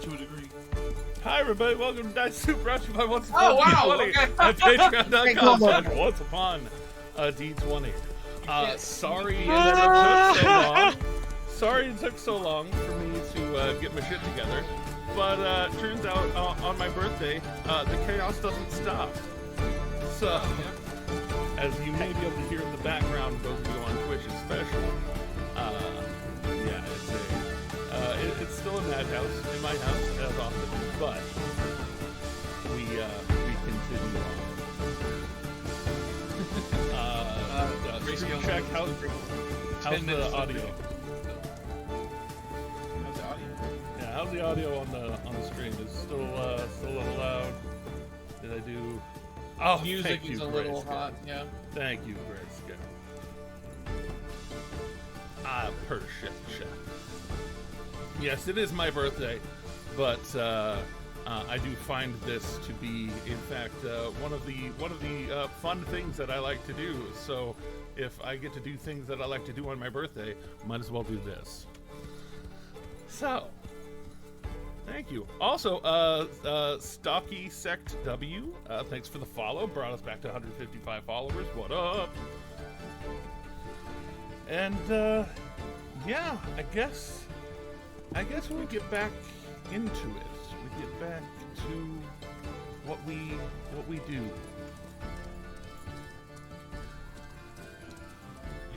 to a degree. Hi everybody, welcome to Dice Soup, brought to you by Once Upon Oh, wow, D20 okay. at patreon.com. Once Upon D20. Sorry it took so long for me to get my shit together, but turns out on my birthday, the chaos doesn't stop. So, as you may be able to hear in the background, those of you on Twitch especially, it's still a madhouse in my house as often, but we continue on. Check how's the audio? How's the audio? Yeah, how's the audio on the stream? Is still a little loud? Did I do? Oh, music is a little hot. Yeah. Thank you, Grace. Good. Per shit. Yes, it is my birthday, but I do find this to be, in fact, one of the fun things that I like to do. So, if I get to do things that I like to do on my birthday, might as well do this. So, thank you. Also, Stocky Sect W, thanks for the follow. Brought us back to 155 followers. What up? And yeah, I guess we'll get back into it. We get back to what we do.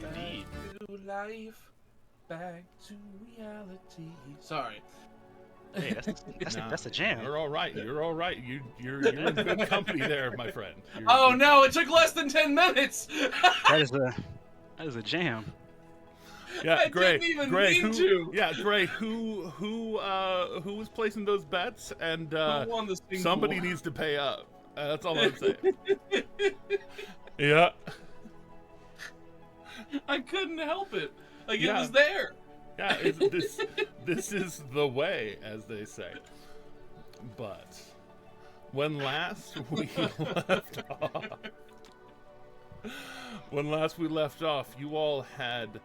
Indeed. Back to life, back to reality. Sorry. Hey, that's a jam. You're all right. You're all right. You're in good company there, my friend. No! It took less than 10 minutes. That is a jam. Yeah, I Gray. didn't even Gray, mean to. Yeah, Gray. Who was placing those bets? And Who won the single? somebody needs to pay up. That's all I'm saying. Yeah. I couldn't help it. Like, Yeah. it was there. Yeah, this is the way, as they say. But when last we left off, you all had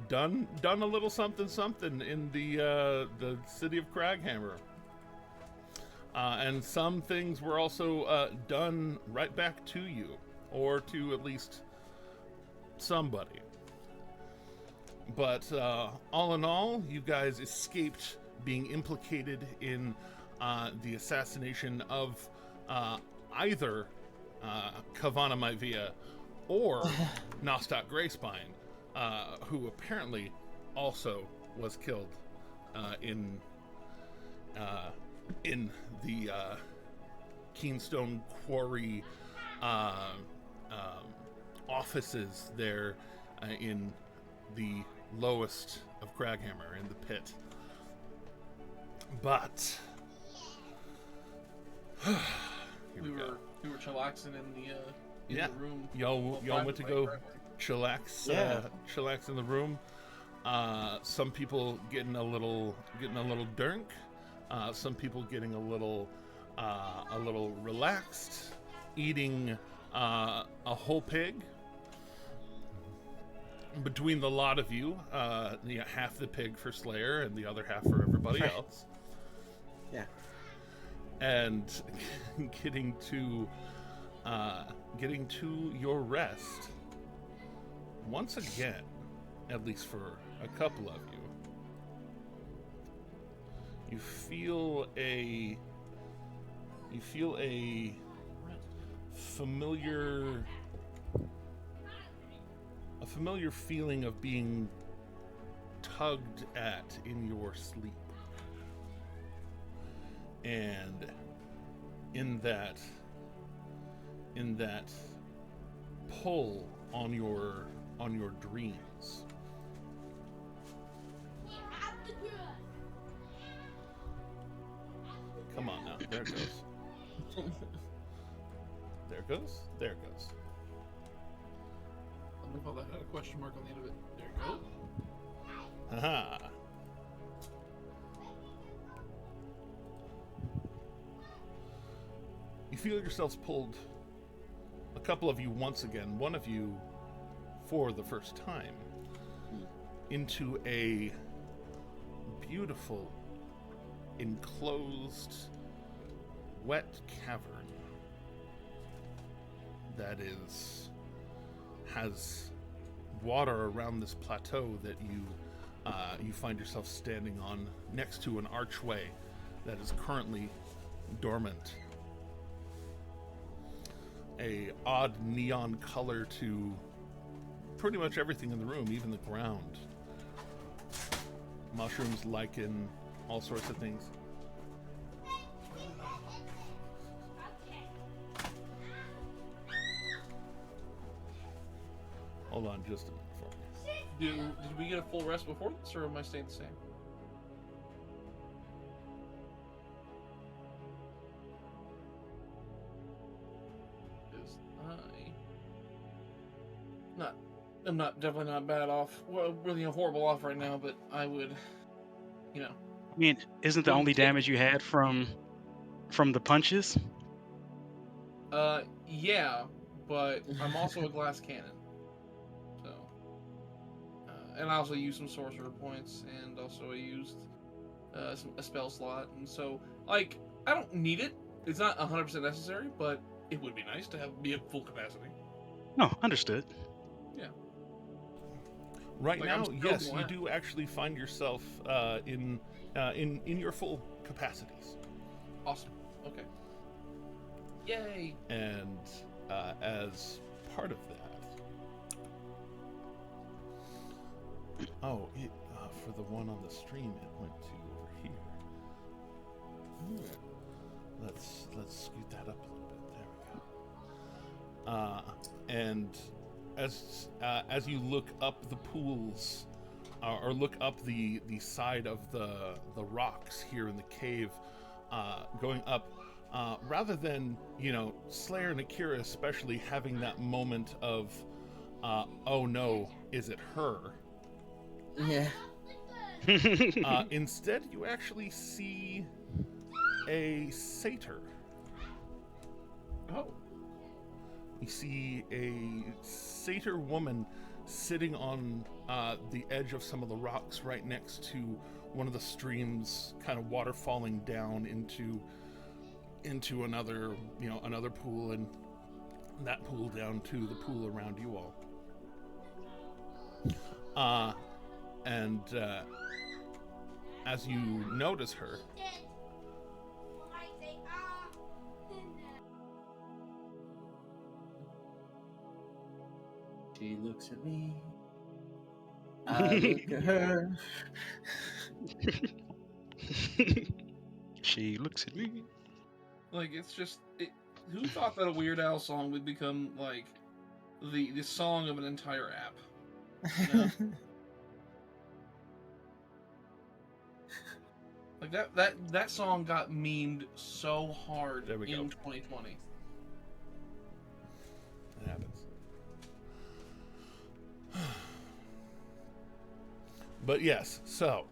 done a little something in the city of Craghammer, and some things were also done right back to you, or to at least somebody. But all in all, you guys escaped being implicated in the assassination of either Kavana Maivia or Nostok Greyspine, who apparently also was killed in the Keenstone Quarry offices there in the lowest of Craghammer, in the pit. But We were chillaxing in the room. Y'all went to go chillax in the room. Some people getting a little drunk. Some people getting a little relaxed, eating a whole pig. Between the lot of you, half the pig for Slayer and the other half for everybody else. Yeah. And getting to your rest once again, at least for a couple of you. You feel a familiar feeling of being tugged at in your sleep. And in that pull on your dreams. Come on now, there it goes. There it goes. There it goes. Let me call that a question mark on the end of it. There you go. Haha. You feel yourselves pulled, a couple of you once again, one of you for the first time, into a beautiful enclosed, wet cavern that has water around this plateau that you find yourself standing on, next to an archway that is currently dormant. A odd neon color to pretty much everything in the room, even the ground. Mushrooms, lichen, all sorts of things. Hold on just a minute for me. Did we get a full rest before this, or am I staying the same? I'm definitely not bad off. Well, really horrible off right now, but I would, I mean, isn't the only damage you had from the punches? Yeah, but I'm also a glass cannon. So, and I also used some sorcerer points, and also I used a spell slot, and so, like, I don't need it. It's not 100% necessary, but it would be nice to be at full capacity. No, understood. Yeah. Right now, yes, you do actually find yourself in your full capacities. Awesome. Okay. Yay! And as part of that, for the one on the stream, it went to over here. Let's scoot that up a little bit. There we go. And as you look up the pools, or look up the side of the rocks here in the cave, going up, rather than Slayer and Akira especially having that moment of, oh no, is it her? Yeah. Instead, you actually see a satyr. Oh. You see a satyr woman sitting on the edge of some of the rocks right next to one of the streams, kind of water falling down into another pool, and that pool down to the pool around you all. And as you notice her, she looks at me. I look at her. She looks at me. Like, it's just... who thought that a Weird Al song would become, like, the song of an entire app? You know? Like, that song got memed so hard in 2020. It happens. But yes, so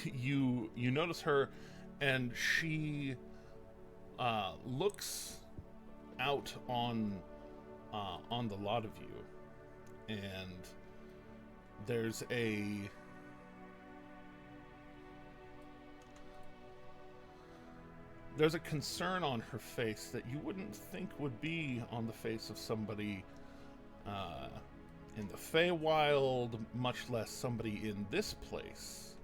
you notice her, and she looks out on the lot of you, and there's a concern on her face that you wouldn't think would be on the face of somebody in the Feywild, much less somebody in this place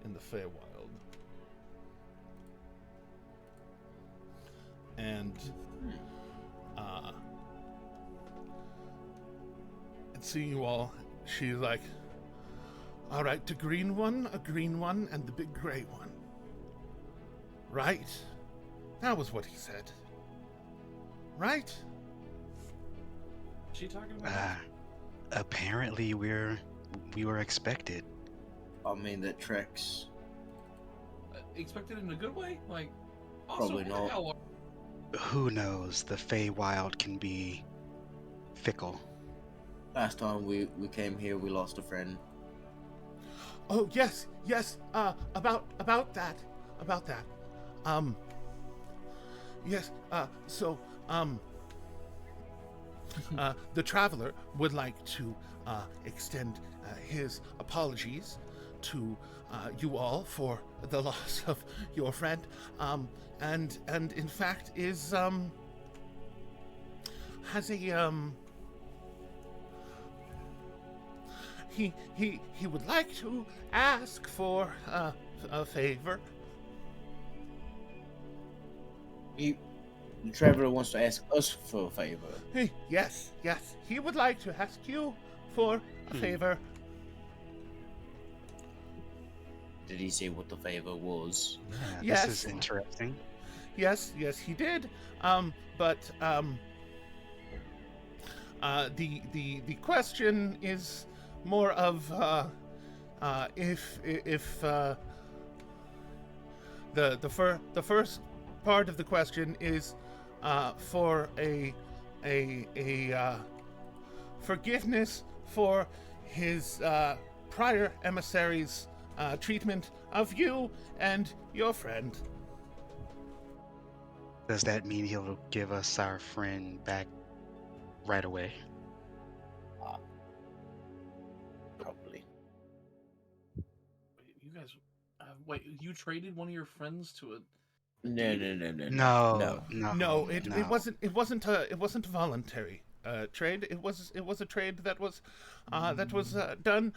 in the Feywild. And seeing you all, she's like, all right, a green one, and the big gray one. Right? That was what he said. Right? She talking about? Apparently we were expected. I mean, that tracks. Expected in a good way? Like, also, Probably not. Who knows? The Feywild can be fickle. Last time we came here, we lost a friend. Oh, yes, about that. Yes, the Traveler would like to extend his apologies to you all for the loss of your friend, and in fact is has a he would like to ask for a favor. The traveler wants to ask us for a favor. Yes, he would like to ask you for a favor. Did he say what the favor was? Yeah, Yes. This is interesting. Yes, he did. But the question is more of if the first part of the question is for a forgiveness for his prior emissary's treatment of you and your friend. Does that mean he'll give us our friend back right away? Probably. You guys, wait, you traded one of your friends to a... No. No, it wasn't a voluntary trade. It was a trade that was done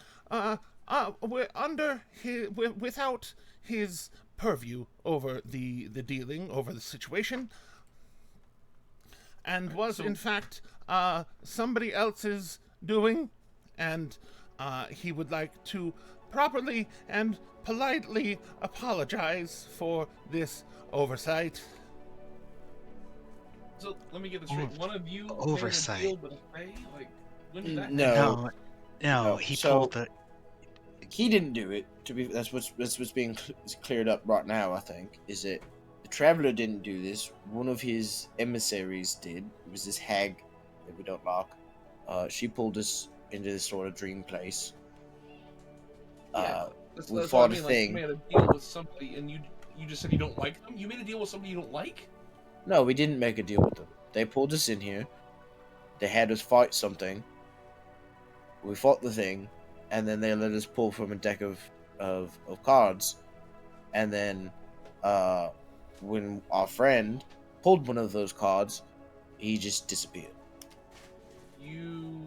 under without his purview over the dealing, over the situation, and was in fact somebody else's doing, and he would like to properly and politely apologize for this oversight. So let me get this straight. One of you Oversight. made a deal with Faye? Like, when did that No. No, he told the... He didn't do it. That's what's being cleared up right now. I think is that the traveler didn't do this. One of his emissaries did. It was this hag that we don't like. She pulled us into this sort of dream place. We That's fought what I mean. a Like, thing. you made a deal with somebody, and you just said you don't like them. You made a deal with somebody you don't like. No, we didn't make a deal with them. They pulled us in here. They had us fight something. We fought the thing, and then they let us pull from a deck of cards. And then, when our friend pulled one of those cards, he just disappeared. You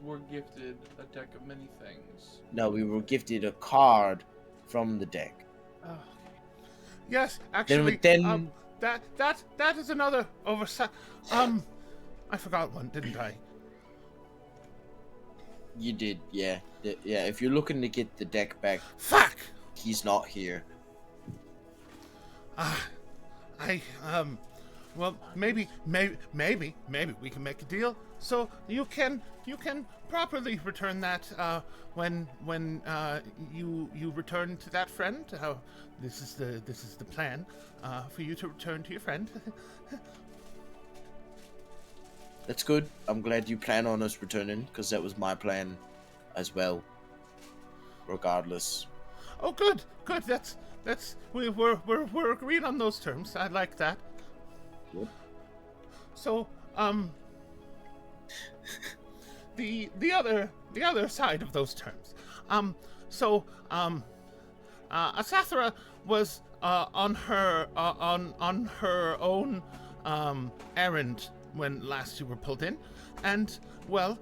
were gifted a deck of many things. No, we were gifted a card from the deck. Oh. Yes, actually, Then that is another oversight. I forgot one, didn't I? you did, yeah. Yeah, if you're looking to get the deck back, Fuck! he's not here. Well, maybe we can make a deal. So you can properly return that when you return to that friend. This is the plan for you to return to your friend. That's good. I'm glad you plan on us returning, because that was my plan as well. Regardless. Oh, good. That's we're agreed on those terms. I like that. Yep. So, the other side of those terms. Asathra was on her own errand when last you were pulled in, and well,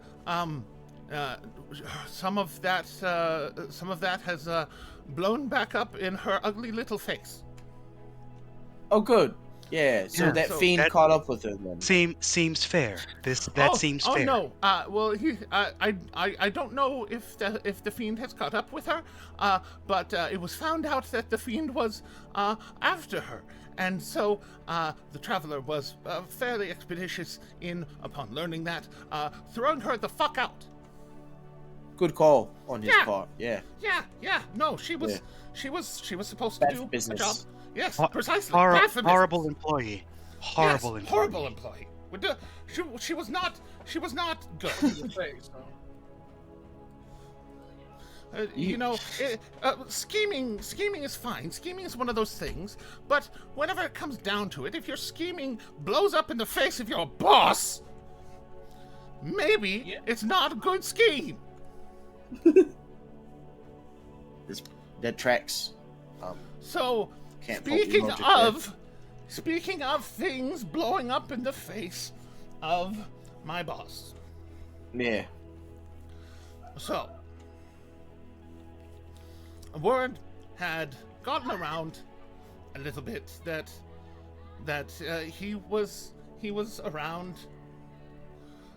some of that has blown back up in her ugly little face. Oh, good. Yeah, so Yeah, that so fiend that- caught up with her then. Seems fair. Seems Oh fair. no. Well, I don't know if the fiend has caught up with her. But it was found out that the fiend was after her, and so the traveler was fairly expeditious upon learning that, throwing her the fuck out. Good call on his Yeah. part. Yeah. Yeah. No, she was supposed to Bad do for business. a job. Yes, Hor- precisely. Bad for business. Horrible employee. Horrible Yes, employee. horrible employee. She was not good. Your face, huh? Scheming is fine. Scheming is one of those things. But whenever it comes down to it, if your scheming blows up in the face of your boss, maybe Yeah. it's not a good scheme. that tracks. So, Can't fault your logic speaking of things blowing up in the face of my boss. Yeah. So, a word had gotten around a little bit that he was around.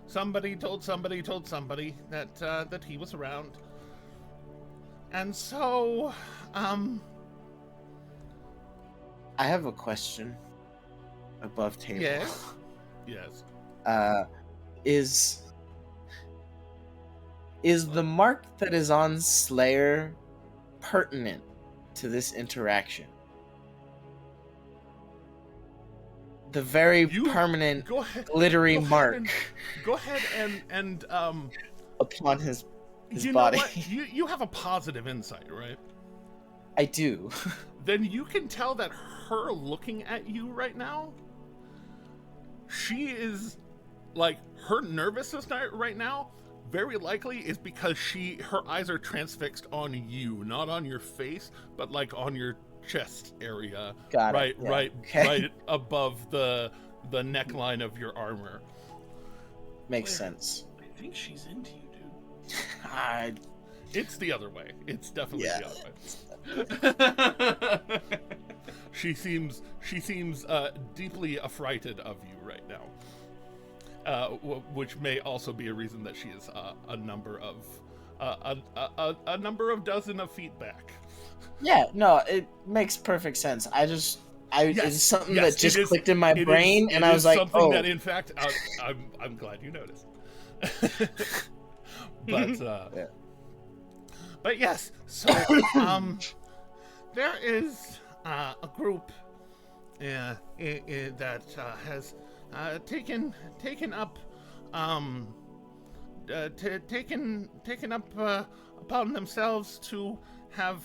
Somebody told somebody that he was around, and so I have a question above table. Yes. Is the mark that is on Slayer pertinent to this interaction? The very permanent glittery mark. Go ahead and upon his you body. Know what? You have a positive insight, right? I do. Then you can tell that her looking at you right now, she is like, her nervousness right now very likely is because her eyes are transfixed on you, not on your face, but like on your chest area. Got it. Right above the neckline of your armor. Makes sense. I think she's into you, dude. It's the other way. It's definitely the other way. She seems deeply affrighted of you right now, which may also be a reason that she is a number of dozen of feet back. Yeah, no, it makes perfect sense. It's something that just clicked in my brain, and I was like, something that, in fact, I'm glad you noticed. But but yes, so there is a group that has taken up upon themselves to have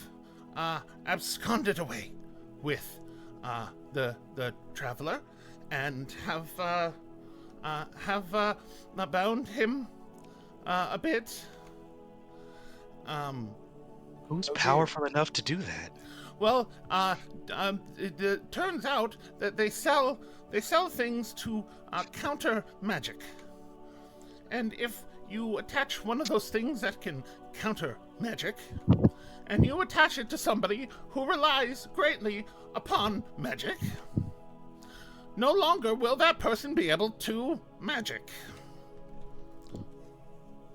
absconded away with the traveler, and have bound him a bit. Who's powerful enough to do that? Well, it turns out that they sell things to counter magic, and if you attach one of those things that can counter magic, and you attach it to somebody who relies greatly upon magic, no longer will that person be able to magic.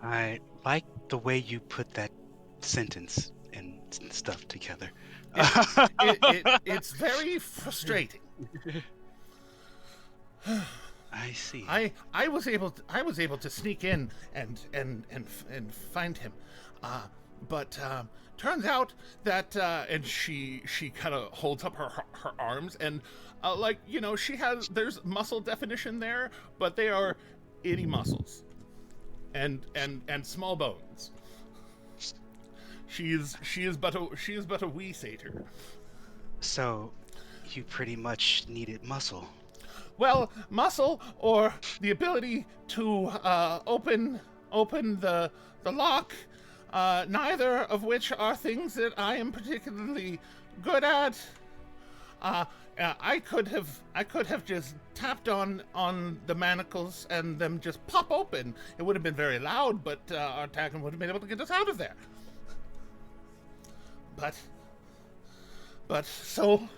I like the way you put that sentence and stuff together. It's very frustrating. I see. I was able to sneak in and find him, but turns out that and she kind of holds up her arms, and there's muscle definition there, but they are itty muscles and small bones. She is but a wee satyr. So, you pretty much needed muscle. Well, muscle or the ability to open the lock, neither of which are things that I am particularly good at. I could have just tapped on the manacles and them just pop open. It would have been very loud, but our attacker would have been able to get us out of there. But so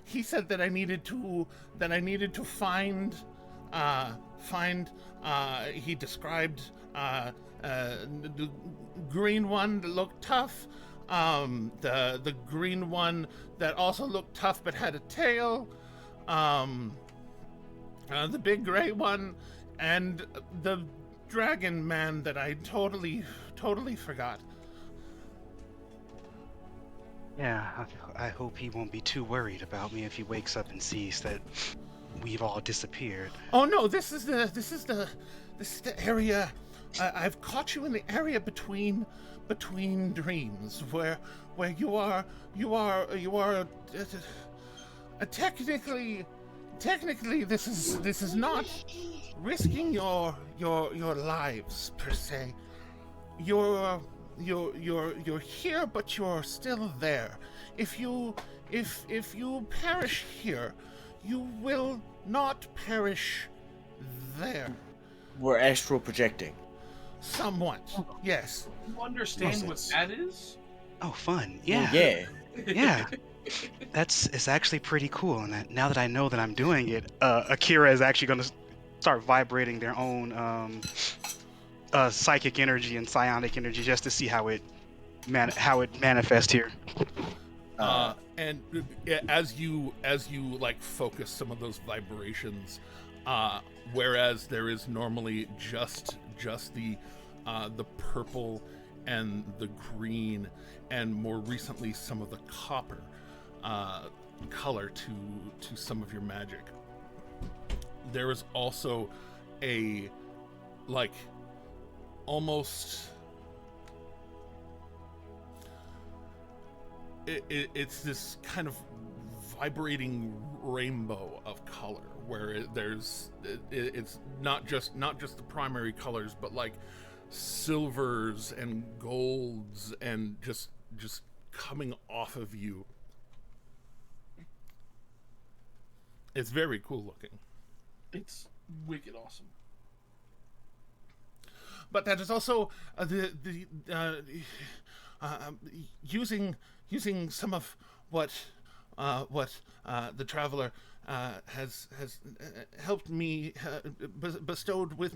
he said that I needed to find he described the green one that looked tough, the green one that also looked tough but had a tail, the big gray one, and the dragon man that I totally forgot. Yeah, I hope he won't be too worried about me if he wakes up and sees that we've all disappeared. Oh no, this is the area. I've caught you in the area between dreams, where you are technically this is not risking your lives per se. You're you're here, but you're still there. If you perish here, you will not perish there. We're astral projecting. Somewhat, yes. You understand what that is? Oh, fun. Well, Yeah. yeah. Yeah. It's actually pretty cool. And now that I know that I'm doing it, Akira is actually going to start vibrating their own psychic energy and psionic energy just to see how it manifests here. And as you like focus some of those vibrations, whereas there is normally just the purple and the green, and more recently some of the copper color to some of your magic. There is also a like almost it's this kind of vibrating rainbow of color where it's not just the primary colors, but like silvers and golds and just coming off of you. It's very cool looking. It's wicked awesome. But that is also using some of what the traveler has helped me,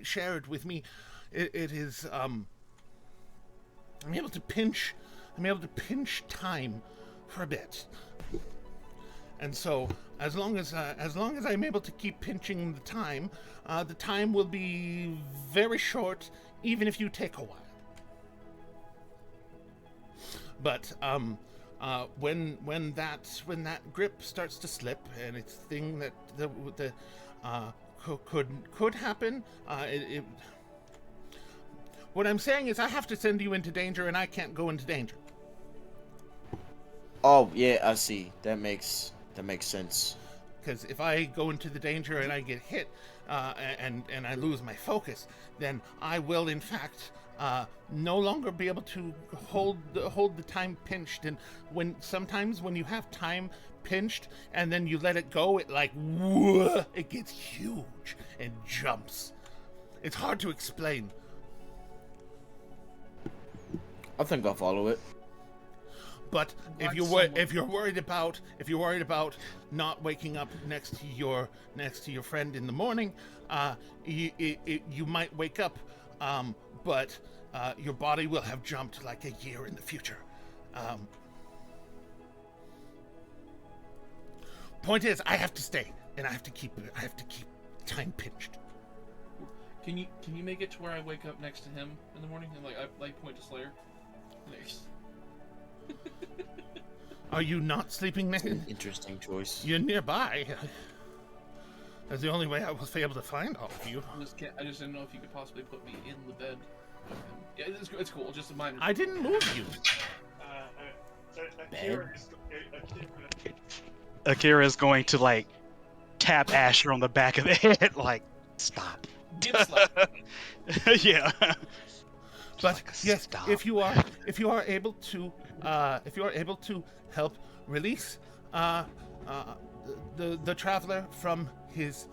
shared with me. It is I'm able to pinch time for a bit. And so, as long as I'm able to keep pinching the time will be very short, even if you take a while. But when that grip starts to slip, and it's a thing that could happen, what I'm saying is I have to send you into danger, and I can't go into danger. Oh yeah, I see. That makes sense. Because if I go into the danger and I get hit, and I lose my focus, then I will in fact no longer be able to hold the time pinched. And sometimes when you have time pinched and then you let it go, it like whoa, it gets huge and jumps. It's hard to explain. I think I'll follow it. But if you're worried about not waking up next to your friend in the morning, you might wake up, but your body will have jumped like a year in the future. Point is, I have to stay, and I have to keep time pinched. Can you make it to where I wake up next to him in the morning and I point to Slayer? Thanks. Are you not sleeping next? Interesting choice. You're nearby. That's the only way I was able to find all of you. I just didn't know if you could possibly put me in the bed. Yeah, it's cool. Just a minor. I didn't move you. Akira's going to like tap Asher on the back of the head, like stop. Get slapped. Yeah. But like, yes, stop. if you are able to help release the traveler from his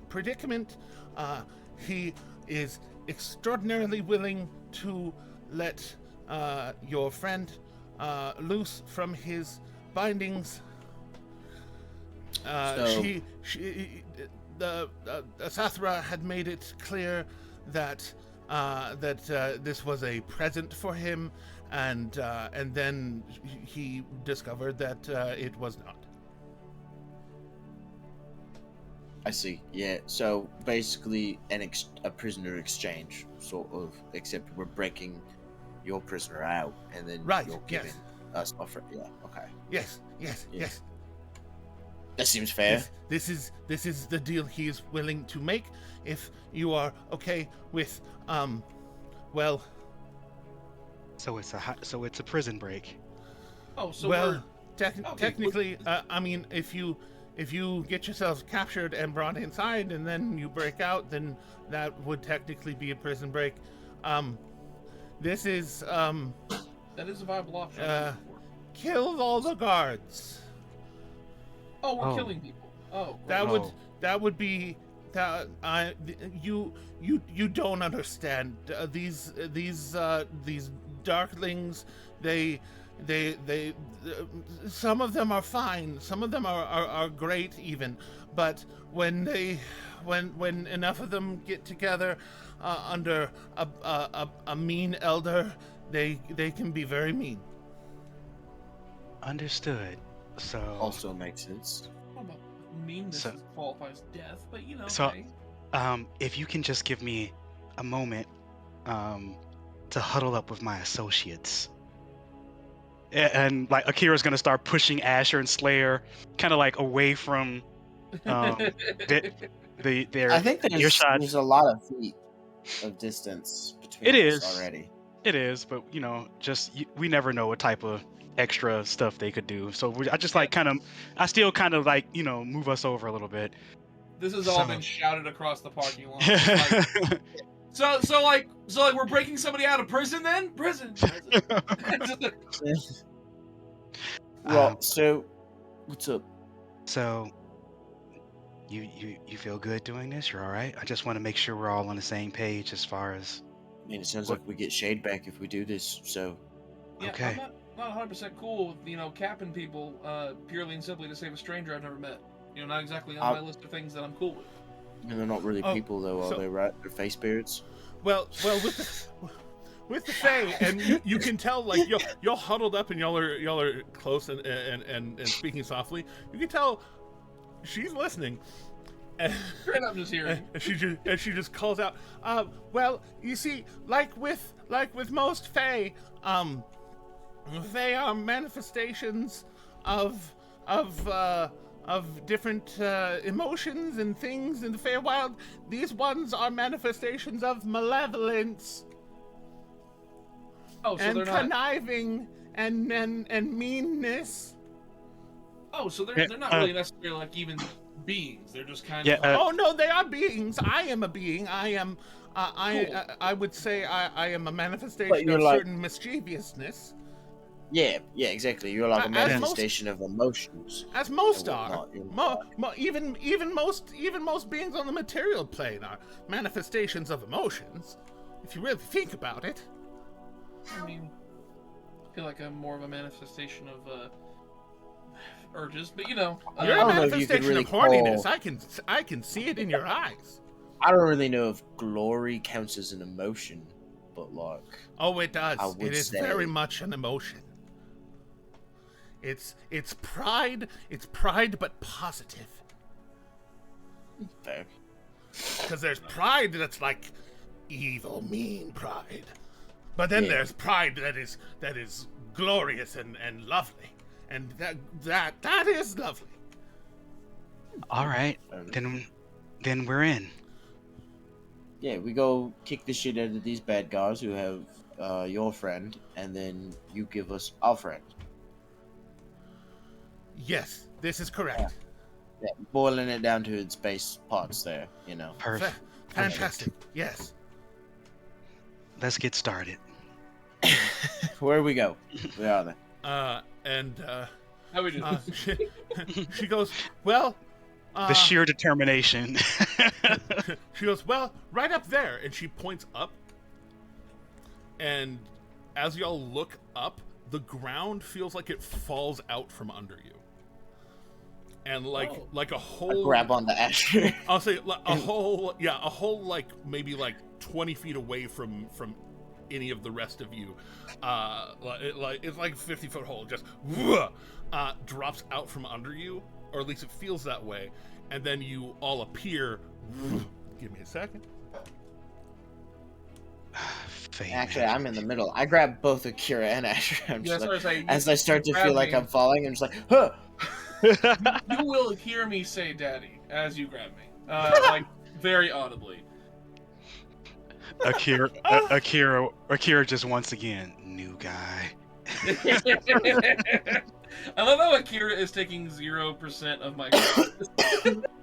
predicament, he is extraordinarily willing to let your friend loose from his bindings. Sathra had made it clear that this was a present for him, and then he discovered that it was not. I see. Yeah. So basically, a prisoner exchange, sort of, except we're breaking your prisoner out, and then you're giving us offer. Yeah. Okay. Yes. That seems fair. This is the deal he is willing to make. If you are okay with, well. So it's a prison break. Oh, so well, technically, I mean, if you get yourselves captured and brought inside, and then you break out, then that would technically be a prison break. This is That is a viable option. kill all the guards. Oh, we're Oh. killing people. Oh, That would be that you don't understand. These darklings, they some of them are fine, some of them are great even, but when enough of them get together under a mean elder, they can be very mean. Understood. So Also makes sense. What about meanness So- qualifies death, but you know. So- Hey. if you can just give me a moment to huddle up with my associates. And like Akira's gonna start pushing Asher and Slayer kind of like away from their I think earshot. there's a lot of feet of distance between It us is. already. It is, but we never know what type of extra stuff they could do. So I just like I still kind of like move us over a little bit. This has all So- been shouted across the parking lot. It's like, so like we're breaking somebody out of prison then? Prison. Well, so what's up? So you feel good doing this? You're all right? I just want to make sure we're all on the same page as far as. I mean, it sounds What- like we get shade back if we do this. So Yeah, Okay. I'm not 100% cool with, capping people purely and simply to save a stranger I've never met. Not exactly on my list of things that I'm cool with. and they're not really Oh, people, though, are so- they? Right? They're face spirits. Well, with the Fae, and you can tell, like y'all huddled up and y'all are close and speaking softly. You can tell she's listening, and, Straight up just hearing. and she just calls out. Well, you see, like with most Fae, Fae are manifestations of different emotions and things in the Feywild. These ones are manifestations of malevolence Oh, so and they're not. conniving and meanness. Oh, so Yeah, they're not really necessarily like even beings. They're just kind Yeah, of. Oh no, they are beings. I am a being. I am. Cool. I would say I am a But manifestation you're of like- certain mischievousness, Yeah, exactly. You're like a As manifestation of emotions. as most And are. whatnot, Even most beings on the material plane are manifestations of emotions. If you really think about it. I mean, I feel like I'm more of a manifestation of urges, but You're I a don't know if you manifestation could really of horniness. call- I can see it in your eyes. I don't really know if glory counts as an emotion, but like, Oh, it does. I would It is say- very much an emotion. It's pride. It's pride, but positive. fair. Because there's pride that's like evil, mean pride, but then Yeah. there's pride that is glorious and lovely, and that is lovely. All right, then we're in. Yeah, we go kick the shit out of these bad guys who have your friend, and then you give us our friend. Yes, this is correct. Yeah, boiling it down to its base parts there, Perfect. Fantastic. Yes. Let's get started. Where do we go? Where are they? how we do. She goes, well. The sheer determination. She goes, well, right up there, and she points up. And as y'all look up, the ground feels like it falls out from under you, and like a I whole grab onto Asher. I'll say a whole like maybe like 20 feet away from any of the rest of you. It's like a 50-foot hole, just drops out from under you, or at least it feels that way, and then you all appear. Give me a second. Fate, Actually, man. I'm in the middle. I grab both Akira and Asher. I'm Yeah, just that's like, what I say. as I start to grab feel like me. I'm falling, I'm just like, huh. You will hear me say "daddy" as you grab me, like very audibly. Akira just once again, new guy. I love how Akira is taking 0% of my credit.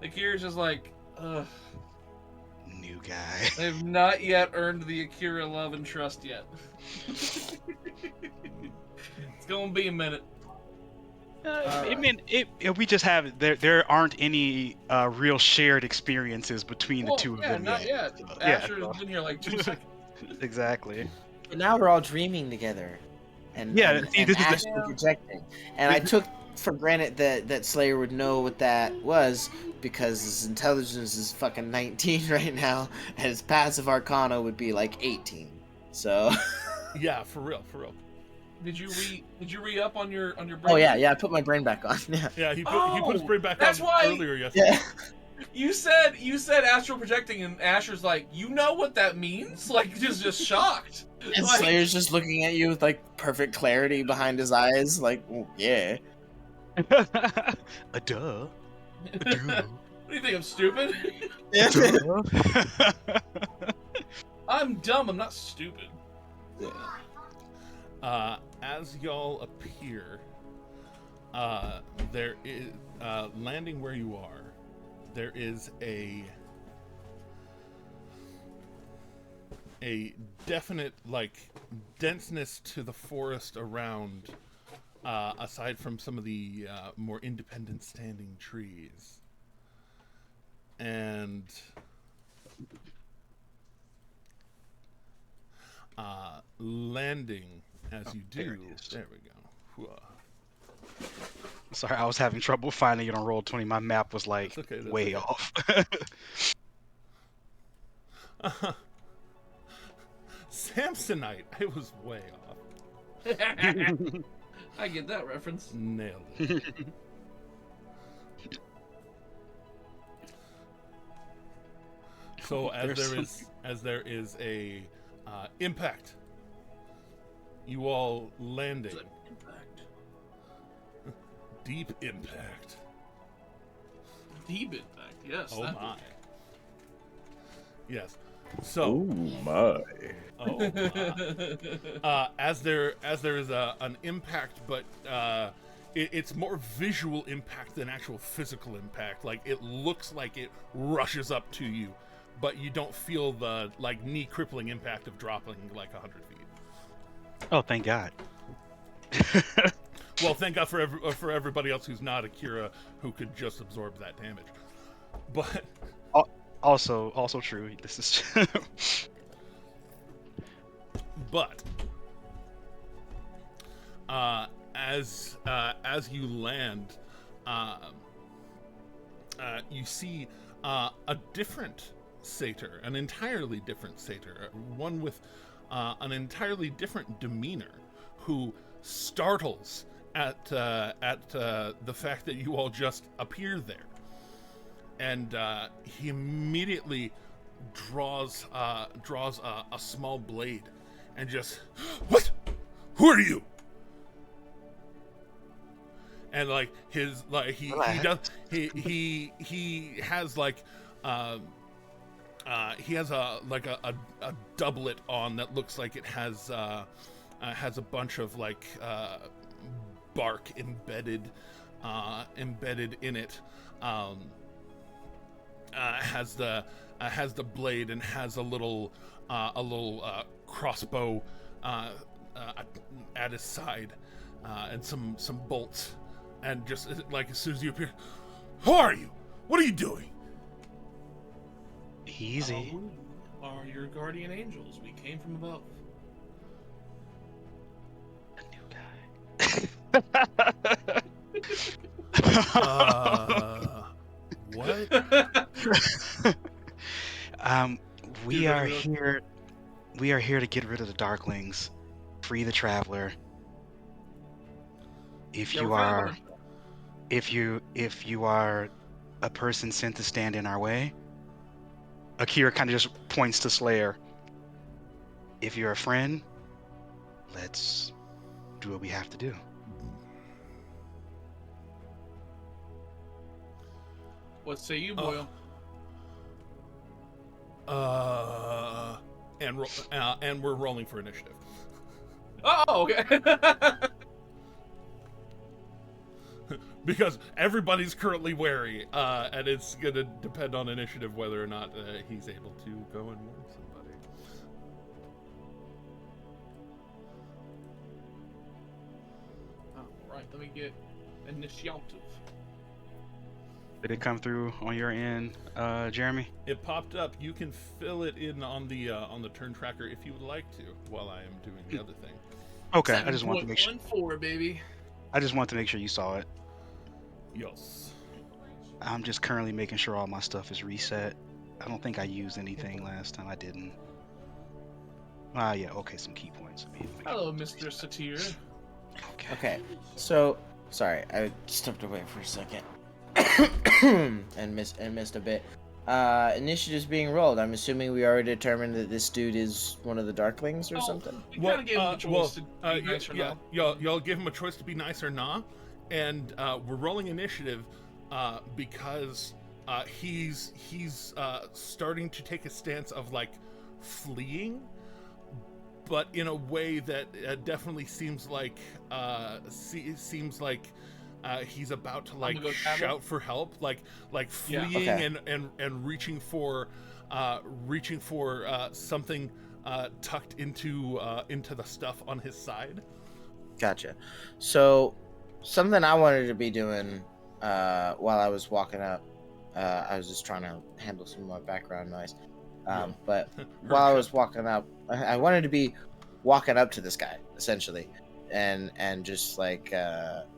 Akira's just like, ugh. New guy. They've not yet earned the Akira love and trust yet. It's gonna be a minute. I mean, we just have there aren't any real shared experiences between the two of them not yet. So, Asher's so- been here like 2 seconds. exactly. But now we're all dreaming together, and Yeah, see, this is the- astral projecting. And I took for granted that Slayer would know what that was because his intelligence is fucking 19 right now, and his passive arcana would be like 18. So. Yeah, for real. Did you re up on your brain? Oh yeah, I put my brain back on. Yeah. Yeah, he put his brain back that's on why- earlier yesterday. Yeah. You said astral projecting, and Asher's like, you know what that means? Like, just shocked. And Like- Slayer's just looking at you with like perfect clarity behind his eyes, like, well, yeah. A duh. What do you think? I'm stupid? Duh. I'm dumb. I'm not stupid. As y'all appear, there is landing where you are. There is a definite denseness to the forest around, aside from some of the more independent standing trees, and landing as you do. There we go. Whoa. Sorry, I was having trouble finding it on Roll20. My map was like That's okay, that's way okay. off. Samsonite. I was way off. I get that reference. Nailed it. So as there is a impact, you all landing. Impact. Deep impact. Deep impact. Yes. Oh that my. Yes. So. my. Oh my. As there is an impact, but it's more visual impact than actual physical impact. Like, it looks like it rushes up to you, but you don't feel the knee crippling impact of dropping 100 feet. Oh, thank God. Well, thank God for everybody else who's not Akira, who could just absorb that damage. But Also true. This is. But as you land, you see a different satyr, an entirely different satyr, one with an entirely different demeanor, who startles at the fact that you all just appear there, and he immediately draws a small blade and just, what? Who are you? And he has he has a doublet on that looks like it has a bunch of bark embedded in it. Has the blade and has a little crossbow at his side, and some bolts, and just as soon as you appear, who are you? What are you doing? Easy. Are your guardian angels? We came from above. What? We are here. We are here to get rid of the Darklings, free the Traveler. If you are a person sent to stand in our way, Akira kind of just points to Slayer. If you're a friend, let's do what we have to do. What say you, Boyle? And we're rolling for initiative. Oh, okay. because everybody's currently wary, and it's gonna depend on initiative whether or not he's able to go and warn somebody. All right, let me get initiative. Did it come through on your end, Jeremy? It popped up. You can fill it in on the turn tracker if you would like to, while I am doing the other thing. Okay, I just want to make sure. 7.14, baby. I just want to make sure you saw it. Yes. I'm just currently making sure all my stuff is reset. I don't think I used anything last time. I didn't. Yeah. Okay, some key points. Hello, Mr. Satir. Okay, so sorry, I stepped away for a second and missed a bit. Initiative's being rolled. I'm assuming we already determined that this dude is one of the Darklings or something. We kind of gave him a choice to be nice or not. Y'all give him a choice to be nice or not, and we're rolling initiative because he's starting to take a stance of like fleeing, but in a way that definitely seems like he's about to like shout for help, like fleeing and reaching for something tucked into the stuff on his side. Gotcha. So something I wanted to be doing while I was walking up, I was just trying to handle some of my background noise. But while I was walking up, I wanted to be walking up to this guy essentially, and just like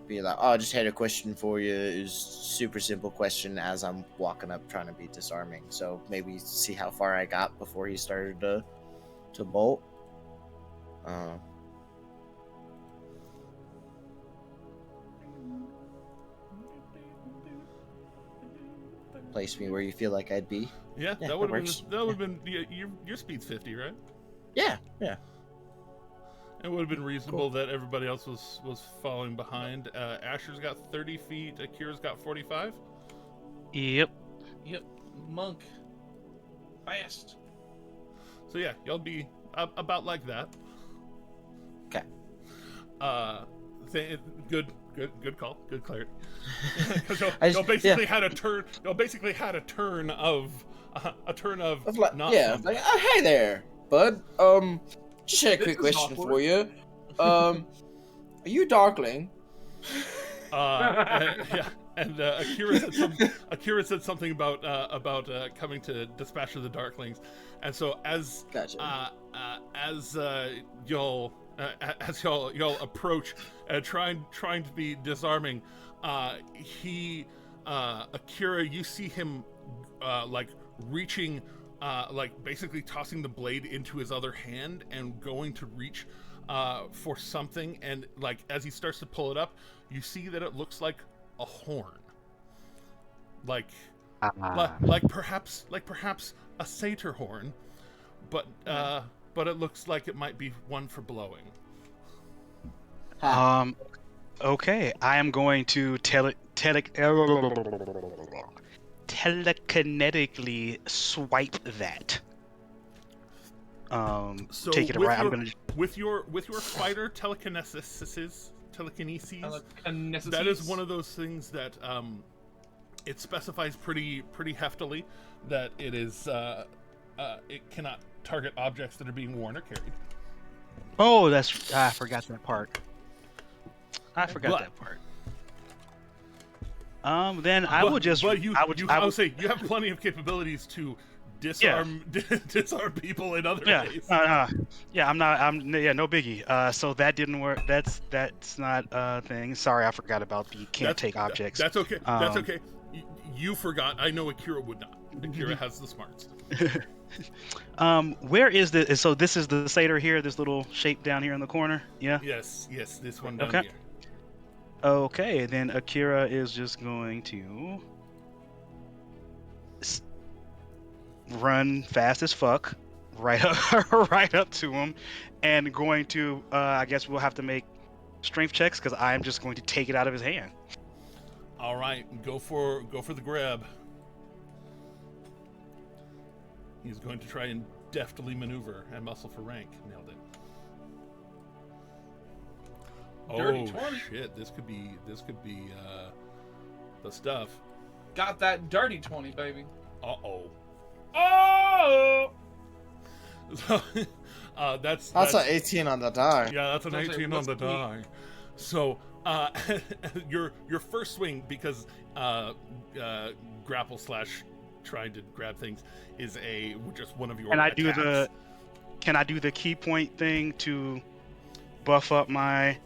be like, oh, I just had a question for you. It was super simple question as I'm walking up trying to be disarming. So maybe see how far I got before he started to bolt. Place me where you feel like I'd be. Yeah, that would have been your speed's 50, right? Yeah. It would have been reasonable that everybody else was falling behind. Asher's got 30 feet. Akira's got 45. Yep. Monk. Fast. So yeah, y'all be about like that. Okay. Good call. Good clarity. Because y'all basically had a turn. Y'all basically had a turn of like, not. Yeah. Like, hey there, bud. Just had a quick question for you. Are you Darkling? And Akira said something about coming to dispatch of the Darklings, and so as y'all approach, trying to be disarming, Akira, you see him like reaching. Like basically tossing the blade into his other hand and going to reach for something, and like as he starts to pull it up, you see that it looks like a horn, like perhaps a satyr horn, but it looks like it might be one for blowing. Okay, I am going to telekinetically swipe that. So take it right. I'm gonna with your fighter telekinesis. That is one of those things that it specifies pretty heftily that it is it cannot target objects that are being worn or carried. Oh, I forgot that part. Then I will just. But I would say you have plenty of capabilities to disarm people in other ways. Yeah, no biggie. So that didn't work. That's not a thing. Sorry, I forgot about the can't take objects. That's okay. That's okay. You forgot. I know Akira would not. Akira has the smarts. Where is the? So this is the satyr here. This little shape down here in the corner. Yeah. Yes. This one down here. Okay, then Akira is just going to run fast as fuck right up to him, and going to I guess we'll have to make strength checks because I'm just going to take it out of his hand. All right, go for the grab. He's going to try and deftly maneuver and muscle for rank. Nailed it. Dirty 20. Shit! This could be the stuff. Got that dirty 20, baby. Uh-oh. Oh! So, that's an 18 on the die. Yeah, that's an Don't say 18 on what's the the- die. So, your first swing, because grapple slash trying to grab things is just one of your attacks. Can I do the key point thing to buff up my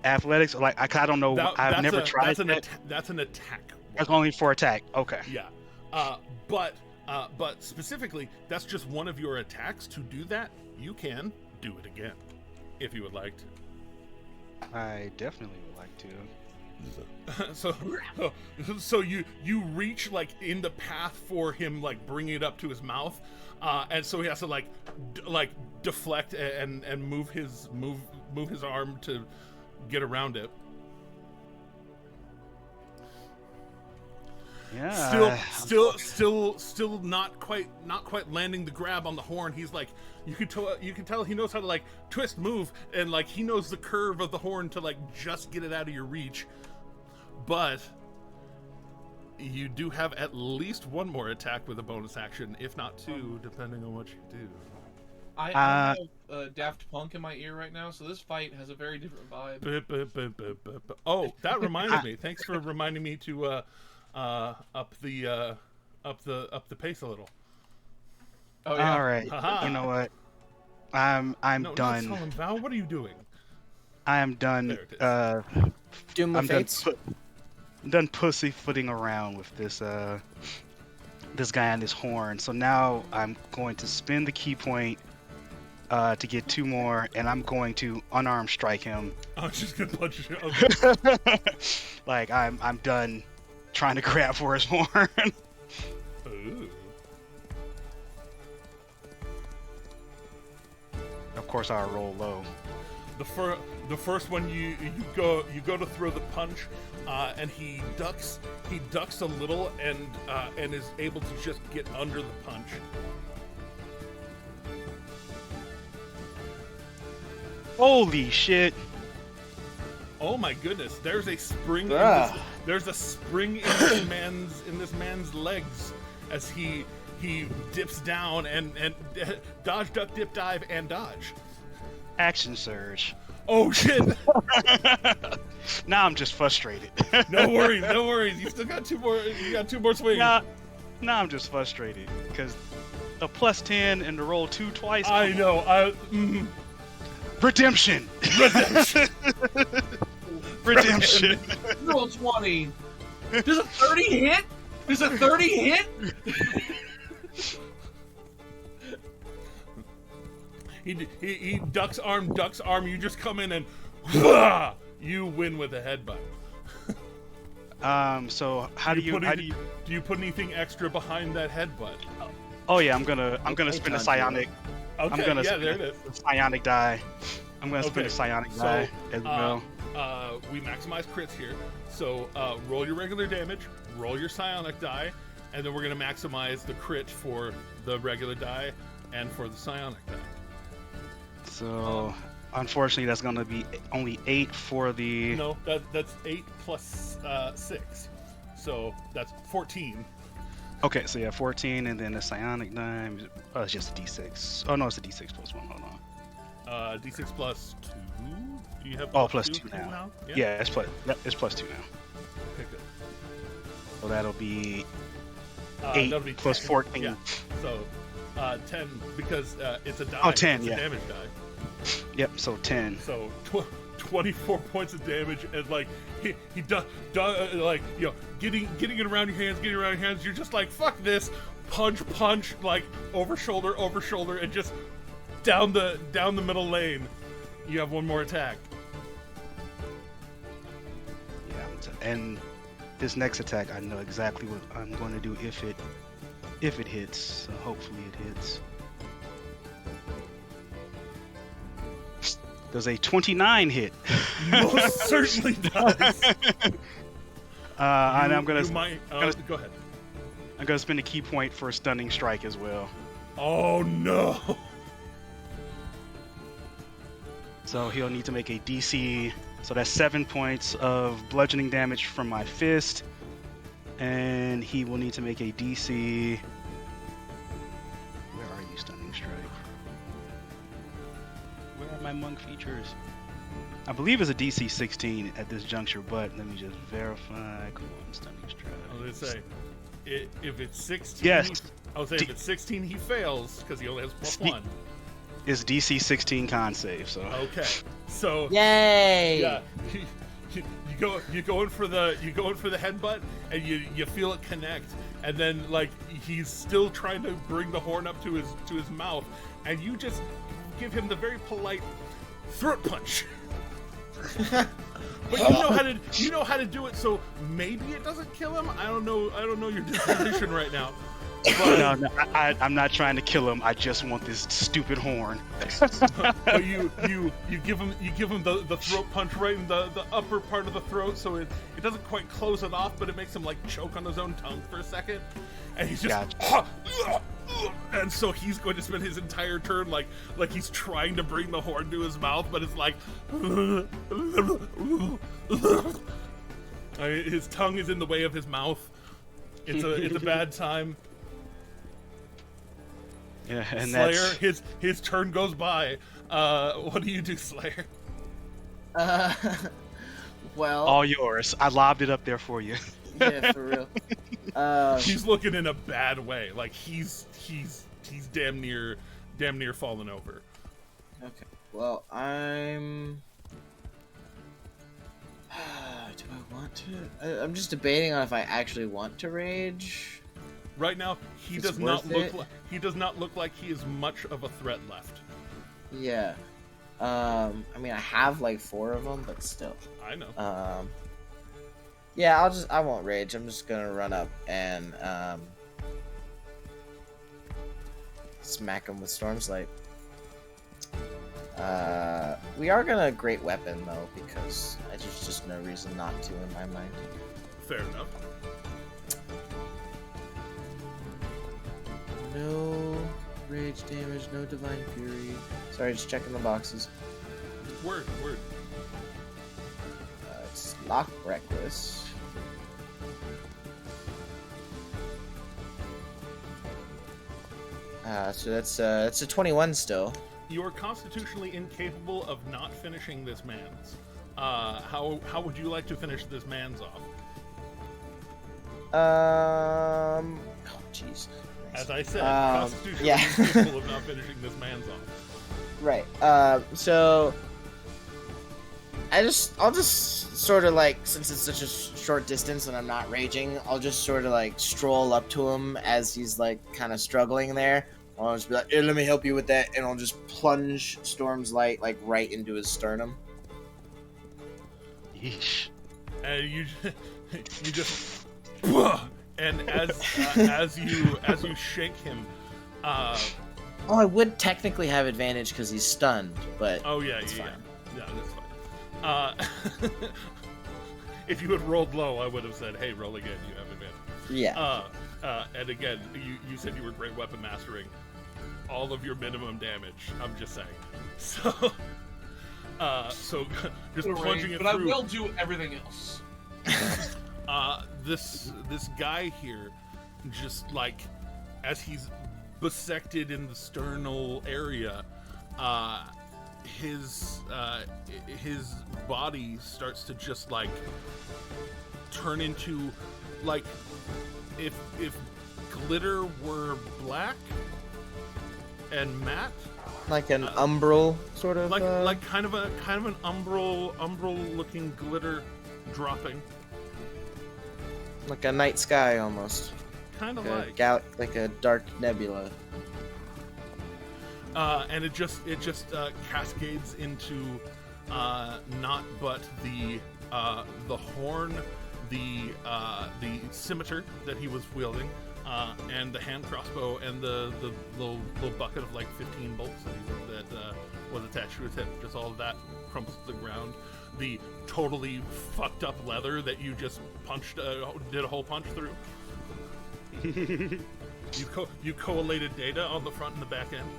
athletics? Like I don't know. I've never tried that. That's an attack. That's only for attack. Okay. Yeah. But specifically, that's just one of your attacks. To do that, you can do it again, if you would like to. I definitely would like to. So you reach like in the path for him, like bringing it up to his mouth, and so he has to like deflect and move his arm to get around it. Yeah. Still not quite landing the grab on the horn. He's like, you can tell he knows how to like twist, move, and like he knows the curve of the horn to like just get it out of your reach. But you do have at least one more attack with a bonus action, if not two, depending on what you do. I have Daft Punk in my ear right now, so this fight has a very different vibe. Oh, that reminded me. Thanks for reminding me to up the pace a little. Oh yeah. All right. Haha. You know what? I'm No, done. Not Val, what are you doing? I am done. There it is. Do my I'm fates. done pussyfooting around with this this guy on this horn. So now I'm going to spend the key point to get 2 more, and I'm going to unarmed strike him. I was just gonna punch you. Okay. Like I'm done trying to grab for his horn. Ooh. Of course, I'll roll low. The first one you go to throw the punch, and he ducks a little and is able to just get under the punch. Holy shit! Oh my goodness! There's a spring. There's a spring in this man's legs as he dips down and dodge, duck, dip, dive, and dodge. Action surge. Oh shit! Now I'm just frustrated. No worries. You still got 2 more. You got 2 more swings. Now I'm just frustrated because a +10 and to roll 2 twice. I know. Redemption. Redemption. Roll 20. Does a 30 hit? Does a 30 hit? He ducks arm. You just come in and you win with a headbutt. So how do you do you put anything extra behind that headbutt? Oh yeah, I'm gonna spin a psionic. Okay, I'm gonna yeah, spin there it is. a psionic die. I'm gonna spin a psionic die as well. We maximize crits here, so roll your regular damage, roll your psionic die, and then we're gonna maximize the crit for the regular die and for the psionic die. So unfortunately, that's gonna be only 8 for the. No, that's 8 plus 6, so that's 14. Okay, so yeah, 14, and then the psionic die. Oh, it's just a D6. Oh no, it's a D6 plus 1. Hold on. D6 plus 2. Do you have? Plus 2 now. Yeah. Yeah, it's plus. Yep, it's plus 2 now. Okay, good. So that'll be That'll 8 be plus 10. 14. Yeah. So 10 because it's a die. Oh, 10, it's yeah. a damage die. Yep, so 10. So 24 points of damage, and like he like getting it around your hands. You're just like, fuck this, punch, like over shoulder, and just down the middle lane. You have 1 more attack. Yeah, and this next attack, I know exactly what I'm going to do if it hits. So hopefully it hits. Does a 29 hit? Most certainly does. And I'm gonna go ahead. I'm gonna spend a key point for a stunning strike as well. Oh no! So he'll need to make a DC. So that's 7 points of bludgeoning damage from my fist, And he will need to make a DC. Where are you, Stunning Strike? Where are my monk features? I believe it's a DC 16 at this juncture, but let me just verify. Come on, Stunning Strike. I was gonna say, if it's 16, Yes. I would say if it's 16, he fails because he only has +1. It's DC 16 con save, so. Okay, so Yay! yeah, you go in for the headbutt, and you feel it connect, and then like he's still trying to bring the horn up to his mouth, and you just give him the very polite throat punch. But you know how to do it, so maybe it doesn't kill him. I don't know your disposition right now. But, No, I'm not trying to kill him. I just want this stupid horn. but you give him the throat punch right in the upper part of the throat, so it doesn't quite close it off, but it makes him like choke on his own tongue for a second, and he's just and so he's going to spend his entire turn like he's trying to bring the horn to his mouth, but it's like his tongue is in the way of his mouth. It's a bad time. Yeah, and Slayer, that's his turn goes by. What do you do, Slayer? Well, all yours. I lobbed it up there for you. yeah, for real. He's looking in a bad way. Like he's damn near falling over. Okay. Well, I'm. Do I want to? I'm just debating on if I actually want to rage. Right now, he It's does not worth look like he is much of a threat left. Yeah. I mean, I have like 4 of them, but still. I know. Yeah, I won't rage. I'm just gonna run up and smack him with Storm's Light. We are gonna great weapon though, because there's just no reason not to in my mind. Fair enough. No rage damage, no divine fury. Sorry, just checking the boxes. Word. It's lock reckless. So that's a 21 still. You are constitutionally incapable of not finishing this man's. How would you like to finish this man's off? Oh, jeez. As I said, constitutionally yeah. incapable of not finishing this man's off. Right. So I'll just sort of like, since it's such a short distance and I'm not raging, I'll just sort of like stroll up to him as he's like kind of struggling there. I'll just be like, "Here, let me help you with that," and I'll just plunge Storm's Light like right into his sternum. Yeesh. And you just and as you shake him, Oh, I would technically have advantage because he's stunned, but oh yeah, it's yeah, fine. yeah, that's fine. If you had rolled low, I would have said, "Hey, roll again. You have advantage." Yeah. And again, you said you were great weapon mastering. All of your minimum damage. I'm just saying. So just plunging it but through. I will do everything else. This guy here, just like as he's bisected in the sternal area, his body starts to just like turn into like if glitter were black and matte, Like an umbral sort of. like kind of an umbral looking glitter dropping, like a night sky almost. kind of Like like. a dark nebula. And it just cascades into not but the horn, the scimitar that he was wielding, and the hand crossbow and the little bucket of like 15 bolts that was attached to his hip. Just all of that crumples to the ground. The totally fucked up leather that you just punched, did a whole punch through. You collated data on the front and the back end.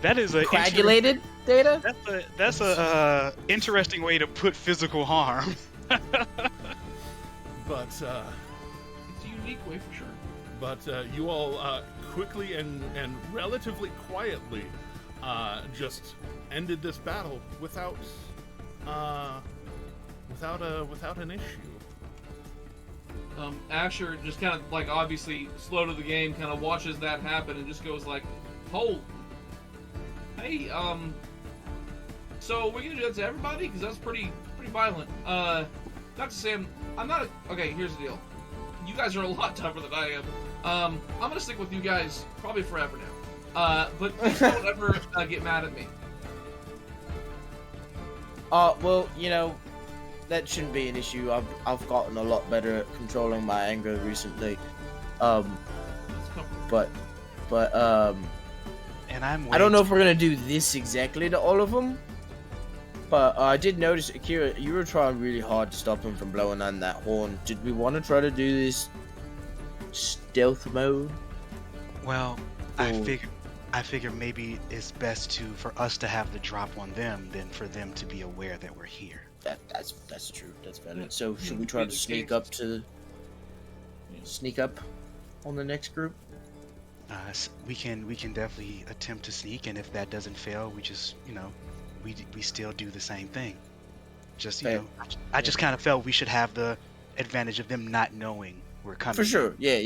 That is a Coagulated Data? That's a interesting way to put physical harm. But It's a unique way for sure. But you all quickly and relatively quietly just ended this battle without an issue. Asher just kind of like obviously slow to the game, kind of watches that happen and just goes like, "Oh, hey, so we're gonna do that to everybody because that's pretty violent. Not to say I'm not. Okay, here's the deal. You guys are a lot tougher than I am. I'm gonna stick with you guys probably forever now. But please don't ever get mad at me." Well, you know, that shouldn't be an issue. I've gotten a lot better at controlling my anger recently. But And I'm I don't know if we're gonna do this exactly to all of them. But I did notice, Akira, you were trying really hard to stop him from blowing on that horn. Did we want to try to do this stealth mode? Well, I figure maybe it's best for us to have the drop on them than for them to be aware that we're here. That's true. That's valid. So should we try to sneak up on the next group? We can definitely attempt to sneak, and if that doesn't fail, we just we still do the same thing. Just I just kind of felt we should have the advantage of them not knowing we're coming. For sure. Yeah.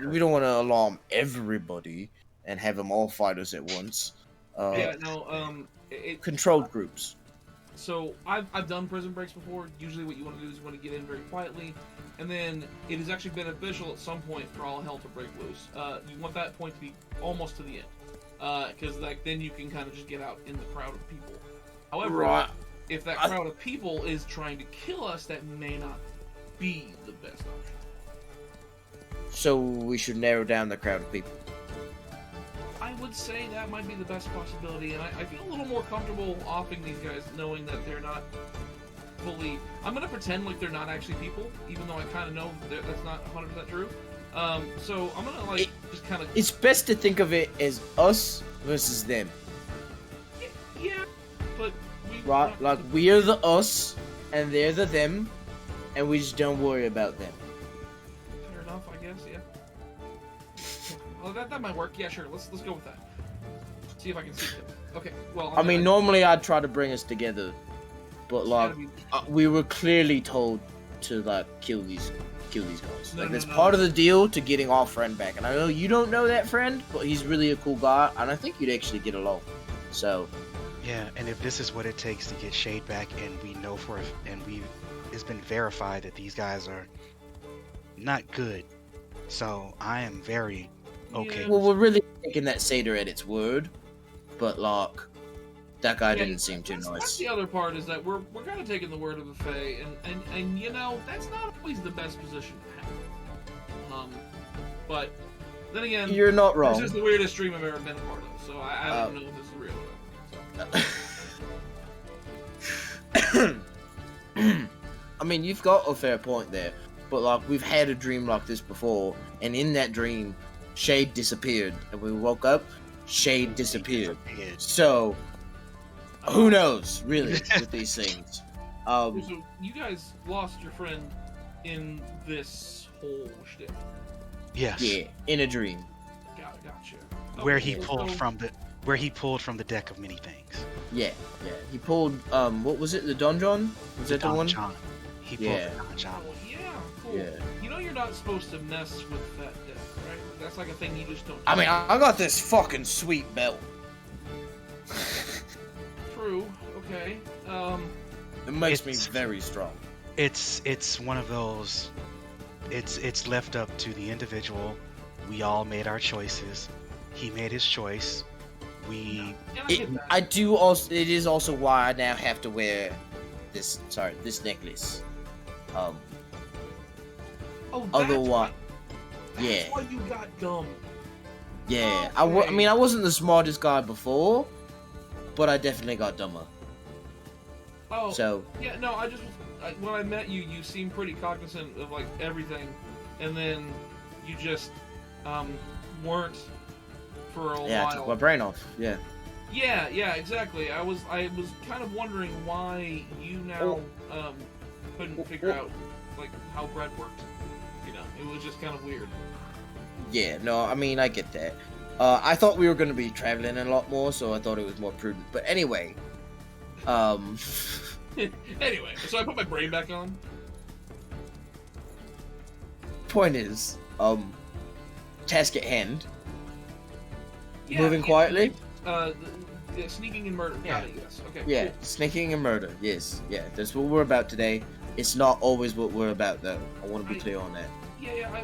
We don't want to alarm everybody and have them all fight us at once. Controlled groups. So I've done prison breaks before. Usually what you want to do is you want to get in very quietly, and then it is actually beneficial at some point for all hell to break loose. You want that point to be almost to the end, because then you can kind of just get out in the crowd of people. However, if that crowd of people is trying to kill us, that may not be the best option. So we should narrow down the crowd of people. I would say that might be the best possibility, and I feel a little more comfortable offing these guys knowing that they're not fully... I'm going to pretend like they're not actually people, even though I kind of know that's not 100% true. So I'm going to, just kind of... It's best to think of it as us versus them. Yeah, but... Right, like, we are the us, and they're the them, and we just don't worry about them. Fair enough, I guess, yeah. Well, that might work. Yeah, sure. Let's go with that. See if I can see them. Okay. Well, I mean, normally I'd try to bring us together, but we were clearly told to kill these guys. That's part of the deal to getting our friend back. And I know you don't know that friend, but he's really a cool guy, and I think you'd actually get along. So. Yeah, and if this is what it takes to get Shade back, and we know it's been verified that these guys are not good, so I am very. Okay. Well, we're really taking that satyr at its word, but that guy didn't seem too nice. That's the other part is that we're kind of taking the word of a fae, and that's not always the best position to have. But then again, you're not wrong. This is the weirdest dream I've ever been a part of, so I don't know if this is real or not. I mean, you've got a fair point there, but we've had a dream like this before, and in that dream, Shade disappeared, and we woke up, Shade disappeared. So, who knows, really, with these things. So you guys lost your friend in this whole shtick. Yes. Yeah, in a dream. Gotcha. Where he pulled from the deck of many things. Yeah. He pulled what was it? The donjon? Was that the one? He pulled the donjon. Oh, yeah, cool. Yeah. You know you're not supposed to mess with that deck, right? That's like a thing you just don't do. I mean, I got this fucking sweet belt. True. Okay. It makes me very strong. It's one of those. It's left up to the individual. We all made our choices. He made his choice. It is also why I now have to wear this necklace. Otherwise, that's why you got dumb. Yeah, Okay. I mean, I wasn't the smartest guy before, but I definitely got dumber. Oh, so yeah, no, when I met you, you seemed pretty cognizant of everything, and then you just weren't for a while. Yeah, I took my brain off. Yeah. Yeah, exactly. I was kind of wondering why you now couldn't figure out like how bread worked. You know, it was just kind of weird. Yeah, no, I mean, I get that. I thought we were going to be traveling a lot more, so I thought it was more prudent. But anyway, Anyway, so I put my brain back on. point is, task at hand. Yeah, Moving quietly? Sneaking and murder. Yeah. Got it, yes. Okay. Yeah, Cool. sneaking and murder. Yes, yeah, that's what we're about today. It's not always what we're about, though. I want to be clear on that. Yeah, I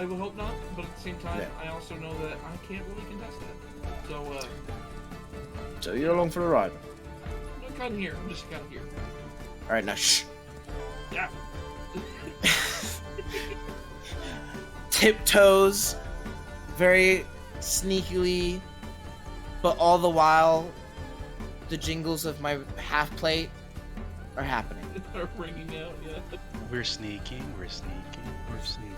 would hope not, but at the same time, Yeah. I also know that I can't really contest that. So, So you're along for the ride. I'm kind of here. I'm just kind of here. All right, now shh. Yeah. Tiptoes, very sneakily, but all the while, the jingles of my half plate are happening. Are ringing out, yeah. We're sneaking. We're sneaking. We're sneaking.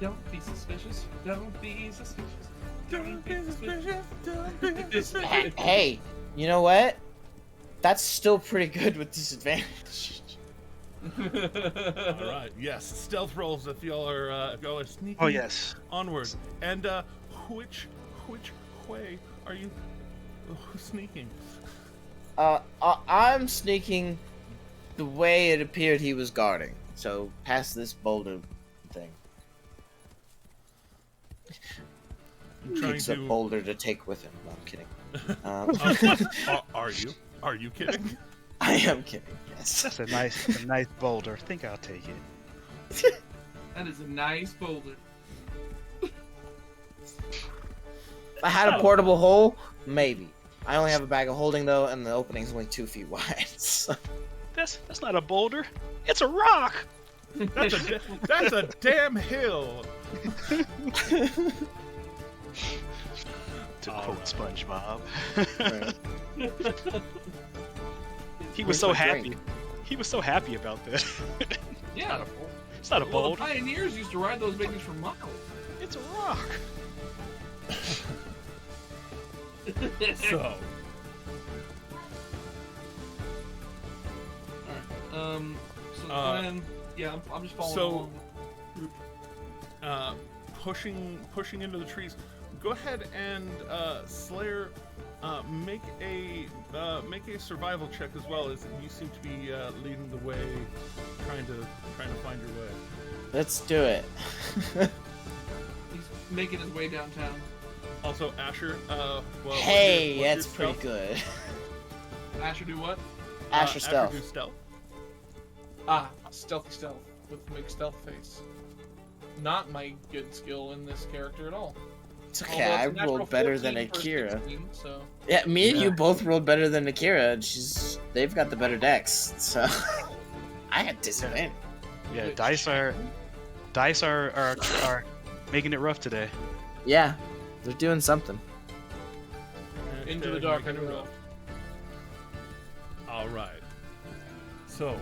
Don't be suspicious. Don't be suspicious. Don't be suspicious. Don't be suspicious. Hey, you know what? That's still pretty good with disadvantage. All right. Yes. Stealth rolls if y'all are sneaking. Oh yes. Onward. And which way are you sneaking? I'm sneaking the way it appeared he was guarding. So past this boulder thing. I'm trying Picks a to. boulder to take with him. No, I'm kidding. Are you? Are you kidding? I am kidding. Yes. That's a nice boulder. I think I'll take it. That is a nice boulder. If I had a portable hole, maybe. I only have a bag of holding though, and the opening's only 2 feet wide. So. That's not a boulder. It's a rock. That's a damn hill. To quote SpongeBob. Right. He was so happy. He was so happy about that. Yeah. It's not a Well, the boulder. pioneers used to ride those babies for miles. It's a rock. So. So the plan, yeah, I'm just following along. Pushing into the trees. Go ahead and Slayer, make a survival check as well, as you seem to be leading the way, trying to find your way. Let's do it. He's making his way downtown. Also, Asher. Hey, what's your that's pretty stealth? good. Asher do what? Asher stealth. Asher do stealth. Stealthy stealth with the big stealth face. Not my good skill in this character at all. It's Although okay, it's I a natural rolled better than 14 for Akira. 16, so. Yeah, me and Yeah. you both rolled better than Akira. They've got the better decks, so I had disadvantage. Yeah, Which- dice are making it rough today. Yeah, they're doing something. Into the Okay, dark making it underworld. rough. All right. So,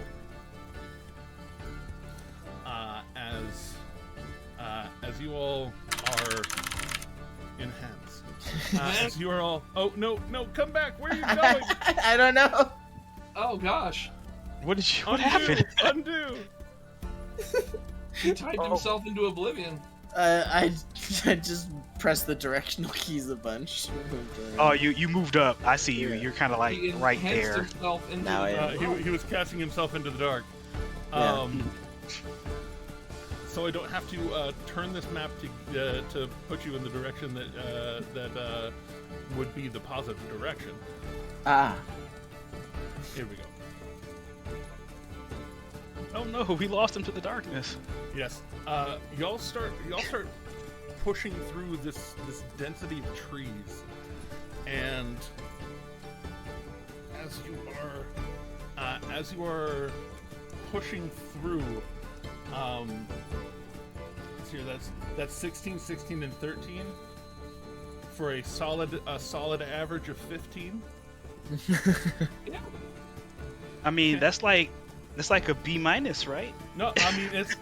as you all are in hands, as you are all. Oh no! Come back! Where are you going? I don't know. Oh gosh. What did you? What Undo! happened? Undo! He typed himself into oblivion. I just pressed the directional keys a bunch. Oh, you moved up. I see you. Yeah. You're kind of like He right enhanced there. himself into Now the I am. He was casting himself into the dark. Yeah. So I don't have to turn this map to put you in the direction that would be the positive direction. Ah, Here we go. Oh no, we lost him to the darkness. Yes. Y'all start pushing through this density of trees, and as you are pushing through, let's see, that's 16, 16, and 13 for a solid average of 15. Yeah. I mean, that's like It's like a B-, right? No, it's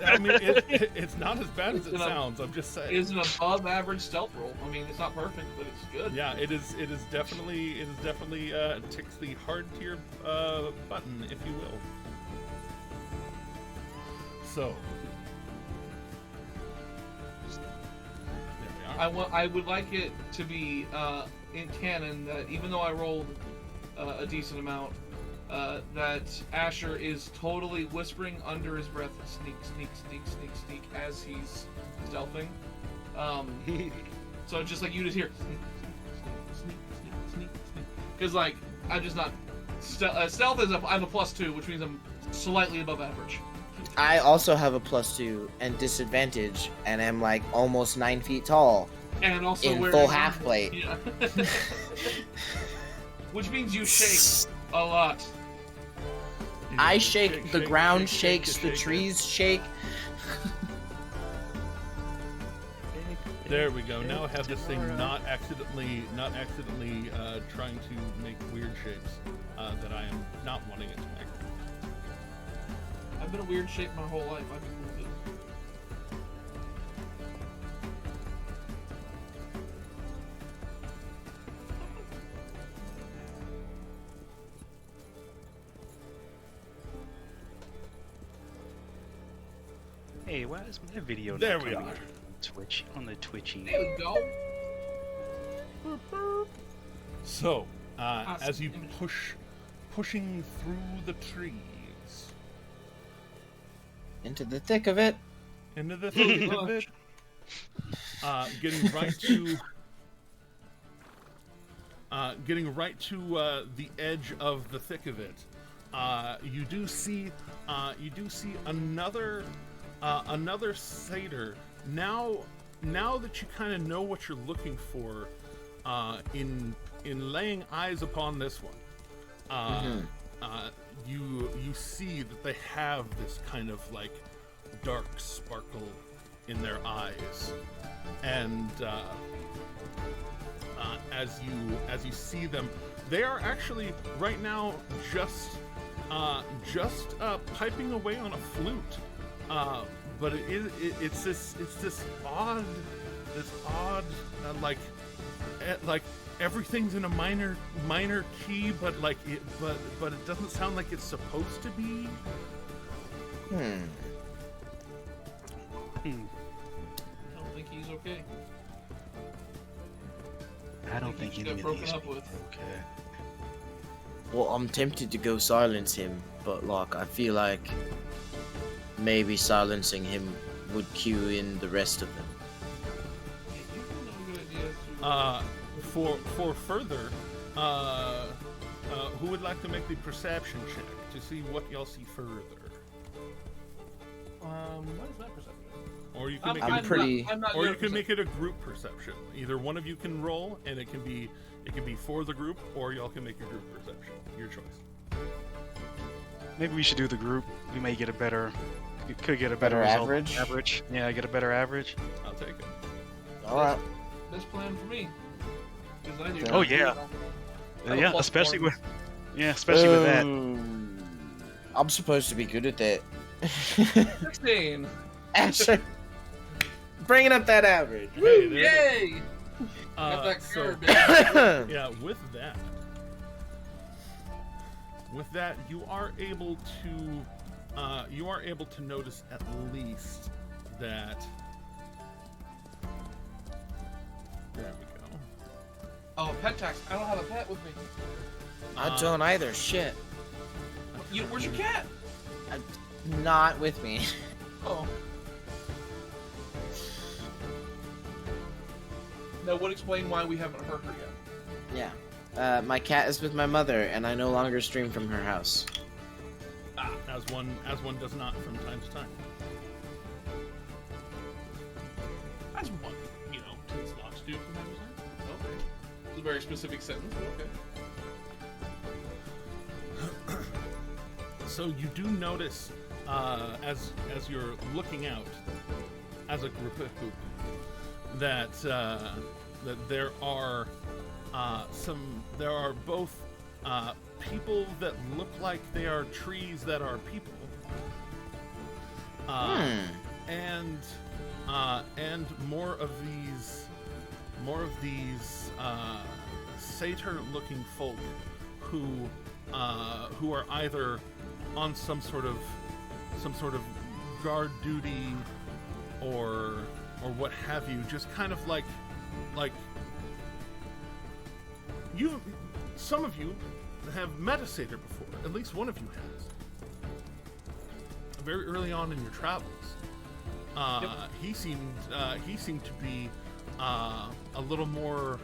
not as bad as it sounds. I'm just saying. It's an above average stealth roll. I mean, it's not perfect, but it's good. Yeah, it is definitely ticks the hard tier button, if you will. So there we are. I would like it to be in canon that even though I rolled a decent amount, that Asher is totally whispering under his breath, sneak, sneak, sneak, sneak, sneak, as he's stealthing. So just like you just hear, sneak, sneak, sneak, sneak, sneak, sneak. Because like I'm just not stealth is I'm a +2, which means I'm slightly above average. I also have a +2 and disadvantage, and I'm like almost 9 feet tall. And also in wearing full half plate. Yeah. Which means you shake a lot. I shake, the ground shakes, the trees shake. There we go. Now I have this thing not accidentally trying to make weird shapes that I am not wanting it to make. I've been a weird shape my whole life. I've been cool with it. Hey, why is my video There not we coming are. up on the Twitchy? There we go. So, as you pushing through the trees Into the thick of it. into the thick of it, getting right to the edge of the thick of it, you do see another satyr. Now that you kind of know what you're looking for, in laying eyes upon this one, you see that they have this kind of like dark sparkle in their eyes, and as you see them, they are actually right now just piping away on a flute. But it's this odd like everything's in a minor key, but it doesn't sound like it's supposed to be. I don't think he's okay. I don't think he any got of broken these. up with. Okay. Well, I'm tempted to go silence him, but like I feel like maybe silencing him would cue in the rest of them. Yeah, you have a good idea. For further, who would like to make the perception check to see what y'all see further? What is that perception? Or you can make I'm pretty- or you can make it a group perception. Either one of you can roll, and it can be for the group, or y'all can make a group perception. Your choice. Maybe we should do the group. We may get a better. We could get a Better result. average? Average. Yeah, get a better average. I'll take it. All right. Best plan for me. 'Cause I do. Oh, yeah. I have a Yeah, plus especially four. especially with that. I'm supposed to be good at that. 16. Asher, bringing up that average. Hey, there it Yay! is. Got that So curve, baby. yeah, with that, you are able to notice at least that. There we go. Oh, pet tax. I don't have a pet with me. I don't either. Shit. Where's your cat? Not with me. Oh. That would explain why we haven't heard her yet. Yeah. My cat is with my mother, and I no longer stream from her house. As one does not from time to time. That's one, tends not to do from time to time. Okay. It's a very specific sentence, but okay. So you do notice, as you're looking out, as a group, that there are both people that look like they are trees that are people, and more of these satyr-looking folk who are either on some sort of guard duty or what have you, just kind of like some of you have met a satyr before. At least one of you has. Very early on in your travels. He seemed to be a little more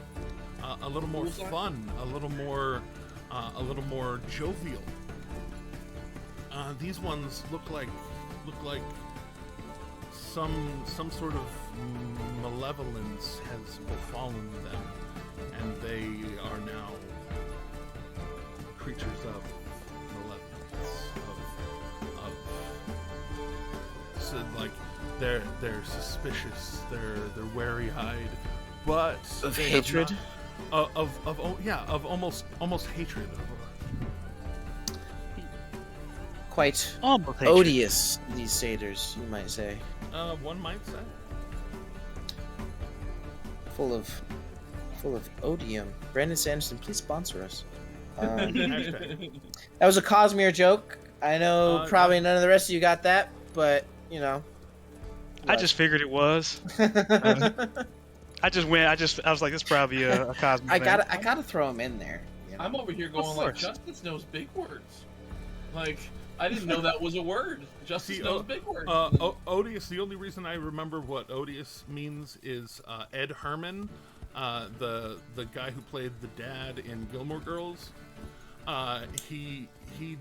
fun, a little more jovial. These ones look like some sort of malevolence has befallen them, and they are now creatures of malevolence. So like they're suspicious, they're wary-eyed, but Of they have hatred? not- of almost hatred. Quite Almost hatred. odious, these satyrs, you might say. One might say. Full of odium. Brandon Sanderson, please sponsor us. Hashtag. That was a Cosmere joke. I know probably none of the rest of you got that, but you know. I just figured it was. I was like, it's probably a cosmic I thing. gotta throw him in there. You know? I'm over here Of going like, course. Justice knows big words. Like, I didn't know that was a word. Justice knows big words. Odious, the only reason I remember what odious means is Ed Herman, the guy who played the dad in Gilmore Girls. He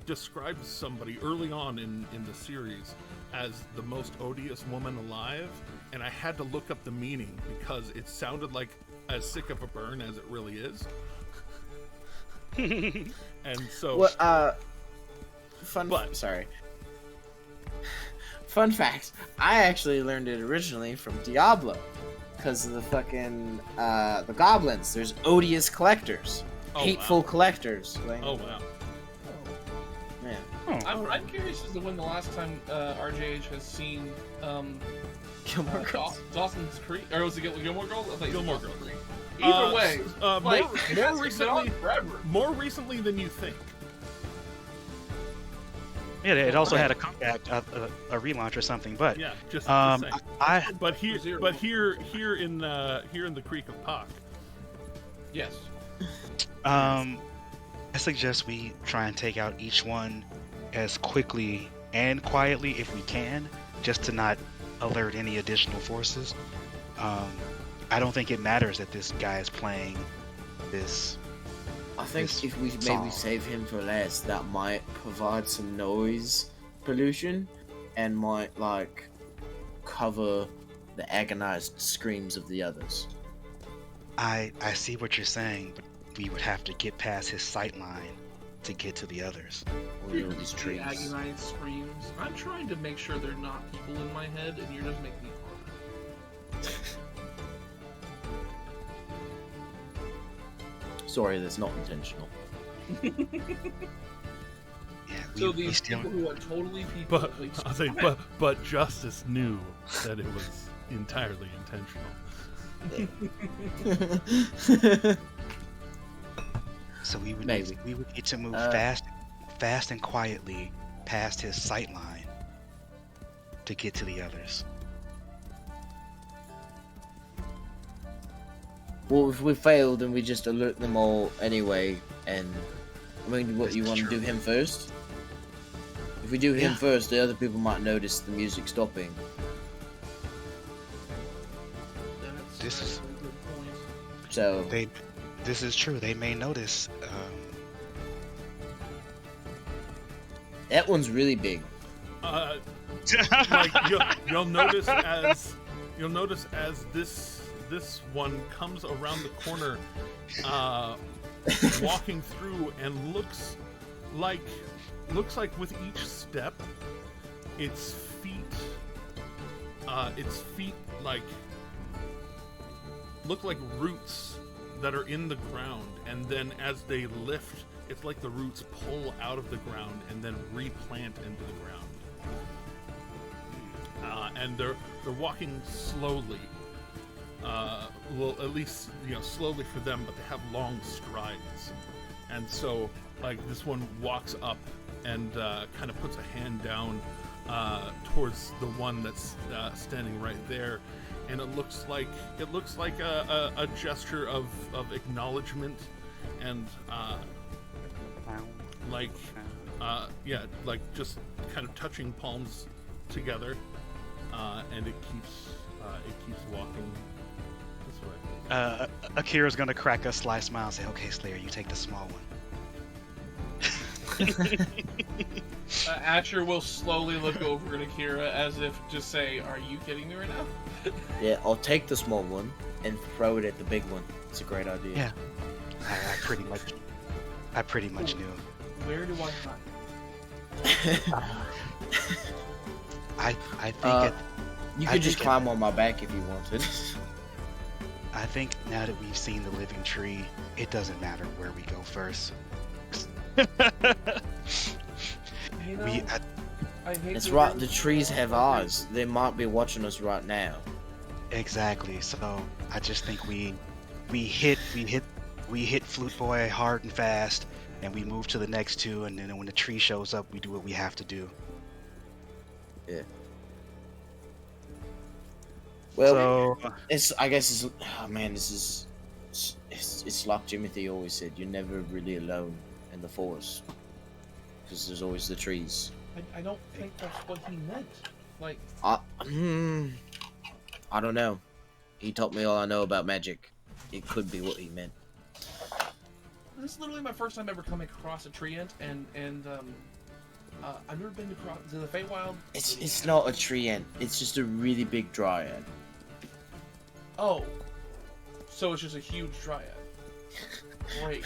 described somebody early on in the series as the most odious woman alive, and I had to look up the meaning because it sounded like as sick of a burn as it really is. And so... Well, But- sorry. Fun fact: I actually learned it originally from Diablo, because of the fucking the goblins. There's odious collectors, Oh, hateful wow. collectors. Like, Oh, wow. man, I'm curious as to when the last time RJH has seen Gilmore Girls. Dawson's Creek, or was it Gilmore Girls? I thought Gilmore Dawson's Girls. Creek. Either way, more it's recently, been on forever. more recently than you think. Yeah, it also had a comeback, a relaunch or something. But Yeah, just um, saying. I But here in the Creek of Pak. Yes. I suggest we try and take out each one as quickly and quietly if we can, just to not alert any additional forces. I don't think it matters that this guy is playing this. I think This if we maybe song. save him for last, that might provide some noise pollution, and might like cover the agonized screams of the others. I see what you're saying, but we would have to get past his sight line to get to the others. Or all these The trees. agonized screams. I'm trying to make sure they're not people in my head, and you're just making me cry. Sorry, that's not intentional. Yeah, So we these still. people who are totally people. But like, I'll say, but Justice knew that it was entirely intentional. So we would Maybe. need to move Uh, fast and quietly past his sight line to get to the others. Well, if we fail, then we just alert them all anyway. And I mean, what This you is want to true. do him first? If we do him Yeah. first, the other people might notice the music stopping. This is- a good point. So This is true. They may notice. that one's really big. Like you'll notice as this one comes around the corner, walking through, and looks like with each step, its feet like look like roots that are in the ground, and then as they lift, it's like the roots pull out of the ground and then replant into the ground. and they're walking slowly. Well, at least slowly for them, but they have long strides, and so like this one walks up and kind of puts a hand down towards the one that's standing right there, and it looks like a gesture of acknowledgement and like just kind of touching palms together, and it keeps walking this way. Akira's gonna crack a sly smile and say, "Okay, Slayer, you take the small one." Asher will slowly look over at Akira as if to say, "Are you kidding me right now?" Yeah, I'll take the small one and throw it at the big one. It's a great idea. Yeah, I pretty much knew. Where do I hide? I think you could just climb on my back if you wanted. I think now that we've seen the living tree, it doesn't matter where we go first. You know, I hate It's to right. really- The trees have eyes. They might be watching us right now. Exactly. So I just think we hit Flute Boy hard and fast, and we move to the next two, and then when the tree shows up, we do what we have to do. Yeah. Well, So I guess it's. Oh man, this is. It's like Jimothy always said. You're never really alone in the forest, because there's always the trees. I don't think that's what he meant. Like, I don't know. He taught me all I know about magic. It could be what he meant. this is literally my first time ever coming across a tree ant, and I've never been to the Feywild. It's not a tree ant. It's just a really big dryad. Oh, so it's just a huge dryad. Great.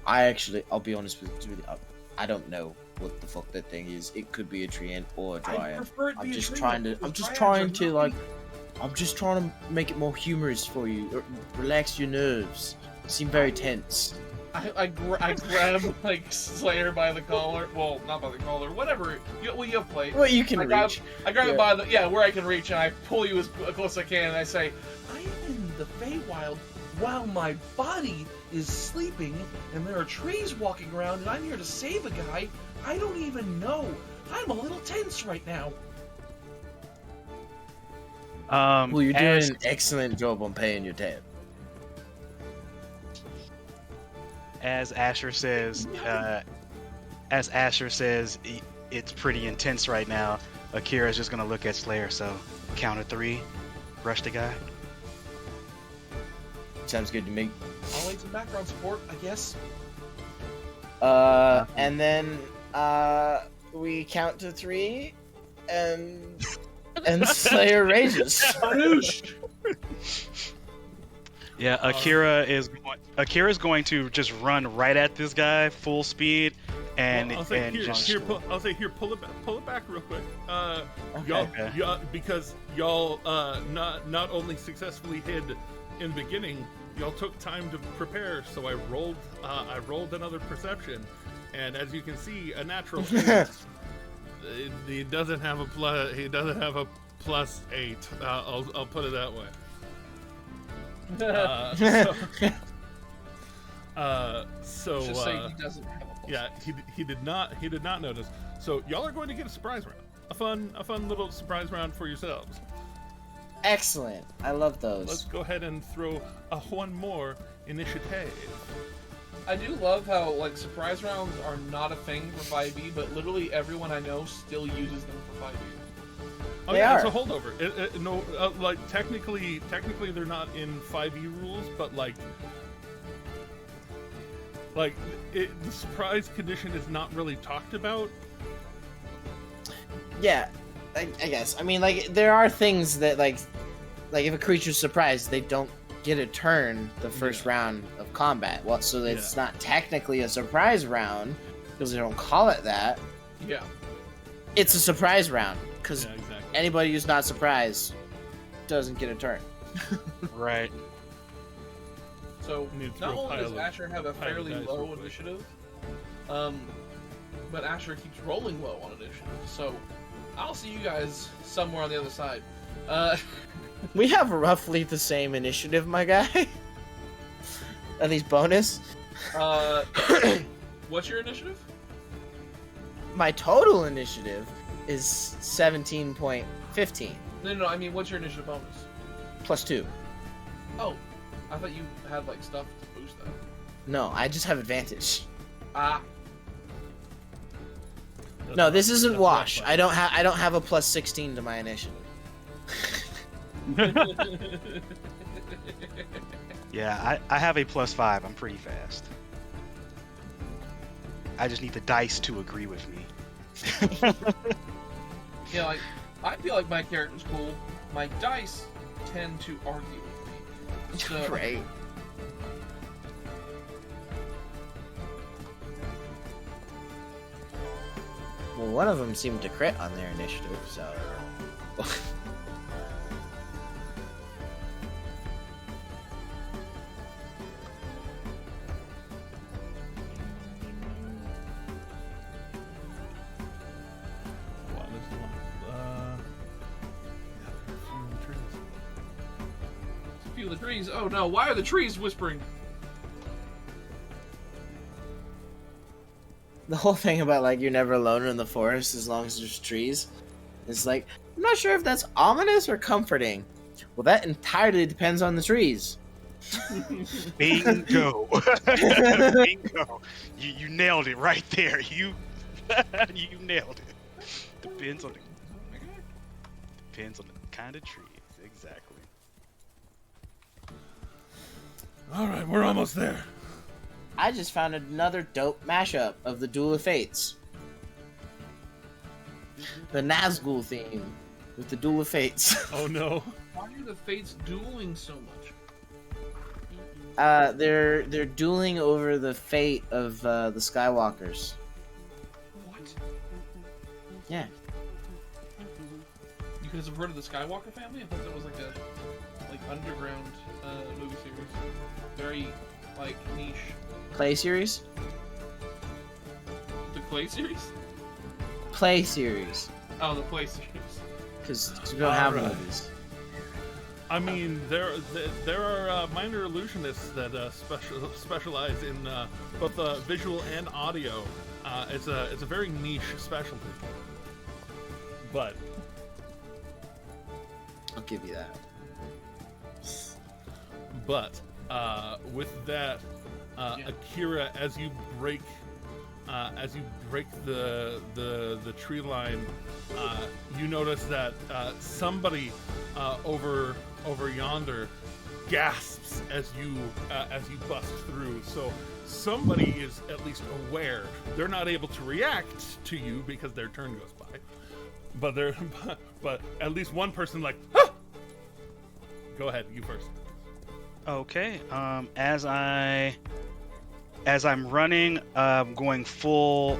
I'll be honest with you. I don't know what the fuck that thing is. It could be a tree ant or a I dryad. prefer it to I'm be a just tree trying ant, to. because I'm just dryads trying are to not like. easy. I'm just trying to make it more humorous for you. Relax your nerves. You seem very tense. I grab like Slayer by the collar. Well, not by the collar. Whatever. You have plate. Well, you can I grab reach. it by the where I can reach, and I pull you as close as I can, and I say, "I am in the Feywild while my body is sleeping, and there are trees walking around, and I'm here to save a guy I don't even know. I'm a little tense right now." Well, you're doing as- an excellent job on paying your tab. As Asher says, it's pretty intense right now. Akira's just gonna look at Slayer. So, count of 3, rush the guy. Sounds good to me. I'll need some background support, I guess. And then we count to 3, and Slayer rages. Badoosh! Yeah, Akira's going to just run right at this guy full speed, and Well, I'll say just pull it back real quick. Okay. Y'all, because y'all not only successfully hid in the beginning, y'all took time to prepare. So I rolled another perception, and as you can see, a natural 8. He doesn't have a plus. He doesn't have a +8. I'll put it that way. So Just say he doesn't have a pulse. yeah, he did not notice. So y'all are going to get a surprise round, a fun little surprise round for yourselves. Excellent. I love those. Let's go ahead and throw one more initiative. I do love how like surprise rounds are not a thing for 5e, but literally everyone I know still uses them for 5e. Oh They yeah, are. it's a holdover. No, like technically they're not in 5e rules, but like the surprise condition is not really talked about. Yeah, I guess. I mean, like, there are things that, like if a creature's surprised, they don't get a turn the first round of combat. Well, so it's not technically a surprise round, because they don't call it that. Yeah. It's a surprise round, because Yeah, exactly. anybody who's not surprised doesn't get a turn. right. So We need to not throw only does pile of- Asher have a pile of fairly dice low real quick. initiative, but Asher keeps rolling low on initiative. So I'll see you guys somewhere on the other side. We have roughly the same initiative, my guy. At least bonus. What's your initiative? My total initiative is 17.15 No, I mean, what's your initiative bonus? +2. Oh, I thought you had like stuff to boost that. No, I just have advantage. Ah, No, this isn't That's wash. not I don't have a +16 to my initiative. Yeah, I have a +5. I'm pretty fast. I just need the dice to agree with me. yeah, like I feel like my character's cool. My dice tend to argue with me. So, Right. Well, one of them seemed to crit on their initiative, so. What is the one? Yeah, there are a few in the trees. a few of the trees. Oh no! Why are the trees whispering? The whole thing about like you're never alone in the forest as long as there's trees is like, I'm not sure if that's ominous or comforting. Well, that entirely depends on the trees. Bingo. Bingo. You nailed it right there. You nailed it. Depends on the kind of trees. Exactly. All right, we're almost there. I just found another dope mashup of the Duel of Fates. The Nazgul theme with the Duel of Fates. Oh no. Why are the fates dueling so much? They're dueling over the fate of the Skywalkers. What? Yeah. You guys have heard of the Skywalker family? I thought that was like a underground movie series. Very niche. Play series? The Clay series? Play series. Oh, the Play series. Because we don't have Alright. movies. I mean, there are minor illusionists that specialize in both visual and audio. It's a very niche specialty. But I'll give you that. with that, Akira, as you break the tree line, you notice that somebody over yonder gasps as you bust through. So somebody is at least aware. They're not able to react to you because their turn goes by, but at least one person like. Ah! Go ahead, you first. Okay. As I'm running, going full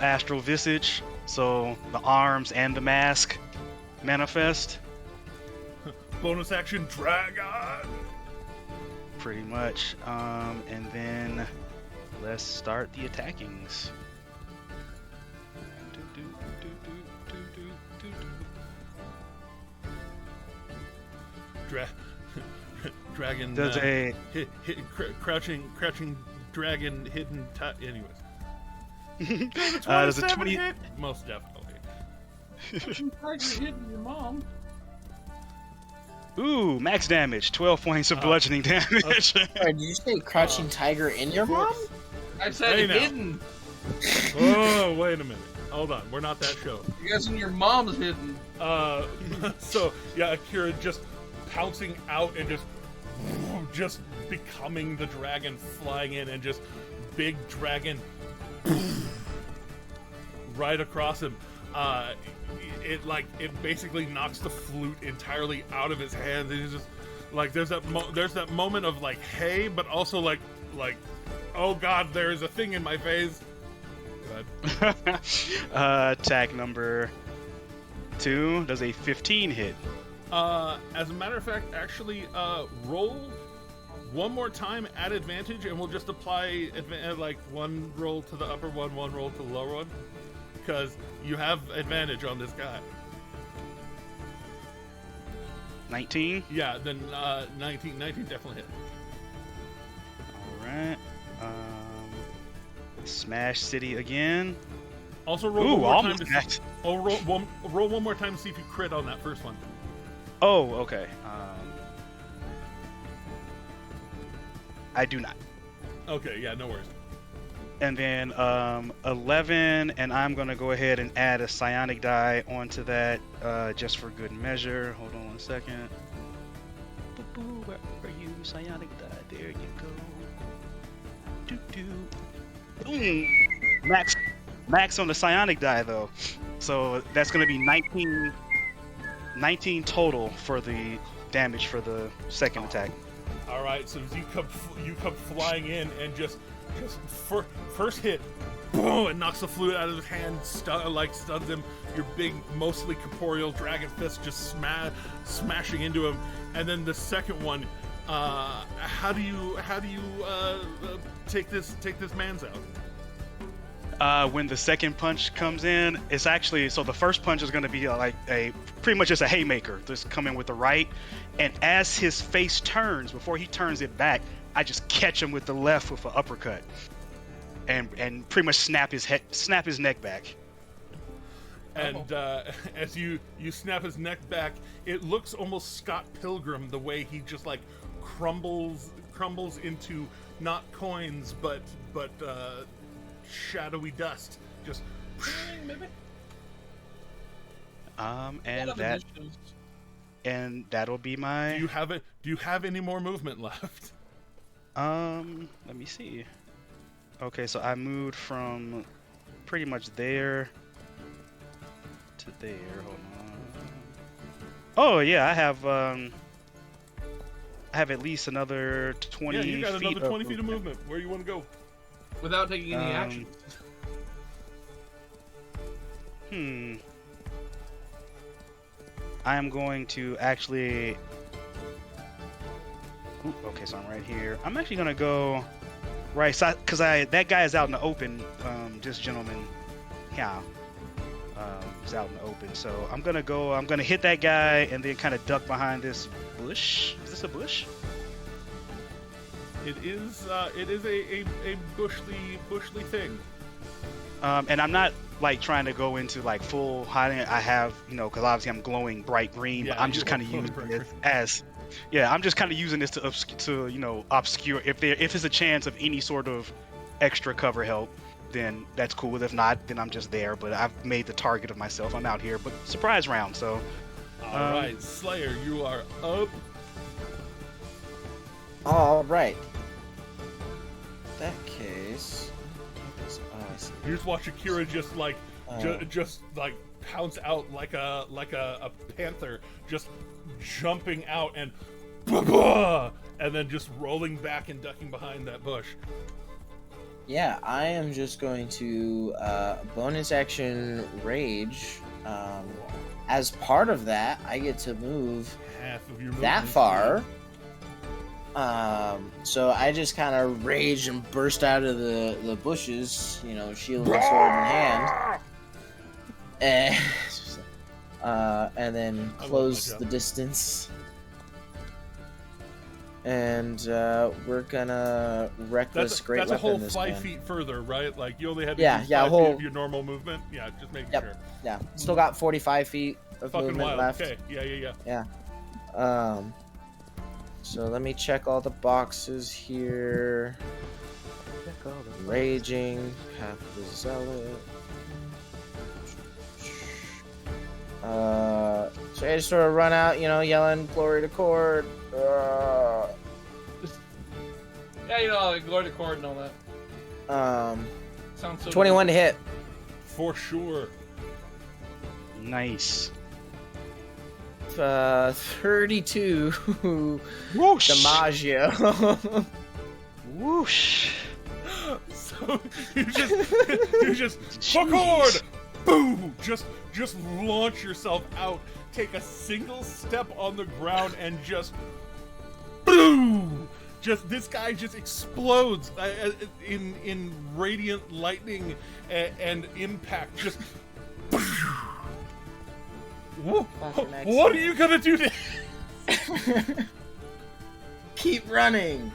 astral visage, so the arms and the mask manifest. Bonus action, dragon. Pretty much. And then let's start the attackings. Dragon. Does Crouching dragon hidden. Anyways. Does a 20? Hit? Most definitely. Hitting your mom. Ooh, max damage, 12 points of bludgeoning damage. Sorry, did you say Crouching Tiger in your mom? I said Hey, now. hidden. Oh, wait a minute. Hold on, we're not that show. You guys and your mom's hidden. So yeah, Akira just pouncing out and just becoming the dragon, flying in, and just big dragon right across him. It basically knocks the flute entirely out of his hands. And he's just like, there's that moment of like, hey, but also like, oh god, there's a thing in my face. Go ahead. Attack number 2 does a 15 hit. As a matter of fact, actually, roll one more time at advantage, and we'll just apply one roll to the upper one roll to the lower one. because you have advantage on this guy. 19. Yeah, then 19 definitely hit. All right. Smash City again. Also roll Ooh, one more time almost to see, smashed. roll one more time to see if you crit on that first one. Oh, okay. I do not. Okay, yeah, no worries. And then 11, and I'm gonna go ahead and add a psionic die onto that, just for good measure. Hold on 1 second. Boo-boo, where are you? Psionic die. There you go. Boom. Max on the psionic die though. So that's gonna be 19 total for the damage for the second attack. All right, so as you come flying in and just first hit, boom! It knocks the fluid out of his hand, stuns him. Your big, mostly corporeal dragon fist just smashing into him, and then the second one. How do you take this man's out? When the second punch comes in, it's actually so the first punch is going to be like pretty much just a haymaker, just come in with the right, and as his face turns, before he turns it back, I just catch him with the left with an uppercut, and pretty much snap his neck back. And as you snap his neck back, it looks almost Scott Pilgrim the way he just like crumbles into not coins but shadowy dust. Just Maybe. And that'll be my. Do you have any more movement left? Let me see. Okay, so I moved from pretty much there to there. Hold on. Oh yeah, I have at least another 20 Yeah, you got feet another 20 feet of movement. Where you want to go? Without taking any action. I am going to actually. Ooh, okay, so I'm right here. I'm actually gonna go right side because that guy is out in the open. This gentleman, yeah, is out in the open. So I'm gonna hit that guy and then kind of duck behind this bush. Is this a bush? It is a bushly thing. And I'm not like trying to go into like full hiding. I have, because obviously I'm glowing bright green, Yeah, but I'm just kind of using it as, I'm just kind of using this to obscure. If it's a chance of any sort of extra cover help, then that's cool. If not, then I'm just there. But I've made the target of myself. I'm out here, but surprise round. So, all right, Slayer, you are up. All right. In that case, You just watch Akira just like pounce out like a panther, just jumping out and then just rolling back and ducking behind that bush. Yeah, I am just going to bonus action rage. As part of that, I get to move Half of your that movement far. So I just kind of rage and burst out of the bushes, shield and sword in hand, and then close the distance. And we're gonna reckless great that's weapon a whole this 5 man. feet further, right? Like you only had to Yeah, use yeah, 5 whole- feet of your normal movement. Yeah, just making sure. Yeah, still got 45 feet of Fucking movement wild. left. Okay, yeah. So let me check all the boxes here. Raging, Path of the Zealot. So I just sort of run out, yelling glory to Cord. Yeah, like Glory to Cord and all that. Sounds so 21 to hit. For sure. Nice. 32 Whoosh. DiMaggio. Whoosh. So you just forward, boom! Just launch yourself out. Take a single step on the ground and just boom! this guy just explodes in radiant lightning and impact. Just what are you gonna do to? Keep running.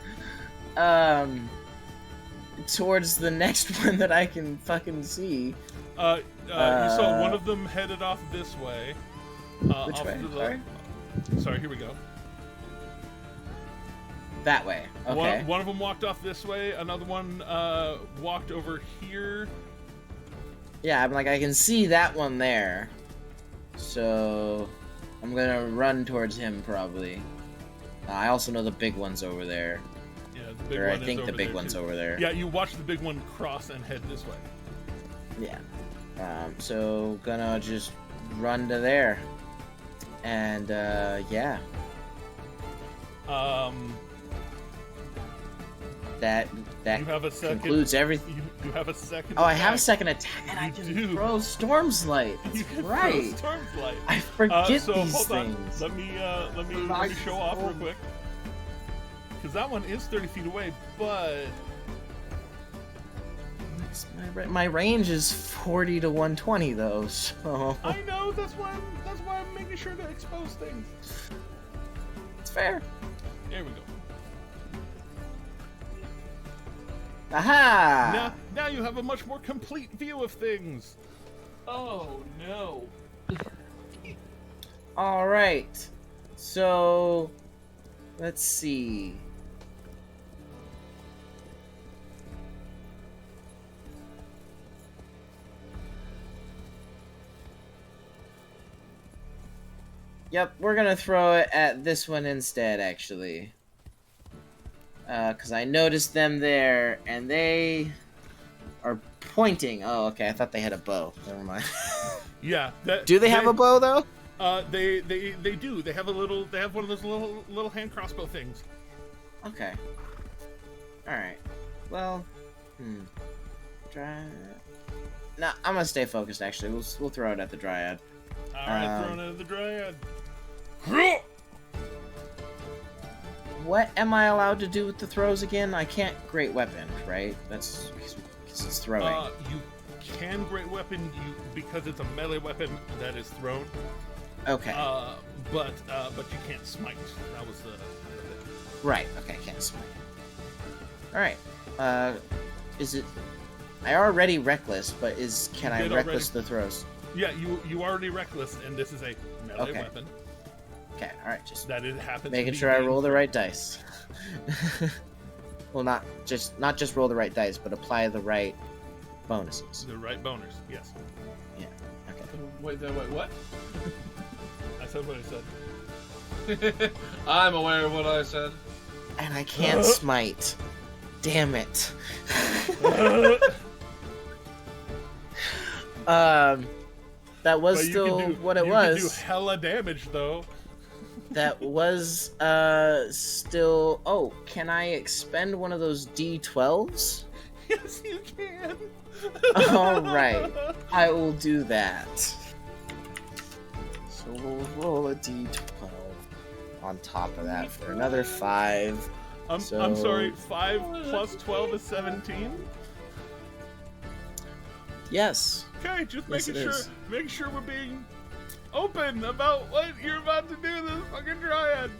Towards the next one that I can fucking see. You saw one of them headed off this way. Which way? Sorry, here we go. That way. Okay. One of them walked off this way. Another one walked over here. Yeah, I'm like, I can see that one there. So I'm gonna run towards him probably. I also know the big one's over there. Yeah, the big Or one I think is the over big there, one's too. over there. Yeah, you watch the big one cross and head this way. Yeah. So gonna just run to there. And yeah. That you have a second, concludes everything. You have a second. Oh, I have a attack. second attack, and I can throw Storm's Light. You That's can right. throw Storm's Light. I forget so these hold on. things. Let me show off real quick. Because that one is 30 feet away, but My range is 40 to 120 though, so I know that's why I'm making sure to expose things. it's fair. There we go. Aha! Now you have a much more complete view of things. Oh no. All right. So let's see. Yep, we're gonna throw it at this one instead, actually. Because I noticed them there, and they are pointing. Oh, okay, I thought they had a bow. Never mind. Yeah. Do they have a bow, though? They do. They have one of those little hand crossbow things. Okay. Alright. Well, Dryad. Nah, I'm gonna stay focused, actually. We'll throw it at the Dryad. Alright, throwing it at the Dryad. What am I allowed to do with the throws again? I can't Great Weapon, right? That's because it's throwing. You can Great Weapon because it's a melee weapon that is thrown. Okay. But you can't smite. That was the Right. Okay, can't smite. All right. Is it? I already reckless, but can I reckless the throws? Yeah, you already reckless, and this is a melee Okay. weapon. Okay. All right. Just That it happens. making to sure I be roll the right dice. Well, not just roll the right dice, but apply the right bonuses. the right boners. Yes, Yeah. Okay. Wait, what? I said what I said. I'm aware of what I said. And I can't smite. Damn it. That was But you still can do, what it you was. can do hella damage though. That was still. Oh, can I expend one of those D12s? Yes, you can. All right, I will do that. So we'll roll a D12 on top of that for another 5. I'm sorry. 5 plus 12 is 17. Yes. Okay, just Yes, making it sure. is. Make sure we're being open about what you're about to do to this fucking Dryad.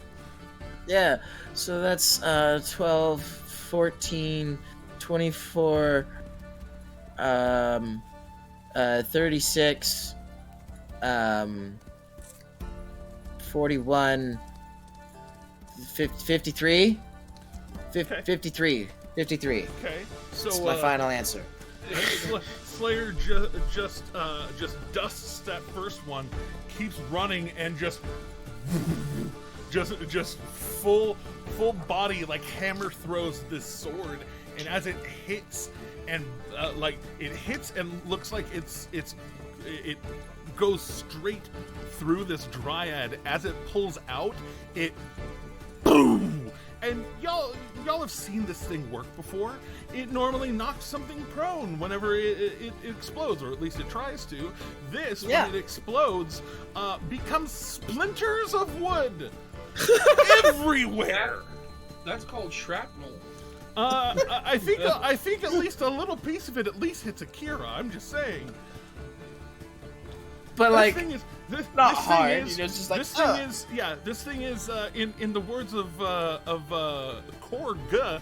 Yeah. So that's 12, 14, 24, 36, 41, 53, 53. Okay, so That's my final answer. Slayer just dusts that first one, keeps running, and just full body like hammer throws this sword, and as it hits and it hits and looks like it goes straight through this Dryad. As it pulls out, it boom. And y'all have seen this thing work before. It normally knocks something prone whenever it explodes, or at least it tries to. This, when it explodes, becomes splinters of wood everywhere. That's called shrapnel. I think at least a little piece of it at least hits Akira. I'm just saying. But like, this not this hard. Thing is, You know, it's just like, this thing is in the words of Korg,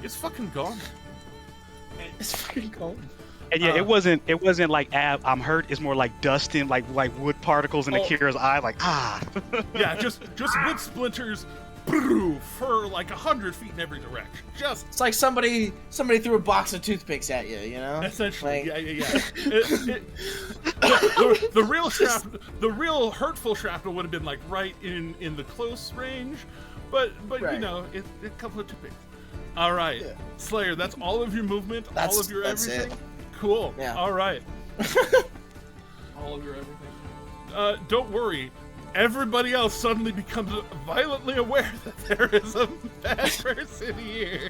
it's fucking gone. it's fucking cold. And yeah, it wasn't like I'm hurt. It's more like dust in like wood particles in Akira's eye. Like Yeah, just wood splinters for like 100 feet in every direction. Just It's like somebody threw a box of toothpicks at you. You know. essentially, Like- yeah. The real hurtful shrapnel would have been like right in the close range, but Right. you know, it's a couple of toothpicks. All right, Yeah. Slayer, that's all of your movement, all of your That's everything. it. Cool. Yeah. All right. All of your everything. Don't worry. Everybody else suddenly becomes violently aware that there is a bad person here.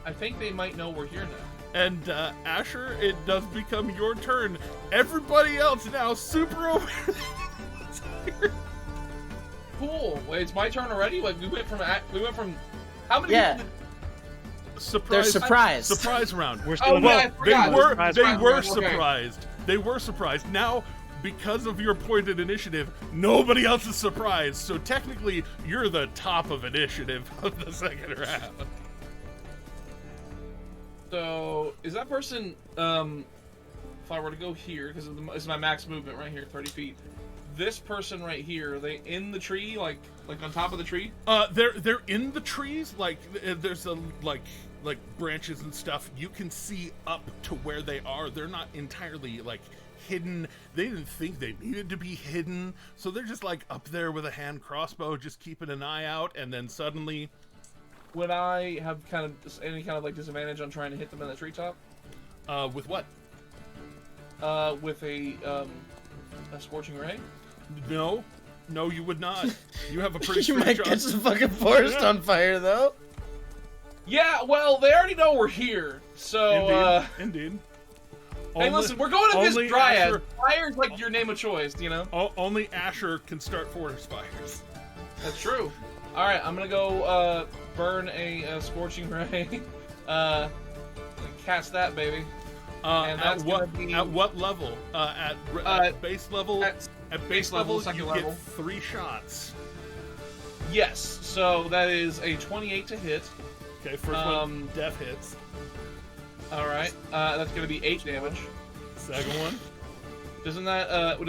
I think they might know we're here now. And Asher, it does become your turn. Everybody else now super aware. Cool. Wait, it's my turn already. Like we went from how many? Yeah. people They're Surprise! surprised. Surprise round. we're still Oh, in yeah, the- I forgot. They were Surprise they round. were Okay. surprised. They were surprised. Now, because of your pointed initiative, nobody else is surprised. So technically, you're the top of initiative of the second round. So is that person? If I were to go here, because it's my max movement right here, 30 feet. This person right here, are they in the tree, like on top of the tree? They're in the trees. Like there's a like branches and stuff. You can see up to where they are. They're not entirely like hidden. They didn't think they needed to be hidden, so they're just like up there with a hand crossbow, just keeping an eye out. And then suddenly, Would I have any kind of like disadvantage on trying to hit them in the treetop? with what? With a scorching ray? No, you would not. You have a pretty You straight might shot. catch the fucking forest Yeah. on fire, though. Yeah, well, they already know we're here, so Indeed. hey, listen, we're going against only Dryad. Asher- Fire's like your name of choice, you know? Only Asher can start forest fires. That's true. Alright, I'm gonna go burn a scorching ray. Cast that, baby. And that's gonna be- At what level? At base level. At base level, second you level. get 3 shots. Yes, so that is a 28 to hit. Okay, first one, death hits. Alright, that's gonna be 8 damage. Second one. Does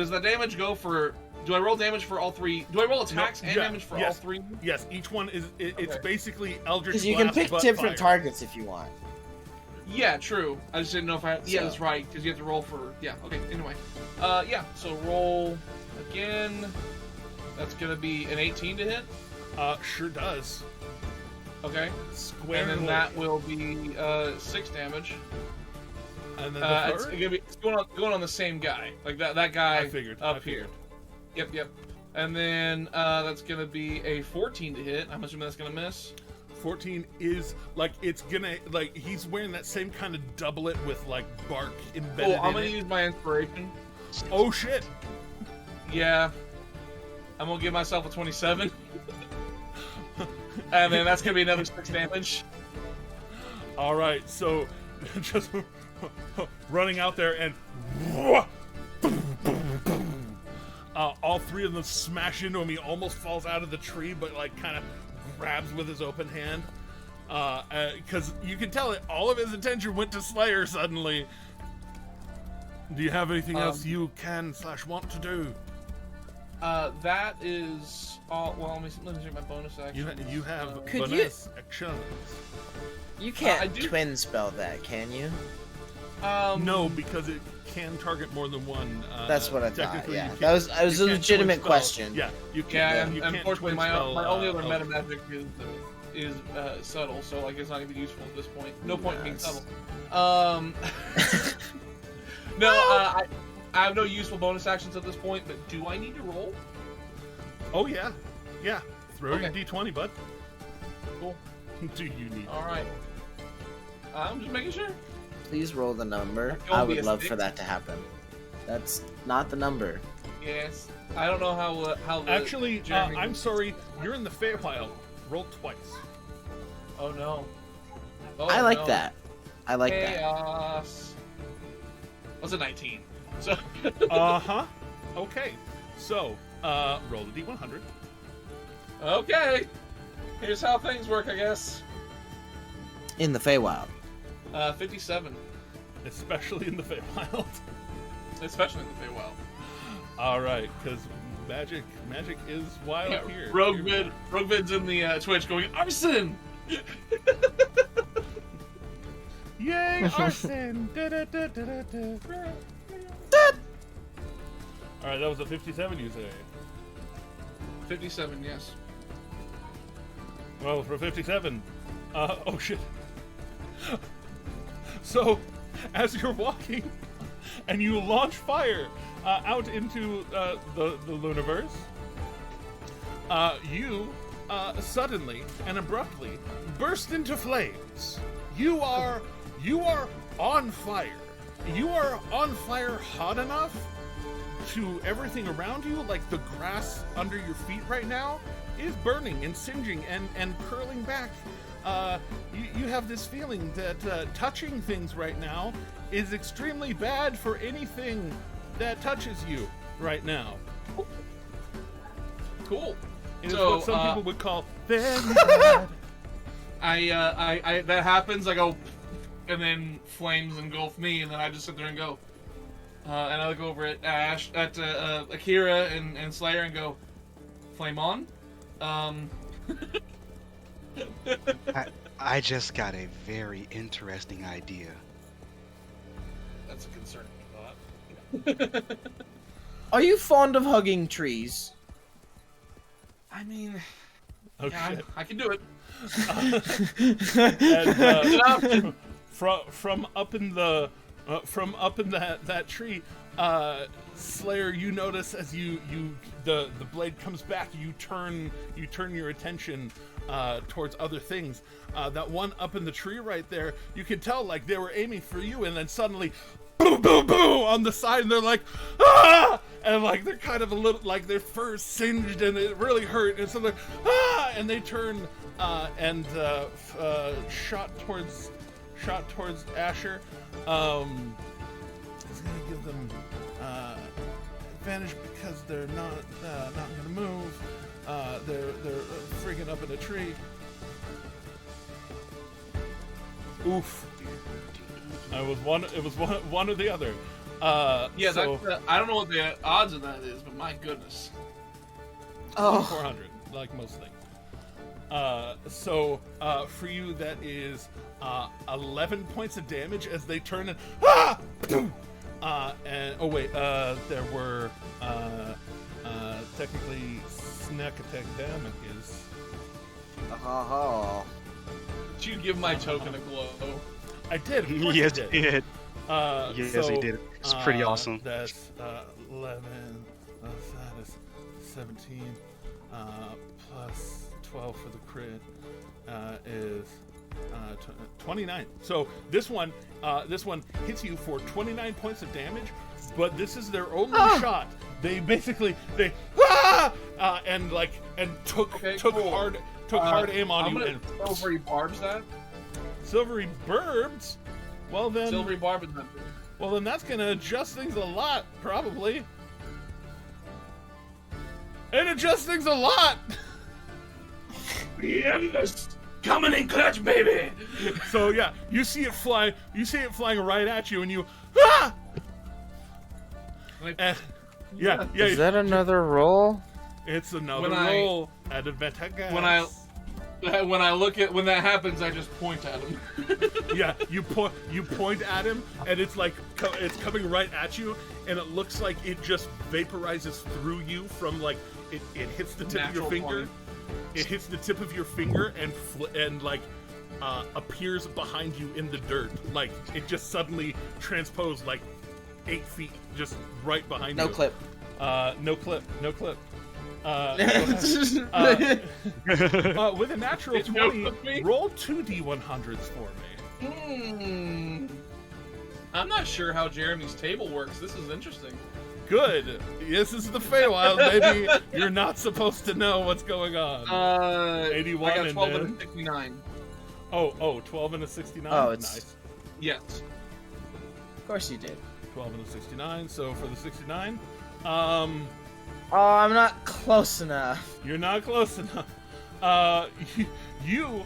that damage go for... Do I roll damage for all 3? Do I roll attacks and yeah, damage for all yes. 3? Yes, each one is. It's Okay. basically Eldritch Because you can Blast, pick but different fire. targets if you want. Yeah, true. I just didn't know if I... Yeah, So- that's right, because you have to roll for... Yeah, okay, anyway. Yeah, so roll again. That's gonna be an 18 to hit. Sure does. Okay. Square And then hole. that will be 6 damage. And then the It's third. it's going on the same guy. Like that guy I figured. up I figured. here. Yep. And then that's gonna be a 14 to hit. I'm assuming that's gonna miss. 14 is like it's gonna like he's wearing that same kind of doublet with like bark embedded Oh, I'm in gonna it. use my inspiration. Oh shit! Yeah. I'm gonna give myself a 27. And then that's gonna be another 6 damage. All right, so just running out there and all 3 of them smash into him. He almost falls out of the tree, but like kind of grabs with his open hand because you can tell it. All of his attention went to Slayer suddenly. Do you have anything else you can / want to do? That is all. Well, let me check my bonus action. You have Could bonus actions. You can't I do- twin spell that, can you? No, because it can target more than one. That's what I thought. technically Yeah, you can't- that was a you can't legitimate twin spell. question. Yeah, you Yeah, can't. and you can't unfortunately, twin my spell, only other Eldritch. meta magic is subtle, so like it's not gonna be useful at this point. No point in being Nice. subtle. No, I have no useful bonus actions at this point. But do I need to roll? Oh yeah. Throw your Okay. d20, bud. Cool. Do you need? All right. I'm just making sure. Please roll the number. It's gonna I be would a love 6. for that to happen. That's not the number. Yes. I don't know how the Actually, Jeremy I'm was- sorry. You're in the Feywild. Roll twice. Oh no. Oh, I like no. that. I like that. Chaos. What's a 19? So. Uh-huh. Okay. So, roll the D100. Okay. Here's how things work, I guess. In the Feywild. 57. Especially in the Feywild. Especially in the Feywild. All right, because magic is wild Yeah, here. Roguevid's in the Twitch going, arson! Yay, arson! All right, that was a 57, you say? 57, yes. Well, for 57, oh shit. So, as you're walking, and you launch fire out into the Luniverse, you suddenly and abruptly burst into flames. You are on fire. You are on fire hot enough to everything around you, like the grass under your feet right now is burning and singeing and curling back. You have this feeling that touching things right now is extremely bad for anything that touches you right now. Cool. It is So, what some people would call very bad. I that happens, I go, and then flames engulf me, and then I just sit there and go. And I look over at Ash, at Akira and Slayer and go, flame on? I just got a very interesting idea. That's a concerning thought. Are you fond of hugging trees? I mean, Oh yeah, shit. I can do it. And, from up in the that tree, Slayer, you notice as the blade comes back, you turn your attention towards other things. That one up in the tree right there, you can tell like they were aiming for you, and then suddenly, boom, boom, boom on the side, and they're like, ah! And like they're kind of a little like their fur singed, and it really hurt, and so they're ah! And they turn and shot towards Asher. It's gonna give them advantage because they're not gonna move. They're friggin' up in a tree. Oof. It was one or the other. Yeah, so, I don't know what the odds of that is, but my goodness. Oh. 400, like most things. So for you, that is 11 points of damage as they turn and ah! And oh wait, there were technically snack attack damages. Oh. Did you give my token a glow? I did. Of course Yes, I he did. did. Yes, he So, did. It's pretty awesome. That's 11. That is 17 plus 12 for the crit is 29. So this one hits you for 29 points of damage, but this is their only shot. They basically and took cool. hard aim on I'm you. gonna And silvery barbs that. silvery burbs. Well then, Silvery barb is that. well then that's gonna adjust things a lot, probably. And adjust things a lot. Yes, coming in clutch, baby. So yeah, you see it flying right at you, and you and, yeah. Is that another roll? It's another When I- roll at advantage. When that happens, I just point at him. Yeah, you point at him, and it's like it's coming right at you, and it looks like it just vaporizes through you from like it hits the tip of your Natural finger. point. It hits the tip of your finger and appears behind you in the dirt. Like it just suddenly transposed like 8 feet, just right behind you. No clip. No clip. With a natural It's no 20, clip me? roll 2 D100s for me. I'm not sure how Jeremy's table works. This is interesting. Good. This is the Feywild, baby. You're not supposed to know what's going on. 81 I got 12 and and a 69. Oh, 12 and a 69? Oh, it's- Nice. Yes. Of course you did. 12 and a 69, so for the 69, Oh, I'm not close enough. you're not close enough. You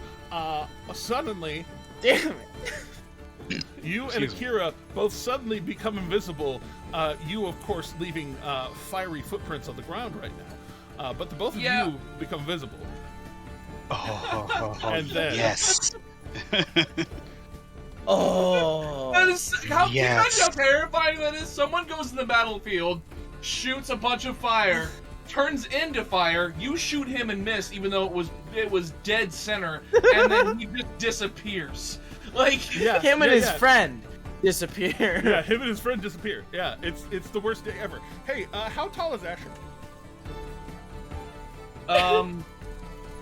suddenly, Damn it. you and Excuse me. Akira both suddenly become invisible. You, of course, leaving fiery footprints on the ground right now. But the both of Yeah. you become visible. Oh, And then- yes. Oh. That is how, can you Yes. imagine how terrifying that is? Someone goes in the battlefield, shoots a bunch of fire, turns into fire. You shoot him and miss, even though it was dead center, and then he just disappears. Like, Yeah, Him and yeah, his yeah. friend disappear. Yeah, him and his friend disappear. Yeah, it's the worst day ever. Hey, how tall is Asher?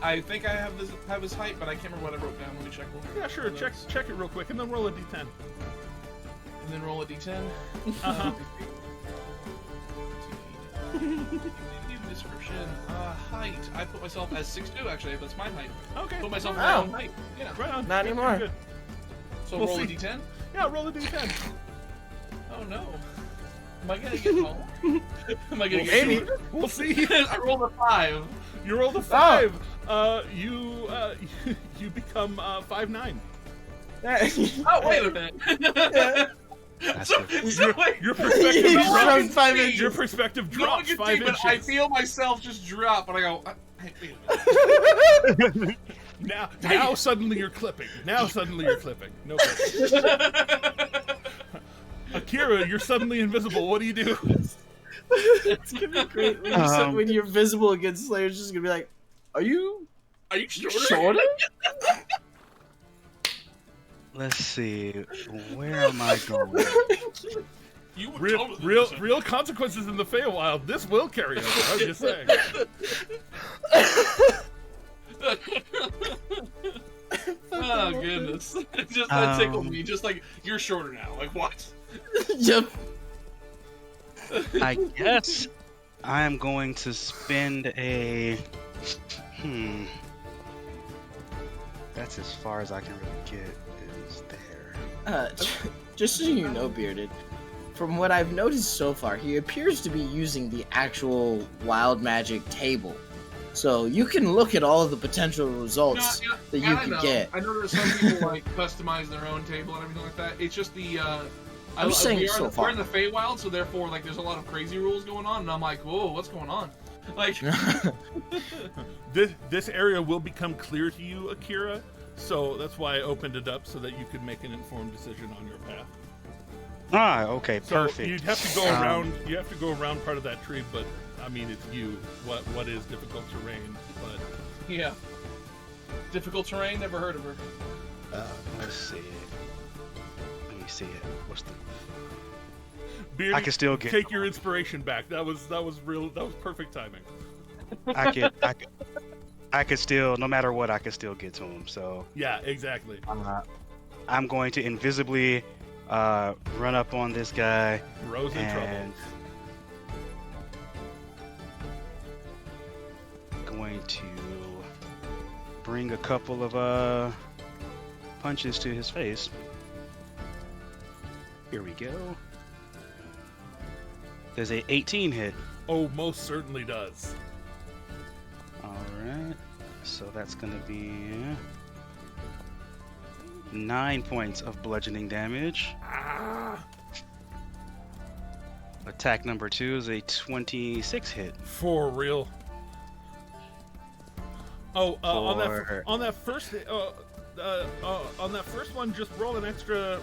I think I have his height, but I can't remember what I wrote down. Let me check. Yeah, sure. Check it real quick, and then roll a d10. And then roll a d10. Uh-huh. Description. Height. I put myself as 6'2", actually. That's my height. Okay. Put myself at my Oh. own height. Yeah. Right on. Not Good, anymore. good. So We'll roll see. a d10. Yeah, roll a d10. Oh no. Am I gonna get taller? Am I gonna get maybe. shorter? We'll see. I rolled a 5. You rolled a 5. You become 5'9". Oh, wait a minute. That's so, it. so wait, Your perspective You drops. shrunk 5 Your inches. Your perspective no one drops can 5 see, inches. but I feel myself just drop, and I go, hey, wait a minute. Now suddenly you're clipping. Now suddenly you're clipping. No clipping. Akira, you're suddenly invisible. What do you do? It's gonna be great when, Um, when you're visible against Slayer. It's just gonna be like, are you Are you shorter? shorter? Let's see. Where am I going? You would Real, totally real, do real consequences in the Feywild. This will carry over. I'm just saying. Oh goodness! Just that tickled me. Just like you're shorter now. Like what? Yep. I guess I am going to spend a. That's as far as I can really get. Is there? Just so you know, Bearded, from what I've noticed so far, he appears to be using the actual wild magic table. So you can look at all of the potential results that you I can know. get. I know there's some people like customize their own table and everything like that. It's just the I'm saying so we're far. in the Feywild, so therefore like there's a lot of crazy rules going on, and I'm like, whoa, what's going on? Like, This area will become clear to you, Akira. So that's why I opened it up so that you could make an informed decision on your path. Ah, okay, So perfect. you'd have to go around. You have to go around part of that tree, but I mean, it's you. What is difficult terrain? But yeah, difficult terrain. Never heard of her. Let's see. Let me see it. What's the? Beardy, I can still get. take your inspiration back. That was real. That was perfect timing. I could still, no matter what, I could still get to him. So Yeah, exactly. I'm going to invisibly run up on this guy Rose in trouble. and going to bring a couple of punches to his face. Here we go. Does a 18 hit? Oh, most certainly does. Alright, so that's gonna be 9 points of bludgeoning damage. Ah, Attack number 2 is a 26 hit. for real. Oh, on that first one, just roll an extra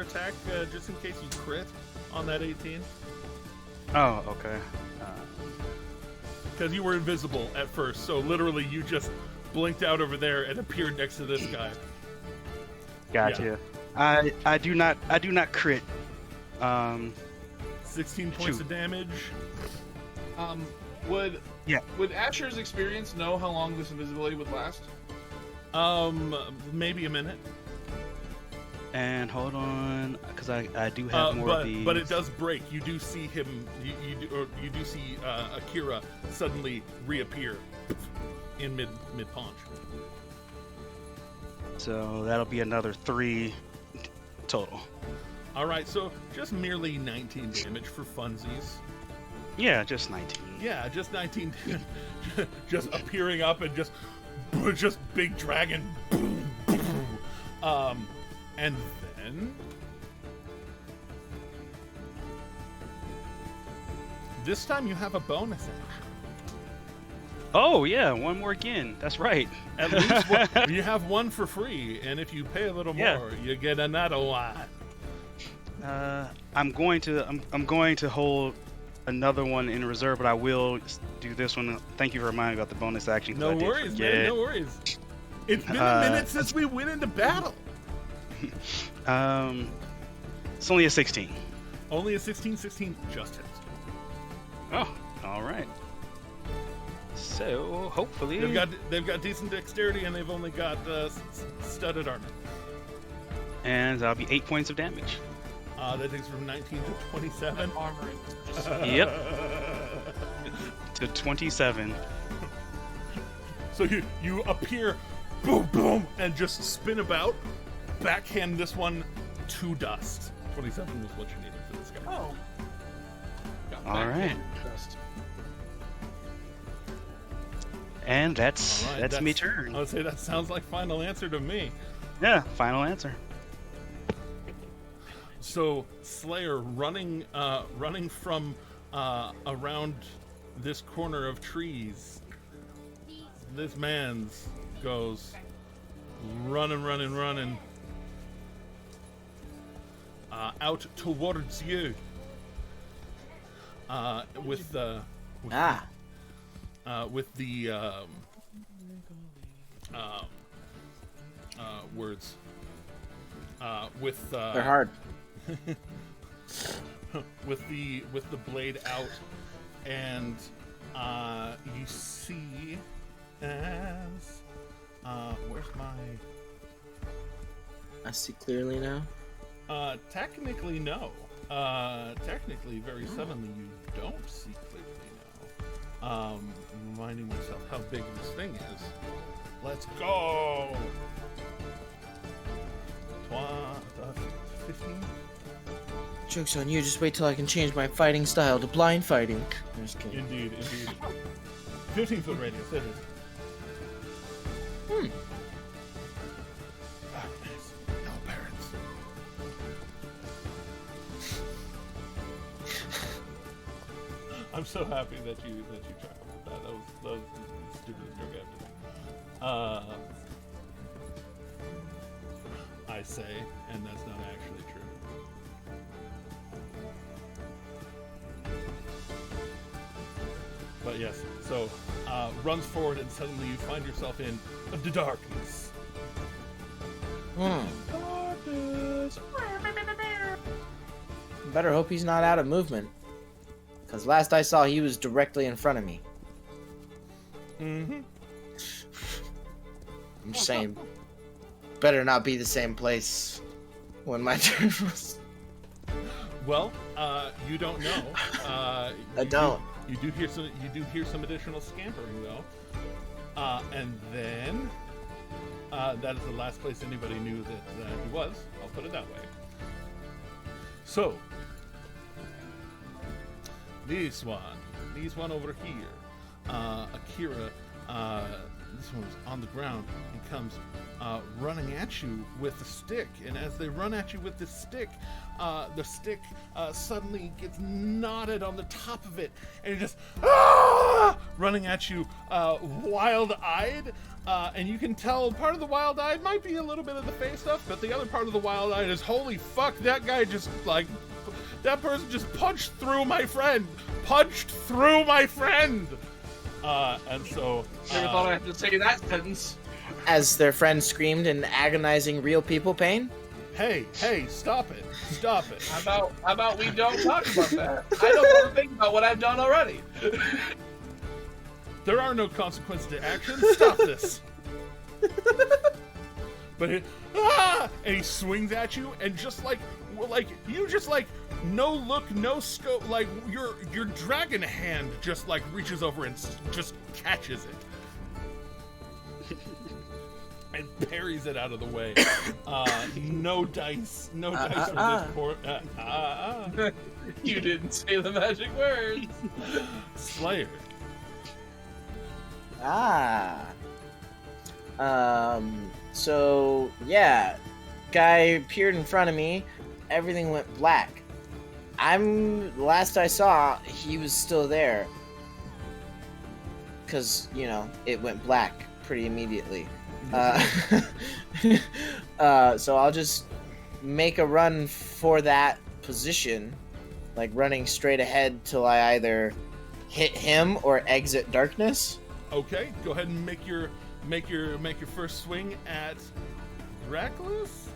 attack just in case you crit on that 18. Oh, okay. Because you were invisible at first, so literally you just blinked out over there and appeared next to this guy. Gotcha. I do not crit. 16 points Shoot. of damage. Would Asher's experience know how long this invisibility would last? Maybe a minute. And hold on, because I do have more of these. But it does break. You do see him. You do see Akira suddenly reappear in mid paunch. So that'll be another 3 total. All right, so just merely 19 damage for funsies. Yeah, just 19. Yeah, just 19. Just appearing up and just big dragon. And then this time you have a bonus action. Oh yeah, one more again. That's right. At least one, you have one for free, and if you pay a little more, you get another one. I'm going to hold another one in reserve, but I will do this one. Thank you for reminding me about the bonus action. No worries, man. No worries. It's been a minute since we went into battle. It's only a 16. Only a 16. 16 just hits. Oh, all right. So hopefully they've got decent dexterity, and they've only got studded armor. And that'll be 8 points of damage. That takes from 19 to 27. Armor. Yep. To 27. So you appear, boom, boom, and just spin about, backhand this one to dust. 27 was what you needed for this guy. Oh. All right. And that's me turn. I would say that sounds like final answer to me. Yeah, final answer. So Slayer running from around this corner of trees. This man's goes running out towards you. With the words. They're hard. with the blade out, and you see as where's my? I see clearly now. Technically no. Technically, very suddenly you don't see clearly now. Reminding myself how big this thing is. Let's go. 15. Joke's on you. Just wait till I can change my fighting style to blind fighting. I'm just kidding. Indeed. 15-foot radius. It is. Darkness. No parents. I'm so happy that you chuckled at that. That was the stupidest joke I've done. I say, and that's not actually true. But yes, so runs forward, and suddenly you find yourself in the darkness. Darkness. Better hope he's not out of movement. Because last I saw, he was directly in front of me. Mm-hmm. I'm just saying, better not be the same place when my turn was. Well, you don't know. I don't. You do hear some additional scampering though, and then that is the last place anybody knew that he was. I'll put it that way. So this one over here, Akira. This one's on the ground. He comes running at you with a stick, and as they run at you with the stick suddenly gets knotted on the top of it, and you're just running at you, wild-eyed, and you can tell part of the wild-eyed might be a little bit of the face stuff, but the other part of the wild-eyed is, holy fuck, that guy just, like, that person just punched through my friend! And so... Never thought I had to say that sentence. As their friend screamed in agonizing real people pain. Hey, stop it. How about we don't talk about that? I don't want to think about what I've done already. There are no consequences to action. Stop this. but and he swings at you, and just like you just like no look, no scope, like your dragon hand just like reaches over and just catches it. And parries it out of the way. No dice for this poor. You didn't say the magic words. Slayer. So yeah, guy appeared in front of me. Everything went black. Last I saw, he was still there. Cause it went black pretty immediately. So I'll just make a run for that position, like running straight ahead till I either hit him or exit darkness. Okay, go ahead and make your first swing at Reckless.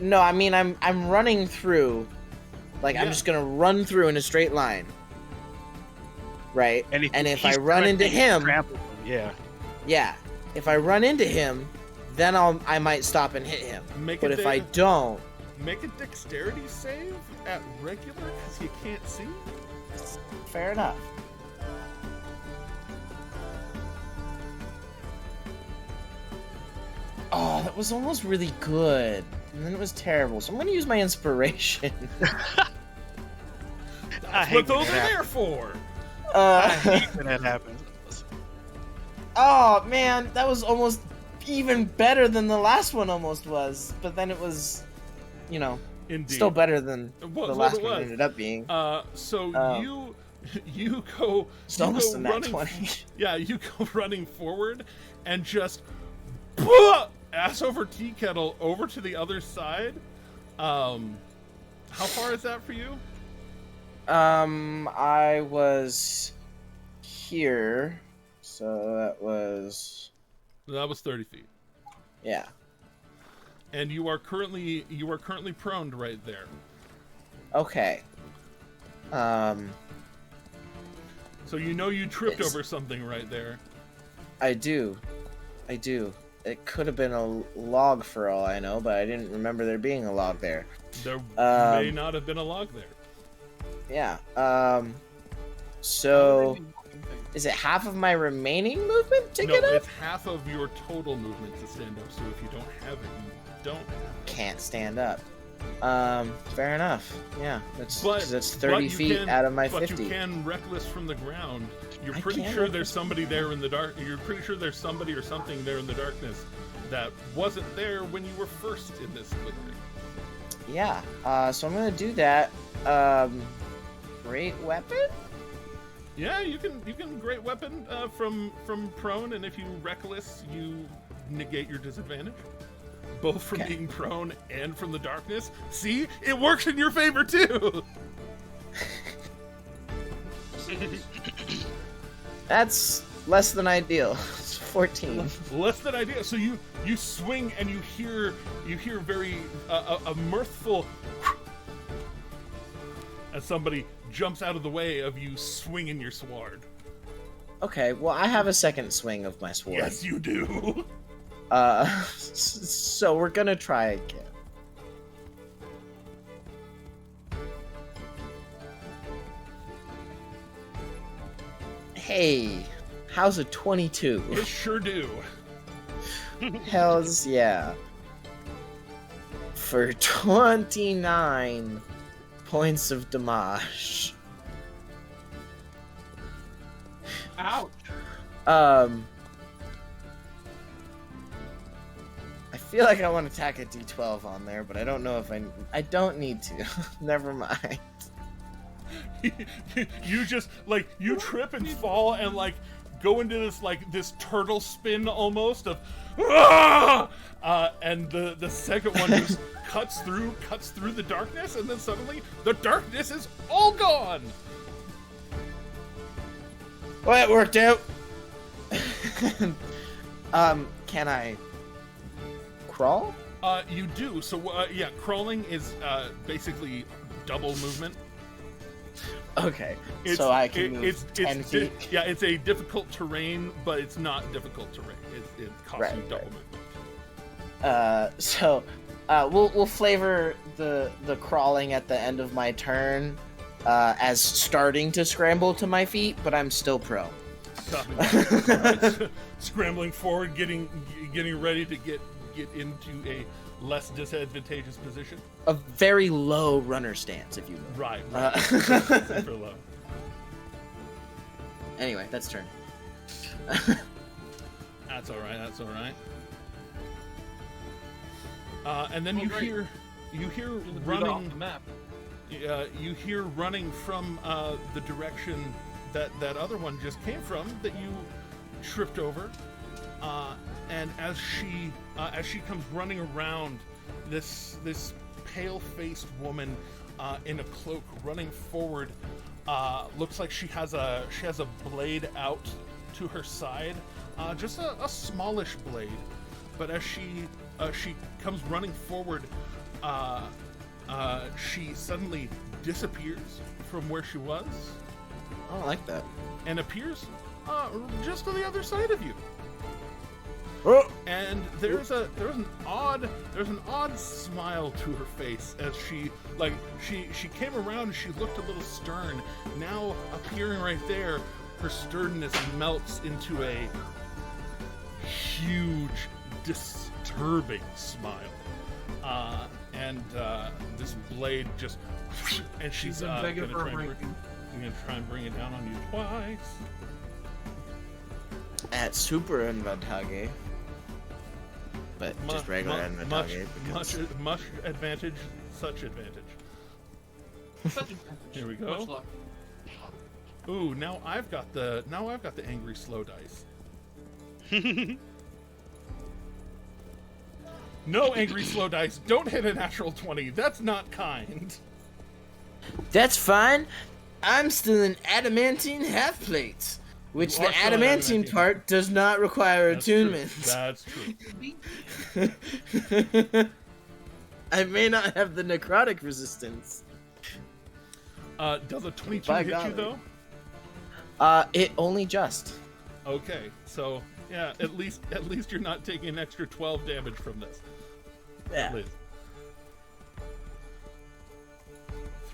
No, I mean I'm running through, like I'm just gonna run through in a straight line, right? And if I run into him, yeah. If I run into him, then I might stop and hit him. But if I don't... Make a dexterity save at regular, because you can't see? Fair enough. Oh, that was almost really good. And then it was terrible. So I'm going to use my inspiration. That's what those are there for! I hate when that happens. Oh, man, that was almost even better than the last one almost was. But then it was, Indeed. still better than the last one ended up being. You go... It's almost a nat running, 20. Yeah, you go running forward and just... ass over tea kettle over to the other side. How far is that for you? I was here... So that was 30 feet. Yeah. And you are currently prone right there. Okay. So you tripped over something right there. I do. It could have been a log for all I know, but I didn't remember there being a log there. There may not have been a log there. Yeah. So is it half of my remaining movement to get up? No, it's half of your total movement to stand up, so if you don't have it, you don't have it. Can't stand up. Fair enough. Yeah, that's 30 feet out of my 50. But you can reckless from the ground. You're pretty sure there's somebody there in the dark. You're pretty sure there's somebody or something there in the darkness that wasn't there when you were first in this clearing. Yeah. So I'm gonna do that. Great weapon? Yeah, you can great weapon from prone, and if you reckless, you negate your disadvantage, both from being prone and from the darkness. See, it works in your favor too. That's less than ideal. It's 14. Less than ideal. So you swing and you hear very a mirthful as somebody jumps out of the way of you swinging your sword. Okay, well, I have a second swing of my sword. Yes, you do. So we're gonna try again. Hey, how's a 22? You sure do. Hells yeah. For 29 points of damage. Ouch. I feel like I want to tack a d12 on there, but I don't know if I don't need to. Never mind. You just you trip and fall and go into this turtle spin almost of and the second one just cuts through the darkness, and then suddenly the darkness is all gone. Well, it worked out. Can I crawl? You do. So yeah, crawling is basically double movement. Okay, so I can move 10 feet? Yeah, it's a difficult terrain, but it's not difficult terrain. It costs you double movement. So we'll flavor the crawling at the end of my turn as starting to scramble to my feet, but I'm still prone. Stopping, scrambling forward, getting ready to get into a less disadvantageous position. A very low runner stance, if you will. Right. Super low. Anyway, that's turn. That's all right. That's all right. And then you hear running off the map. You hear running from the direction that other one just came from, that you tripped over. And as she comes running around, this pale-faced woman in a cloak running forward, looks like she has a blade out to her side, just a smallish blade. But as she comes running forward, she suddenly disappears from where she was. I don't like that. And appears just on the other side of you. Oh. And there's an odd smile to her face as she came around and she looked a little stern. Now appearing right there, her sternness melts into a huge, disturbing smile. And this blade just, and she's gonna try and bring it down on you twice. At super advantage. But just regular advantage. Much advantage, such advantage. Such advantage. Here we go. Much luck. Ooh, now I've got the angry slow dice. No angry slow dice. Don't hit a natural 20. That's not kind. That's fine. I'm still an adamantine half plate, which the adamantine part does not require attunement. That's true. I may not have the necrotic resistance. Does a 22 hit you though? It only just. Okay, so yeah, at least you're not taking an extra 12 damage from this. Yeah.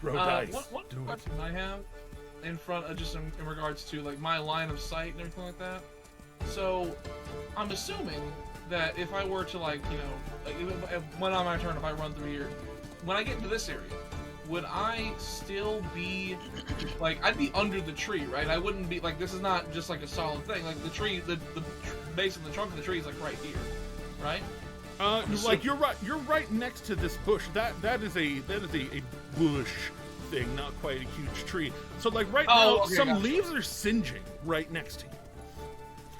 Throw dice. One question I have in front of just in regards to like my line of sight and everything like that. So I'm assuming that if I were to like when on my turn, if I run through here, when I get into this area, would I still be like I'd be under the tree, right? I wouldn't be like this is not just like a solid thing. Like the tree, the base of the trunk of the tree is like right here, right? Like you're right next to this bush. That is a bush thing, not quite a huge tree. So like right now, some leaves are singeing right next to you.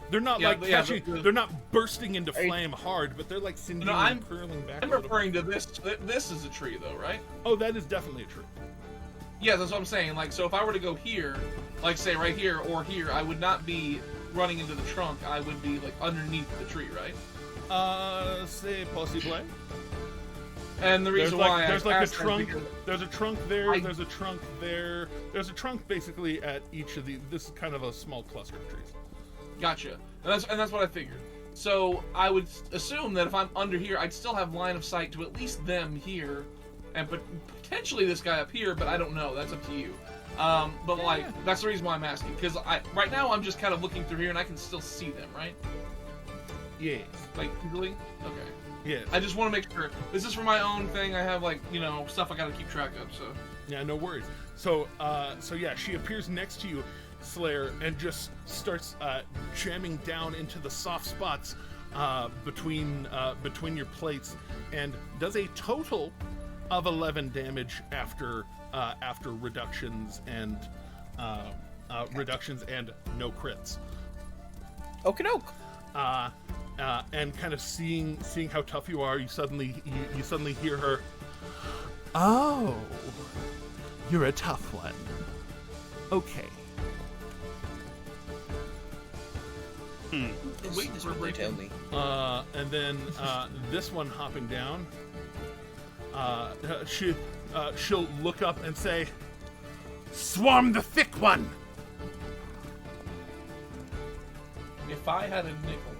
They're not catching. They're not bursting into flame hard, but they're like singeing and curling back. I'm referring to this. This is a tree, though, right? Oh, that is definitely a tree. Yeah, that's what I'm saying. Like, so if I were to go here, like say right here or here, I would not be running into the trunk. I would be like underneath the tree, right? C'est possible. And the reason why there's like a trunk. There's a trunk there. There's a trunk there. There's a trunk basically at each of these. This is kind of a small cluster of trees. Gotcha. And that's what I figured. So I would assume that if I'm under here, I'd still have line of sight to at least them here, and potentially this guy up here. But I don't know. That's up to you. Like that's the reason why I'm asking, because right now I'm just kind of looking through here and I can still see them, right? Yes. Like easily. Okay. Yeah. I just want to make sure. This is for my own thing. I have like stuff I got to keep track of. So. Yeah, no worries. So yeah, she appears next to you, Slayer, and just starts jamming down into the soft spots between your plates, and does a total of 11 damage after reductions and no crits. Okie doke. And kind of seeing how tough you are, you suddenly hear her. Oh, you're a tough one. Okay. Wait, This would tell me. And then this one hopping down. She'll look up and say, "Swarm the thick one." If I had a nickel.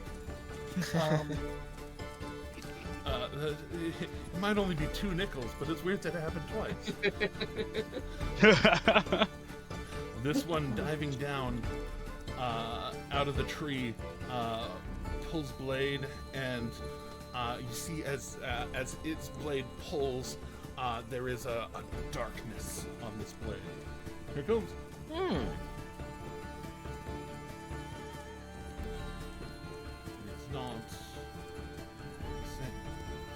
It might only be 2 nickels, but it's weird that it happened twice. This one diving down out of the tree pulls blade, and you see as its blade pulls, there is a darkness on this blade. Here it goes. It's not.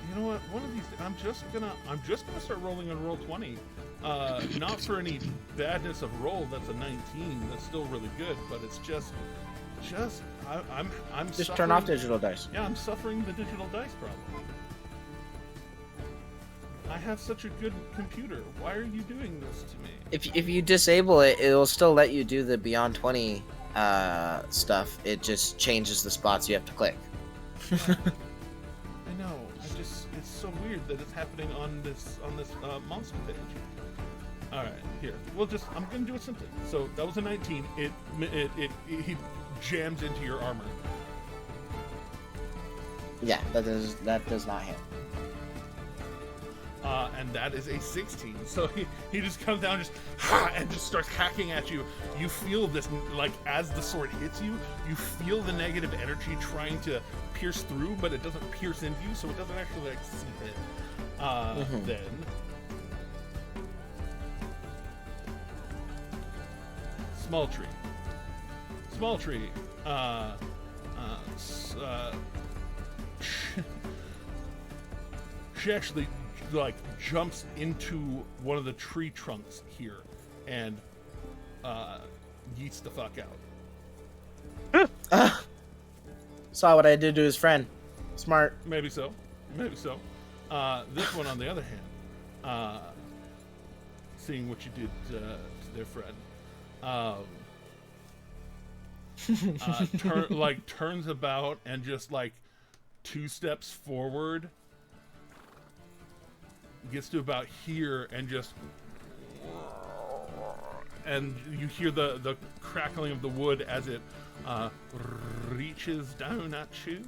You know what? One of these, I'm just gonna start rolling on roll 20. Not for any badness of roll. That's a 19. That's still really good, but it's just I'm Just turn off digital dice. Yeah, I'm suffering the digital dice problem. I have such a good computer. Why are you doing this to me? If you disable it, it'll still let you do the Beyond 20 stuff. It just changes the spots you have to click. I know. It's so weird that it's happening on this monster page. All right, here. I'm gonna do it simply. So that was a 19. He jams into your armor. Yeah, that does not hit. And that is a 16. So he just comes down and just starts hacking at you. You feel this, like, as the sword hits you, you feel the negative energy trying to pierce through, but it doesn't pierce into you, so it doesn't actually, like, seep in. Then Small tree. She actually, like, jumps into one of the tree trunks here and yeets the fuck out. Saw what I did to his friend. Smart. Maybe so. This one, on the other hand, seeing what you did to their friend, turns about and just, like, 2 steps forward, gets to about here, and you hear the crackling of the wood as it reaches down at you.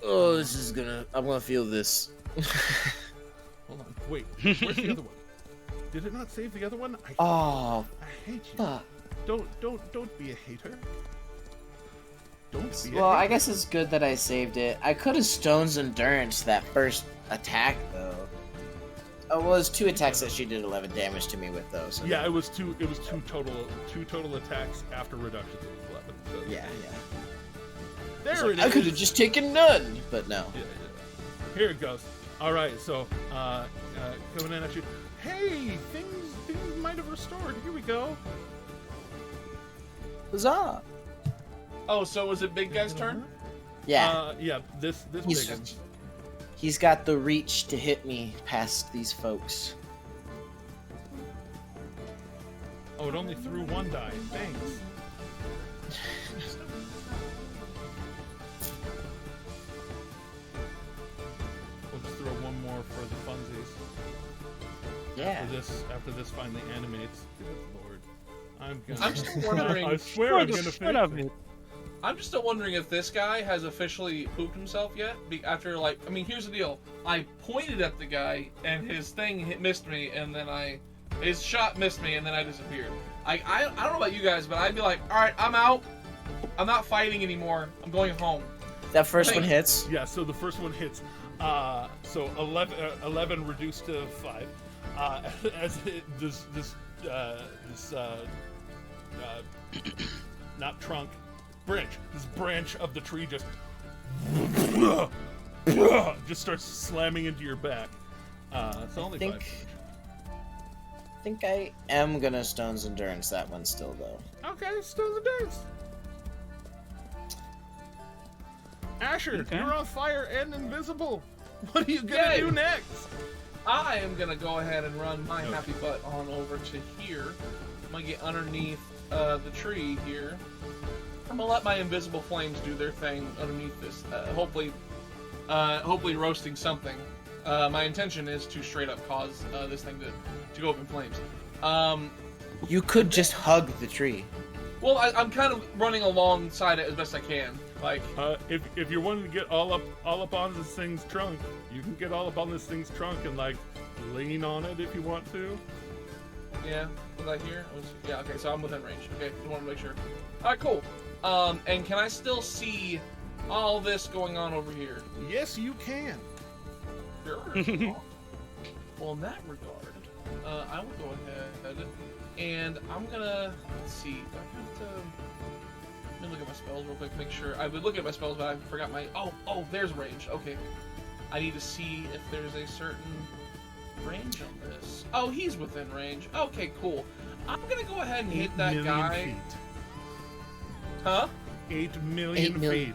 Oh, I'm gonna feel this. Hold on, wait, where's the other one? Did it not save the other one? I hate you. fuck. Don't be a hater. Don't be a hater. Well, I guess it's good that I saved it. I could have Stone's Endurance that first attack, though. Oh, well, it was 2 attacks that she did 11 damage to me with, though. So yeah, it was two total attacks after reductions of 11. So. Yeah. There it is. I could have just taken none, but no. Yeah. Here it goes. All right, so coming in at you. Hey, things might have restored. Here we go. Huzzah! Oh, so was it Big Guy's turn? Yeah. Yeah. This big one. He's got the reach to hit me past these folks. Oh, it only threw 1 die. Thanks. We'll just throw 1 more for the funsies. Yeah. After this finally animates. Good Lord. I'm still wondering. I swear I'm gonna finish it. I'm just still wondering if this guy has officially pooped himself yet. After, like, I mean, here's the deal. I pointed at the guy, and his thing missed me, and then his shot missed me, and then I disappeared. I don't know about you guys, but I'd be like, all right, I'm out. I'm not fighting anymore. I'm going home. That first one hits? Yeah, so the first one hits. So 11 reduced to 5. As this not trunk, this branch of the tree just starts slamming into your back. It's only 5 damage. I think I am gonna Stone's Endurance that one still, though. Okay, Stone's Endurance. Asher, you're on fire and invisible. What are you gonna do next? I am gonna go ahead and run my happy butt on over to here. I'm gonna get underneath the tree here. I'm gonna let my invisible flames do their thing underneath this. Hopefully roasting something. My intention is to straight up cause this thing to go up in flames. You could just hug the tree. Well, I'm kind of running alongside it as best I can. Like, if you're wanting to get all up on this thing's trunk, you can get all up on this thing's trunk and like lean on it if you want to. yeah, was I here? Yeah, okay, so I'm within range. Okay, just want to make sure. All right, cool. And can I still see all this going on over here? Yes, you can. Sure. Well, in that regard, I will go ahead and I'm gonna, let's see, do I have to, let me look at my spells real quick, make sure. I've been looking at my spells, but I forgot my, oh, there's range, okay. I need to see if there's a certain range on this. Oh, he's within range. Okay, cool. I'm gonna go ahead and hit that guy. Feet. Huh? 8 million feet.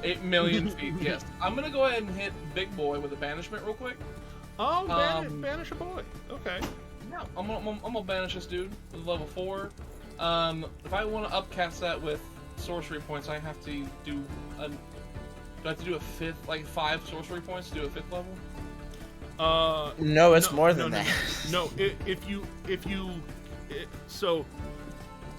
8 million feet, yes. I'm gonna go ahead and hit Big Boy with a banishment real quick. Oh, banish a boy. Okay. Yeah, I'm gonna banish this dude with level 4. If I want to upcast that with sorcery points, I have to do a... Do I have to do a 5 sorcery points to do a 5th level? No, it's more than that. No, so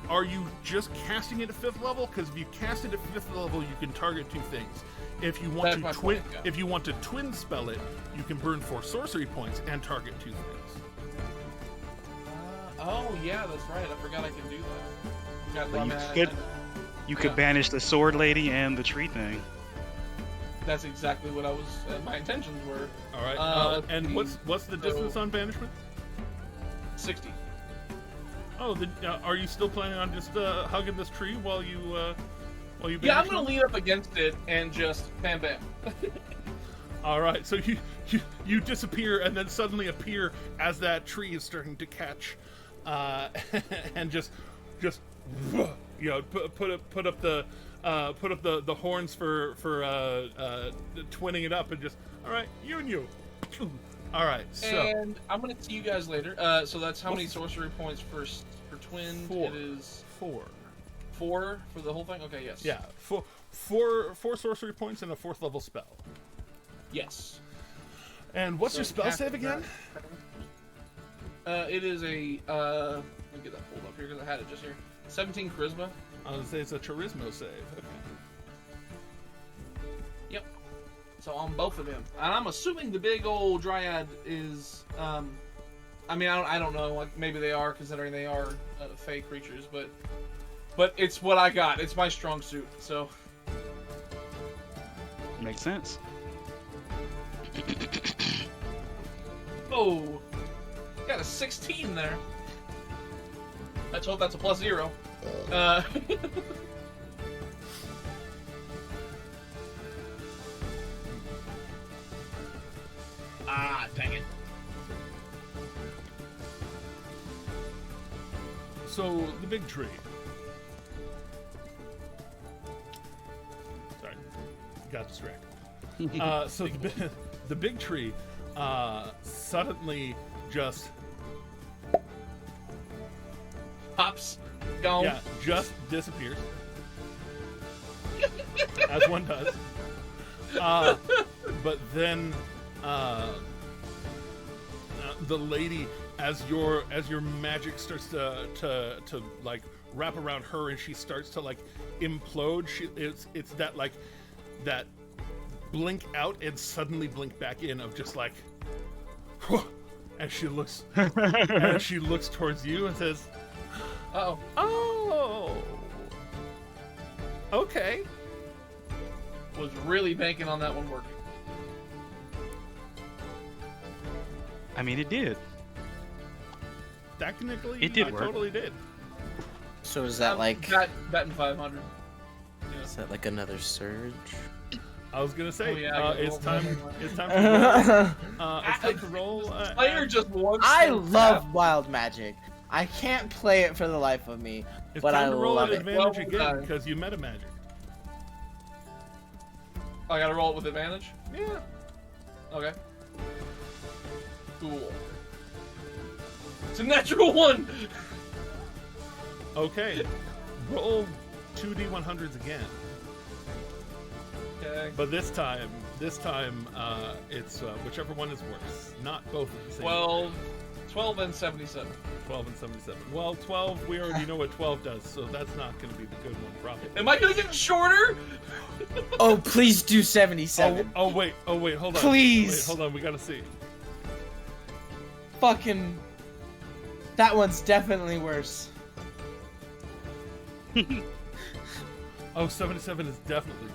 are you just casting it at 5th level? Because if you cast it at 5th level, you can target 2 things. If you want to twin, if you want to twin spell it, you can burn 4 sorcery points and target 2 things. Oh yeah, that's right. I forgot I can do that. You could banish the sword lady and the tree thing. That's exactly what my intentions were. All right. And what's the distance on banishment? 60. Oh, are you still planning on just hugging this tree while you banish? Yeah, I'm gonna lean up against it and just bam bam. All right. So you disappear and then suddenly appear as that tree is starting to catch, and just put up the horns for twinning it up and just all right, you and you. All right, so and I'm gonna see you guys later. So that's how many sorcery points for twin? 4. It is 4. 4 for the whole thing. Okay, yes. Yeah, 4 sorcery points and a 4th level spell. Yes. And what's your spell save again? It is a let me get that pulled up here because I had it just here. 17 charisma. I was gonna say it's a charisma save. Okay. Yep. So on both of them, and I'm assuming the big old dryad is. I mean, I don't know. Like maybe they are, considering they are fey creatures, but it's what I got. It's my strong suit. So Makes sense. oh, got a 16 there. Let's hope that's a +0. Ah, dang it. So the big tree. Sorry, got distracted. So the big tree suddenly just Pops, gone. yeah just disappears, as one does. But then the lady, as your magic starts to like wrap around her and she starts to like implode, it's that like that blink out and suddenly blink back in of just like as she looks towards you and says, Uh-oh. "Oh, okay." Was really banking on that one working. I mean, it did. Technically, It did I work. totally did. So is that like Betting 500. is that like another surge? I was gonna say, Oh, yeah, it's time. It's time to roll. Player just wants. I to love tap. wild magic. I can't play it for the life of me, It's but time I to roll love at it. advantage Well again done. because you meta magic. I gotta roll it with advantage? Yeah. Okay. Cool. It's a natural 1! Okay. Roll 2d100s again, Okay. but this time, it's whichever one is worse, not both at the same 12, 12 and 77. 12 and 77. Well, 12, we already know what 12 does, so that's not going to be the good one, probably. Am I gonna get shorter? Oh, please do 77. Oh, wait, hold on. Please. Wait, hold on, we gotta see. Fucking. That one's definitely worse. Oh, 77 is definitely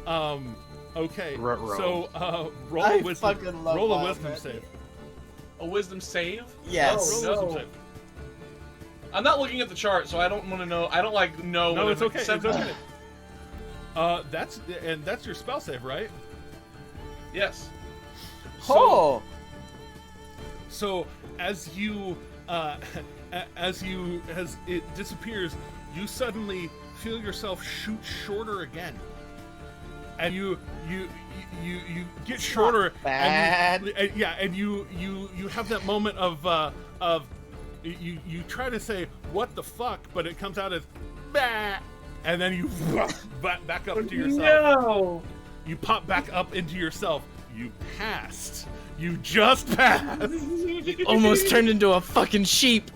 worse. Okay. Ruh-roh. So, roll I a wisdom, fucking love roll a Wild wisdom Magic. save. A wisdom save? Yes. Roll a No. wisdom save. I'm not looking at the chart, so I don't want to know. I don't like know. No, what it's I'm okay. It's accepting. okay. That's your spell save, right? Yes. Oh! So as it disappears, you suddenly feel yourself shoot shorter again, and you get shorter. bad. And you have that moment of you try to say what the fuck, but it comes out as bah, and then you back up to yourself. No. You pop back up into yourself. You passed. You just passed. Almost turned into a fucking sheep.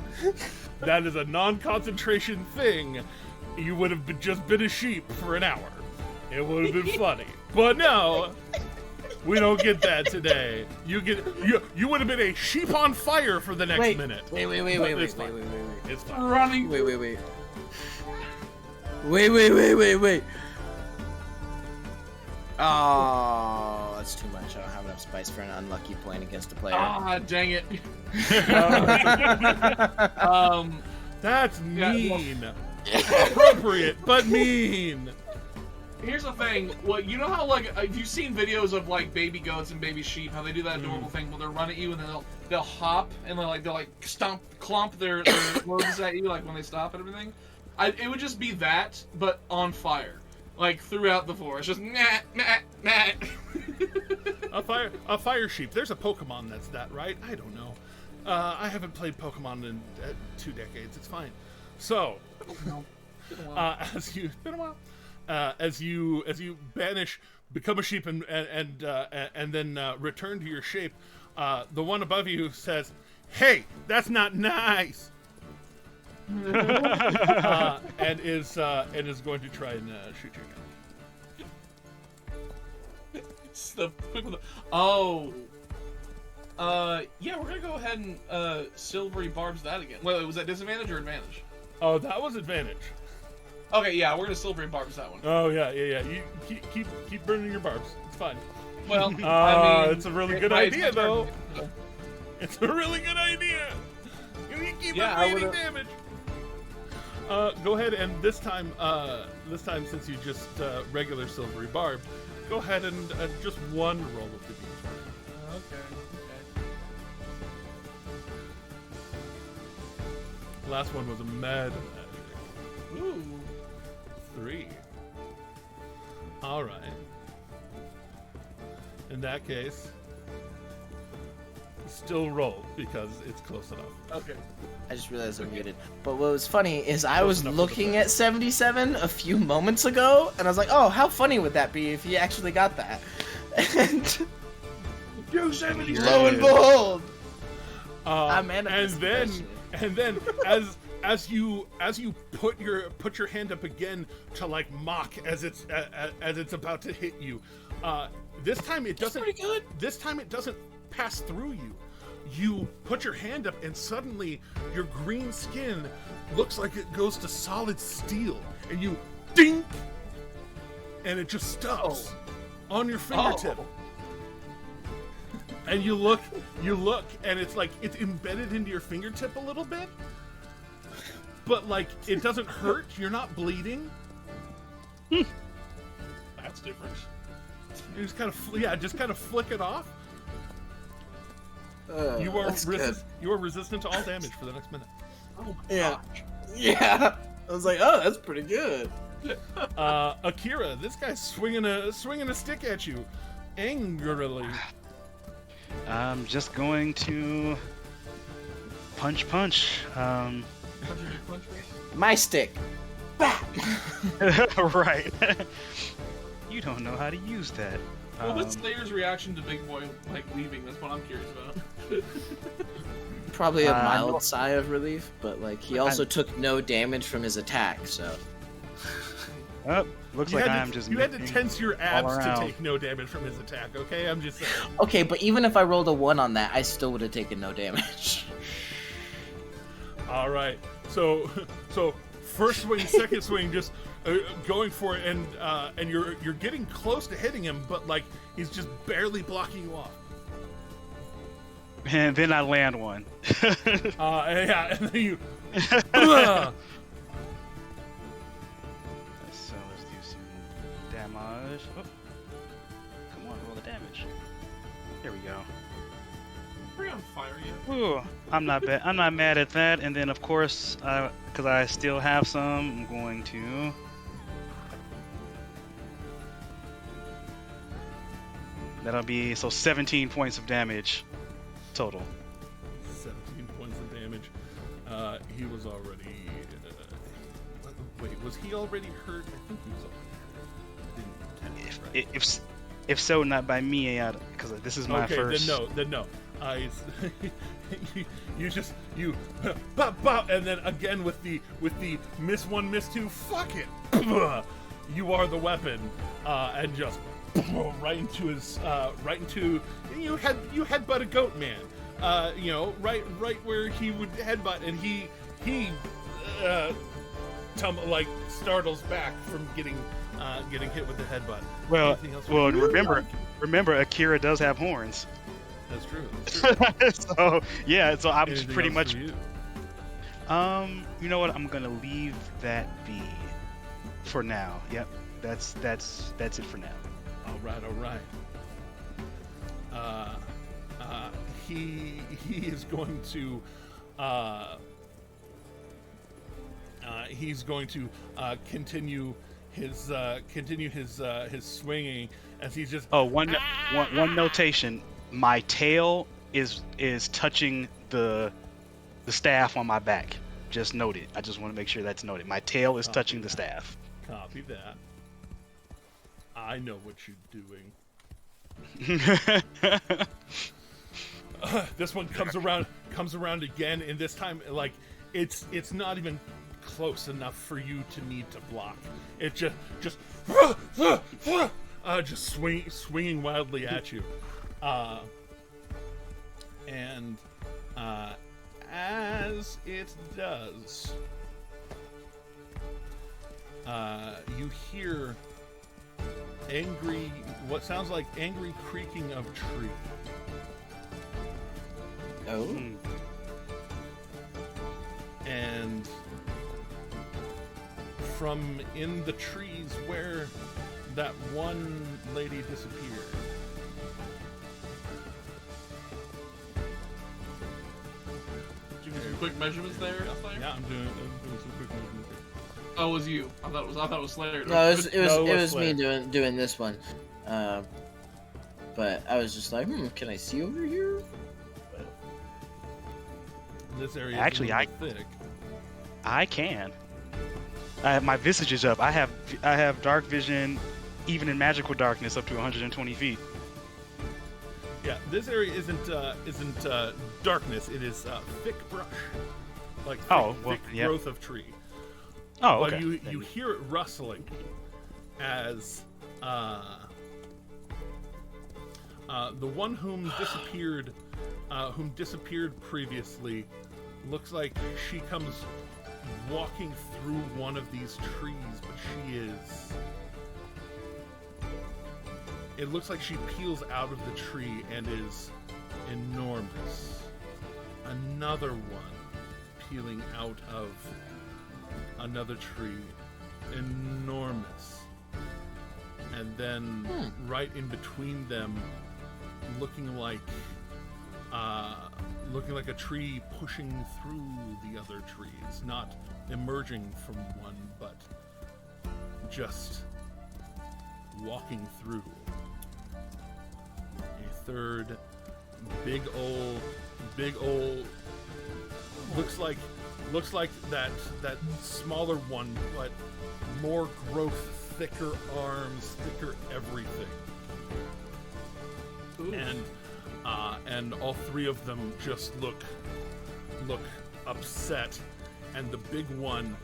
That is a non-concentration thing. You would have just been a sheep for an hour. It would have been funny. But no, we don't get that today. You would have been a sheep on fire for the next minute. Wait. It's fine. Running. Wait. Oh, that's too much. I don't have enough spice for an unlucky point against a player. Ah, dang it. That's Yeah, mean. Appropriate, but mean. Here's the thing. Well, you know how like if you've seen videos of like baby goats and baby sheep, how they do that adorable thing where they'll run at you and then they'll hop and they'll clomp their lobes at you like when they stop and everything. It would just be that, but on fire. Like throughout the forest, just meh. A fire sheep. There's a Pokemon that's that, right? I don't know. I haven't played Pokemon in 2 decades. It's fine. So, as you it's been a while. As you banish, become a sheep, and then return to your shape, the one above you says, "Hey, that's not nice," and is going to try and shoot you again. It's the quick with the, oh. Yeah, we're gonna go ahead and silvery barbs that again. Wait, was that disadvantage or advantage? Oh, that was advantage. Okay, yeah, we're gonna silvery barbs that one. Oh yeah. You keep burning your barbs. It's fine. Well, I mean, it's a really good idea, though. It's a really good idea. You keep avoiding damage. Go ahead and this time since you just regular silvery barb, go ahead and just one roll of the d20. Okay. Last one was a mad magic. Ooh. 3. All right. In that case, still roll because it's close enough. Okay. I just realized I'm muted. But what was funny is I was looking at 77 a few moments ago, and I was like, oh, how funny would that be if he actually got that? And Do 77. lo and behold, and then as you put your hand up again to like mock as it's about to hit you, this time it doesn't. Pretty good. This time it doesn't pass through you. You put your hand up and suddenly your green skin looks like it goes to solid steel, and you ding, and it just stops on your fingertip. Oh. And you look, and it's like it's embedded into your fingertip a little bit, but like it doesn't hurt. You're not bleeding. That's different. You just kind of flick it off. You are resistant to all damage for the next minute. Oh my yeah, gosh. yeah. I was like, oh, that's pretty good. Akira, this guy's swinging a stick at you, angrily. I'm just going to punch. My stick. Right. You don't know how to use that. Well, what's Slayer's reaction to Big Boy like leaving? That's what I'm curious about. probably a I mild know- sigh of relief, but like he also took no damage from his attack, so. Oh, looks like I am just. You had to missing tense your abs to around. take no damage from his attack. Okay, I'm just saying. Okay, but even if I rolled a 1 on that, I still would have taken no damage. All right. So first swing, second swing, just going for it, and you're getting close to hitting him, but like he's just barely blocking you off. And then I land one. Yeah, and then you. So let's do some damage. Oh. Come on, roll the damage. There we go. Are you on fire yet? Ooh, I'm not bad. I'm not mad at that. And then of course, because I still have some, I'm going to. That'll be 17 points of damage total. 17 points of damage. He was already. Wait, was he already hurt? I think he was already hurt. Didn't right? If so, not by me, because this is my first. Then no. You pop, pop, and then again with the miss one, miss two. Fuck it. You are the weapon, and just right into his you headbutt a goat man. Right where he would headbutt, and he startles back from getting hit with the headbutt. Well, Anything else? remember, Akira does have horns. That's true. So yeah, so I'm Anything pretty else much. for you? You know what? I'm gonna leave that be for now. Yep, that's it for now. All right. He is going to continue his swinging as he's just. Oh, one notation. My tail is touching the staff on my back. Just noted. I just want to make sure that's noted. My tail is touching the staff. Copy that. I know what you're doing. This one comes around again, and this time, like, it's not even close enough for you to need to block. It just swinging wildly at you, and as it does, you hear what sounds like angry creaking of tree. Oh. And from in the trees where that one lady disappeared, Did you do some quick measurements there, Slayer? yeah, I'm doing some quick movement. Oh, it was you. I thought it was Slayer. No, it was Slayer. me doing this one. But I was just like, can I see over here? This area Actually, is a little bit thick. I can. My visage is up. I have dark vision, even in magical darkness, up to 120 feet. Yeah, this area isn't darkness. It is thick brush, like thick growth of tree. Oh, okay. But you hear it rustling as the one whom disappeared previously looks like she comes walking through one of these trees, but it looks like she peels out of the tree and is enormous. Another one peeling out of another tree, enormous. And then right in between them, looking like a tree pushing through the other trees, not emerging from one, but just walking through. A third big old looks like that smaller one, but more growth, thicker arms, thicker everything. Ooh. And all three of them just look look upset, and the big one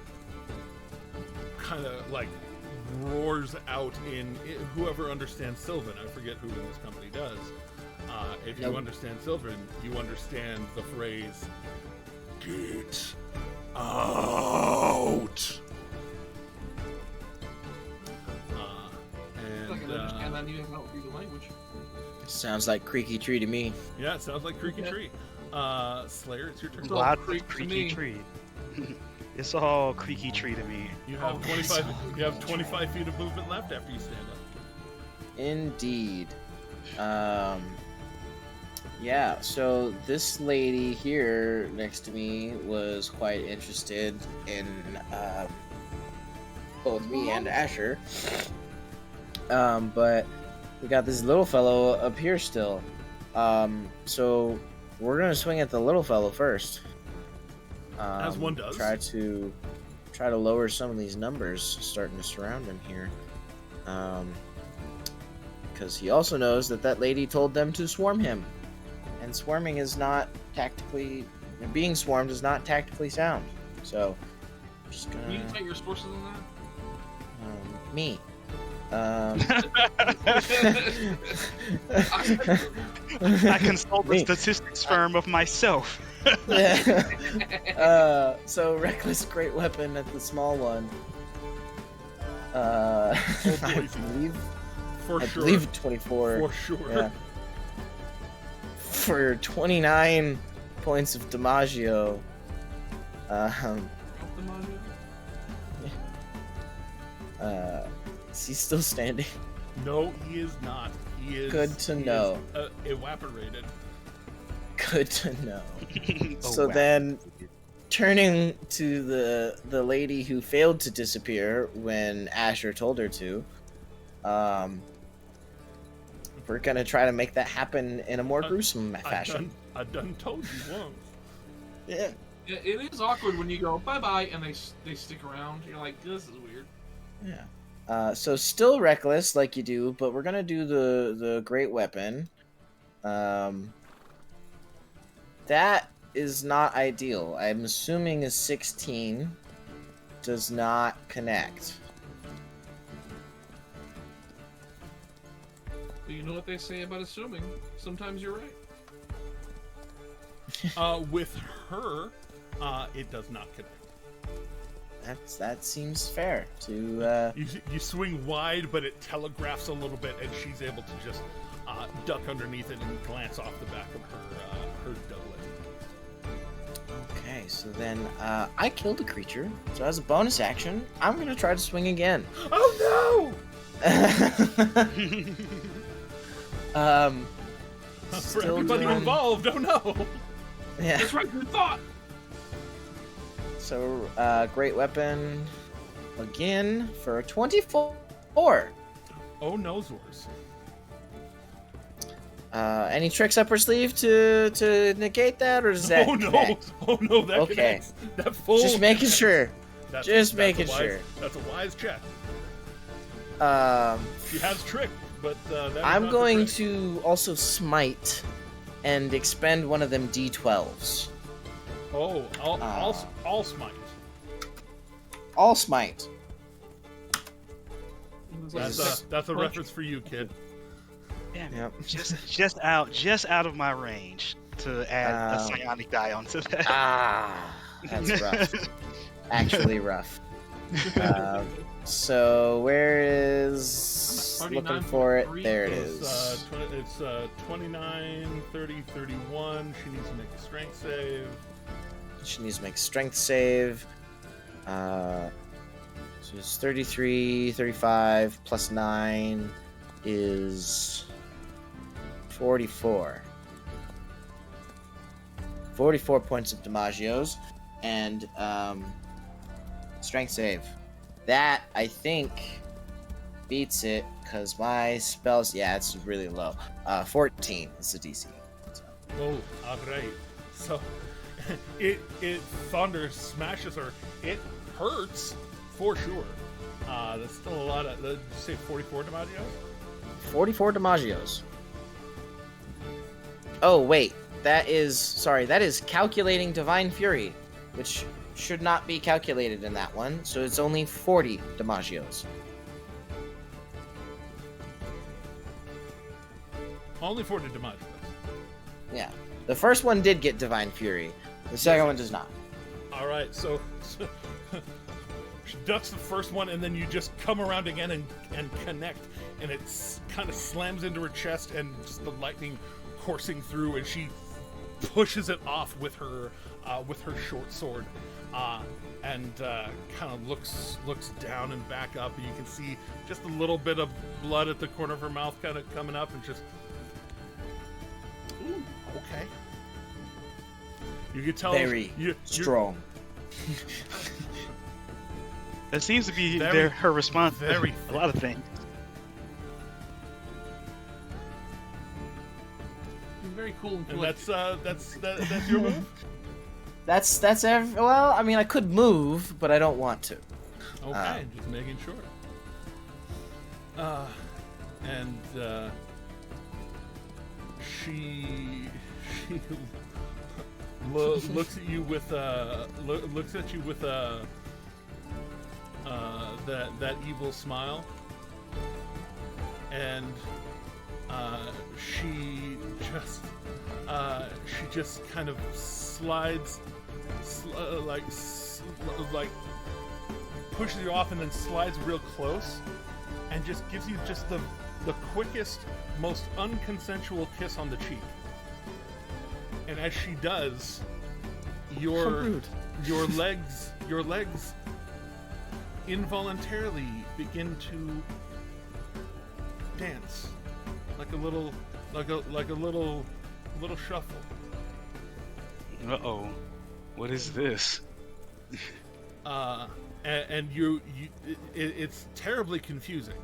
kind of like roars out in whoever understands Sylvan. I forget who in this company does. If you understand Sylvan, you understand the phrase "Get out." I can understand that even if I don't read the language. Sounds like creaky tree to me. Yeah, it sounds like creaky tree. Slayer, it's your turn. Loud creak to creaky me. tree. It's all creaky tree to me. You have 25. You have 25 feet of movement left after you stand up. Indeed. Yeah, so this lady here next to me was quite interested in both me and Asher. But we got this little fellow up here still. So we're gonna swing at the little fellow first. As one does. Try to lower some of these numbers starting to surround him here. Because he also knows that lady told them to swarm him. And swarming is not tactically... Being swarmed is not tactically sound. So, I'm just gonna... Can you cite your sources on that? Me. I consult the statistics firm of myself. So reckless great weapon at the small one. I believe... For I sure. believe 24. For sure. Yeah. For 29 points of Dimaggio. Is he still standing? No, he is not. He is. Good to know. Evaporated. Good to know. Oh, So wow. then, turning to the lady who failed to disappear when Asher told her to, we're gonna try to make that happen in a more gruesome fashion. I done told you once. Yeah. It is awkward when you go bye-bye and they stick around. You're like, this is weird. Yeah. So still reckless like you do, but we're gonna do the great weapon. That is not ideal. I'm assuming a 16 does not connect. But you know what they say about assuming. Sometimes you're right. With her, it does not connect. That seems fair to You swing wide, but it telegraphs a little bit, and she's able to just duck underneath it and glance off the back of her doublet. Okay, so then I killed a creature. So as a bonus action, I'm gonna try to swing again. Oh no! For Still everybody doing- involved, oh no! Yeah. That's right, good thought. So great weapon again for 24. Oh no, Zors. Any tricks up her sleeve to negate that, or does that? Oh no! connect? Oh no! That Okay. connects. That full. Just making sure. That's just a making wise- sure. That's a wise check. Um, She has trick, but that is I'm not the going trick. to also smite and expend one of them D12s. Oh, all smite. All smite. That's a reference for you, kid. Damn it. Yep. Just out of my range to add a psionic die onto that. That's rough. Actually rough. So where is looking for it? 39.3. There it It's, is. it's 29, 30, 31. She needs to make a strength save. She needs to make a strength save. So it's 33, 35 plus 9 is 44. 44 points of Dimaggio's and strength save. That, I think, beats it because my spells, yeah, it's really low. 14 is the DC. So. Oh, alright. So, it thunder smashes her. It hurts, for sure. That's still a lot of, did you say 44 DiMaggio? 44 Dimaggio's. Oh, wait. that is calculating Divine Fury, which should not be calculated in that one, so it's only 40 damagios. Only 40 damage. Yeah. The first one did get Divine Fury. The second one does not. All right, so she ducks the first one, and then you just come around again and connect, and it kind of slams into her chest, and just the lightning coursing through, and she pushes it off with her short sword, and kind of looks down and back up, and you can see just a little bit of blood at the corner of her mouth, kind of coming up, and just. Ooh, okay. You can tell Very strong. That seems to be her response to a lot of things. Very cool and that's your move? Well, I mean, I could move, but I don't want to. Okay, just making sure. She looks at you with that evil smile, and she just kind of slides, like pushes you off, and then slides real close, and just gives you just the quickest, most unconsensual kiss on the cheek. And as she does, your legs involuntarily begin to dance, like a little shuffle. Uh-oh. What is this? And it's terribly confusing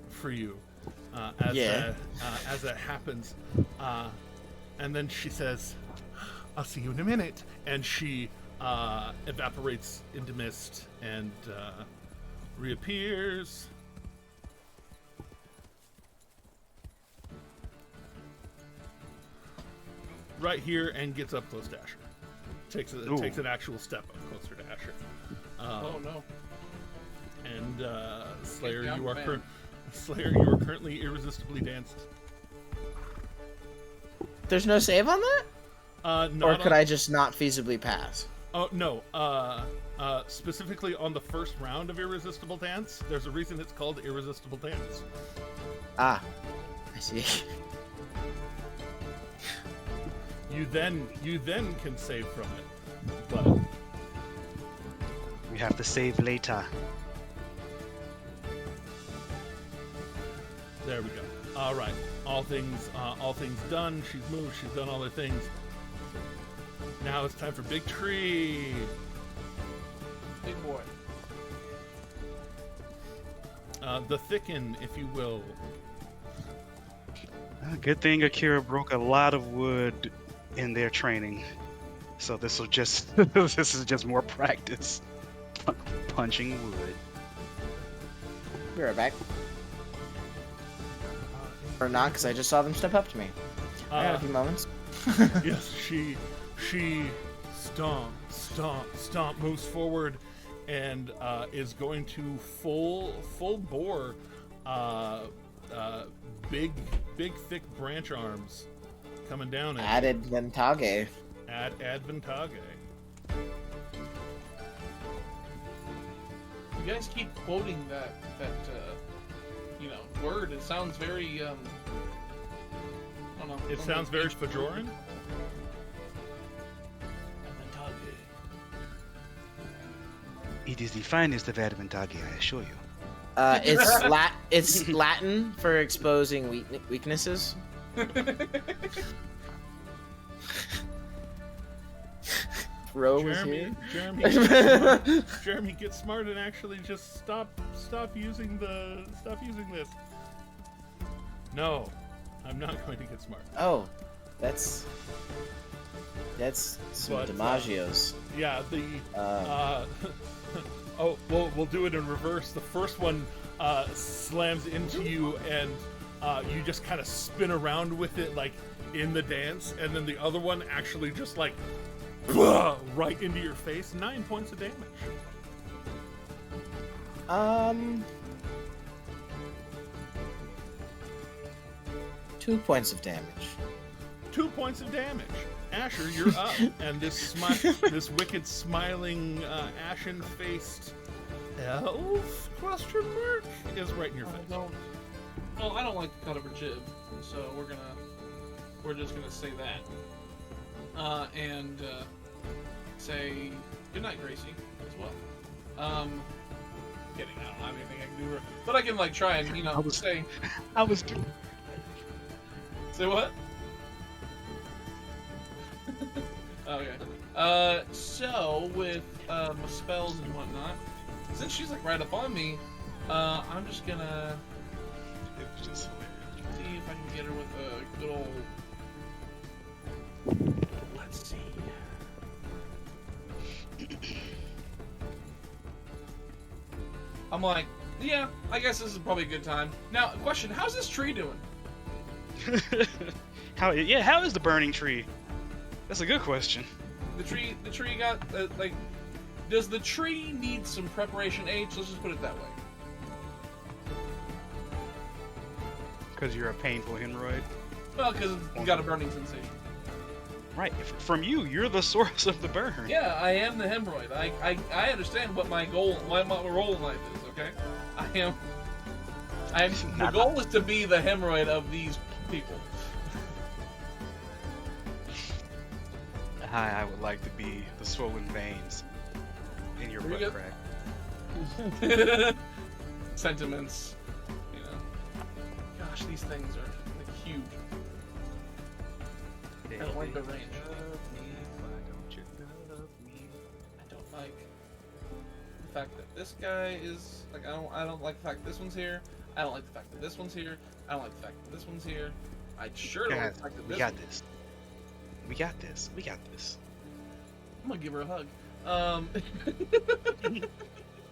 for you as that happens. And then she says, "I'll see you in a minute," and she evaporates into mist and reappears. Right here and gets up close to Asher. Takes an actual step up closer to Asher. Oh no! And Slayer, you are currently irresistibly danced. There's no save on that? Or could I just not feasibly pass? Oh no! Specifically on the first round of Irresistible Dance, there's a reason it's called Irresistible Dance. Ah, I see. You then can save from it, but we have to save later. There we go. All right, all things done. She's moved. She's done all her things. Now it's time for Big Tree. Big boy. The Thicken, if you will. Good thing Akira broke a lot of wood in their training, so this is just more practice punching wood. Be right back. Or not, because I just saw them step up to me. I got a few moments. Yes, she stomp, moves forward, and is going to full bore, big thick branch arms coming down. Ad Adventage. Ad Adventage. You guys keep quoting that word. It sounds very I don't know. It sounds very Fajoran. It is the finest of Adventage, I assure you. It's Latin for exposing weaknesses. Ro was here. Jeremy, get smart and actually just stop using this. No, I'm not going to get smart. Oh, that's some Damagios. Yeah, we'll do it in reverse. The first one slams into you and you just kind of spin around with it like in the dance, and then the other one actually just like right into your face. 9 points of damage. 2 points of damage. 2 points of damage. Asher, you're up, and this wicked, smiling, ashen-faced elf is right in your face. Well, I don't like to cut over jib, so we're just gonna say that, and say goodnight, Gracie, as well. Kidding. I don't have anything I can do, but I can like try and say. I was. Say what? Okay. So with my spells and whatnot, since she's like right up on me, I'm just gonna see if I can get her with a good old. Let's see. I'm like, yeah, I guess this is probably a good time. Now, question: how's this tree doing? How is the burning tree? That's a good question. The tree got like. Does the tree need some preparation H? Let's just put it that way. Because you're a painful hemorrhoid. Well, because it's got a burning sensation. Right. From you're the source of the burn. Yeah, I am the hemorrhoid. I understand what my goal, my role in life is. Okay, the goal is to be the hemorrhoid of these people. I would like to be the swollen veins in your butt crack. Sentiments, Gosh, these things are like huge. I don't like the range. I don't like the fact that this guy is like. I don't like the fact that this one's here. I don't like the fact that this one's here. I don't like the fact that this one's here. I sure don't like the fact that this. We got this. We got this. We got this. I'm gonna give her a hug.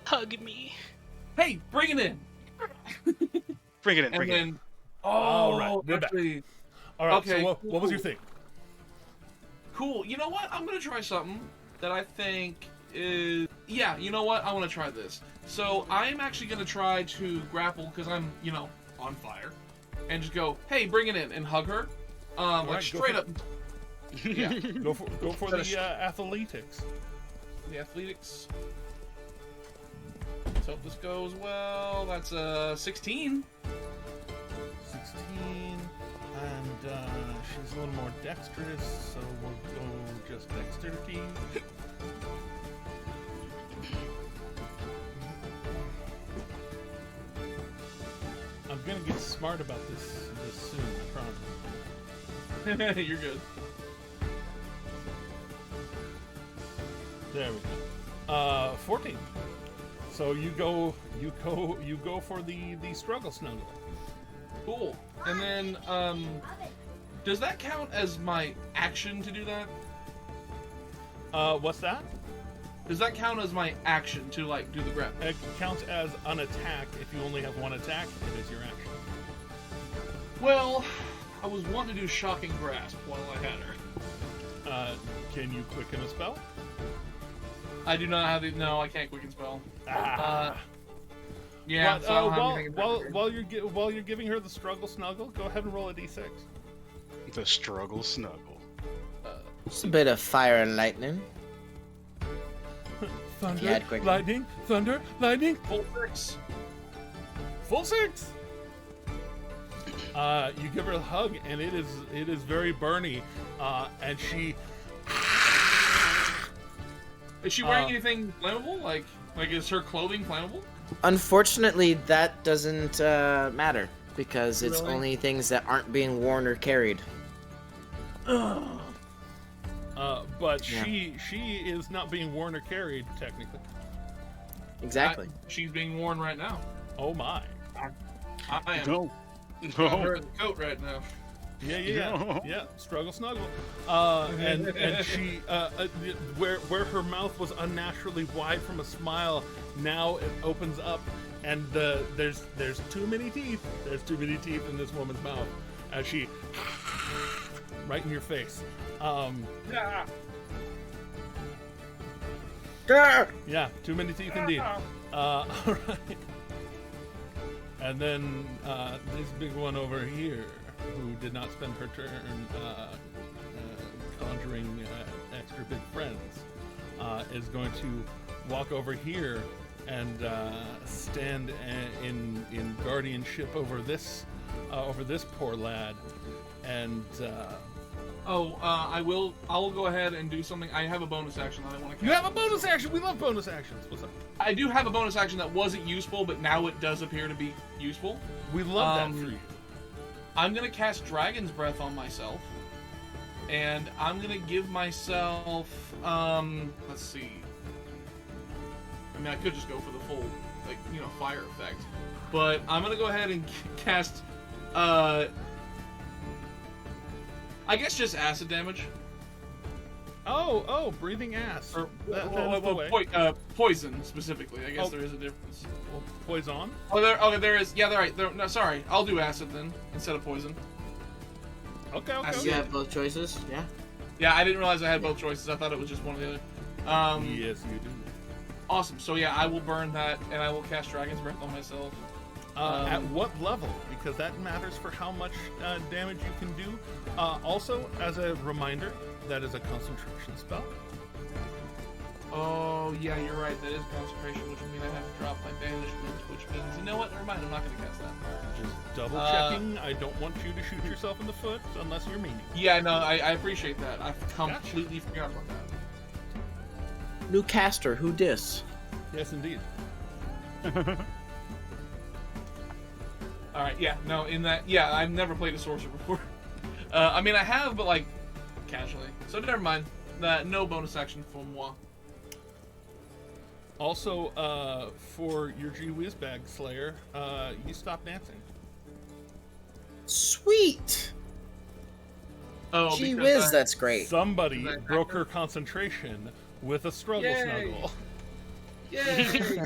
Hug me. Hey, bring it in. Bring it in. And Bring it in. then, All right, we're back. All right. Okay, So what was your thing? Cool. You know what? I'm gonna try something that I think is. Yeah. You know what? I want to try this. So I'm actually gonna try to grapple because I'm, on fire, and just go, hey, bring it in, and hug her. Like right, straight up. Yeah. Go for the athletics. The athletics. Let's hope this goes well. That's 16. 16, and she's a little more dexterous, so we'll go just dexterity. I'm gonna get smart about this soon, I promise. You're good. There we go. 14. So you go for the struggle snuggle. Cool. And then, does that count as my action to do that? What's that? Does that count as my action to do the grab? It counts as an attack. If you only have one attack, it is your action. Well, I was wanting to do shocking grasp while I had her. Can you quicken a spell? I do not have the. No, I can't quicken spell. Yeah. While you're giving her the struggle snuggle, go ahead and roll a d6. The struggle snuggle. Just a bit of fire and lightning. Thunder, lightning, thunder, lightning. Full 6. Full 6. You give her a hug, and it is very burny, and she. Is she wearing anything flammable? Like is her clothing flammable? Unfortunately, that doesn't matter because it's Really? only things that aren't being worn or carried. But she is not being worn or carried technically. Exactly. She's being worn right now. Oh my! I am. No. I'm wearing the coat right now. Yeah. Struggle, snuggle. And she, where her mouth was unnaturally wide from a smile, now it opens up, and there's too many teeth. There's too many teeth in this woman's mouth, as she right in your face. Yeah, too many teeth indeed. All right. And then this big one over here, who did not spend her turn conjuring extra big friends, is going to walk over here and stand in guardianship over this poor lad, and. I will go ahead and do something. I have a bonus action that I want to cast. You have a bonus action? We love bonus actions. What's up? I do have a bonus action that wasn't useful, but now it does appear to be useful. We love that for you. I'm going to cast Dragon's Breath on myself. And I'm going to give myself... let's see. I mean, I could just go for the full, fire effect. But I'm going to go ahead and cast... I guess just acid damage. Oh, breathing ass. Poison specifically. I guess there is a difference. Well, poison? There is. Yeah, right. No, sorry. I'll do acid then instead of poison. Okay. You have both choices, yeah? Yeah, I didn't realize I had both choices. I thought it was just one or the other. Yes, you do. Awesome. So yeah, I will burn that, and I will cast Dragon's Breath on myself. At what level? Because that matters for how much damage you can do. Also, as a reminder, that is a concentration spell. Oh, yeah, you're right. That is concentration, which would mean I have to drop my banishment, which means, you know what? Never mind, I'm not going to cast that. Just double checking. I don't want you to shoot yourself in the foot unless you're meaning. Yeah, no, I appreciate that. I completely forgot about that. New caster, who dis? Yes, indeed. Alright, yeah, no, I've never played a sorcerer before. I mean, I have, but, casually. So never mind. No bonus action for moi. Also, for your G Whizbag Slayer, you stop dancing. Sweet! Oh, Gee whiz, that's great. Somebody broke her concentration with a struggle Yay. snuggle. Yay!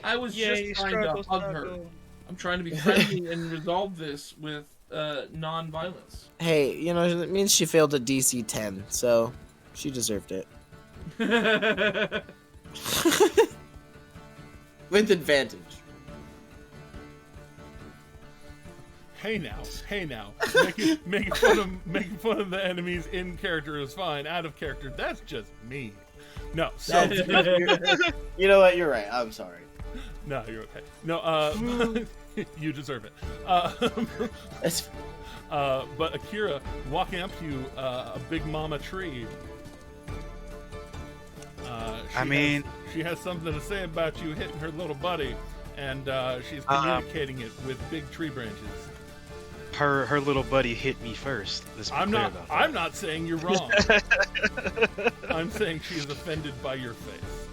I was just trying to hug her. I'm trying to be friendly and resolve this with non-violence. Hey, it means she failed a DC 10, so she deserved it. With advantage. Hey now. Making fun of the enemies in character is fine. Out of character, that's just mean. No, so You know what? You're right. I'm sorry. no, you're okay. No, you deserve it. But Akira walking up to you, a big mama tree. She has something to say about you hitting her little buddy, and she's communicating it with big tree branches. Her little buddy hit me first. I'm not saying you're wrong. I'm saying she is offended by your face.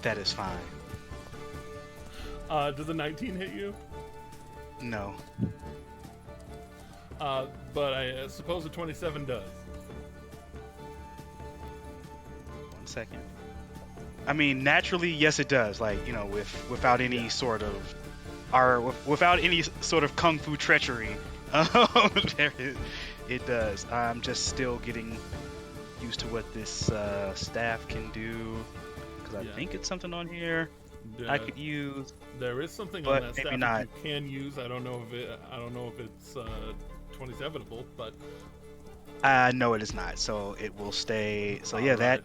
That is fine. Does a 19 hit you? No. But I suppose a 27 does. 1 second. I mean, naturally, yes, it does. Without any sort of, without any sort of kung fu treachery, it does. I'm just still getting used to what this staff can do, because I think it's something on here I could use. There is something but on that staff that you can use. I don't know if it's 27able, but no, it is not. So it will stay. So yeah, right.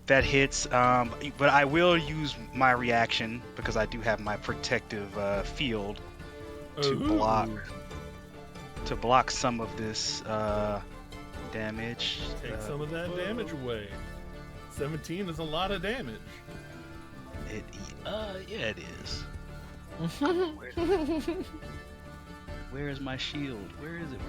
That hits. But I will use my reaction because I do have my protective field to block some of this damage. Take some of that damage away. 17 is a lot of damage. Yeah, it is. Where is my shield? Where is it?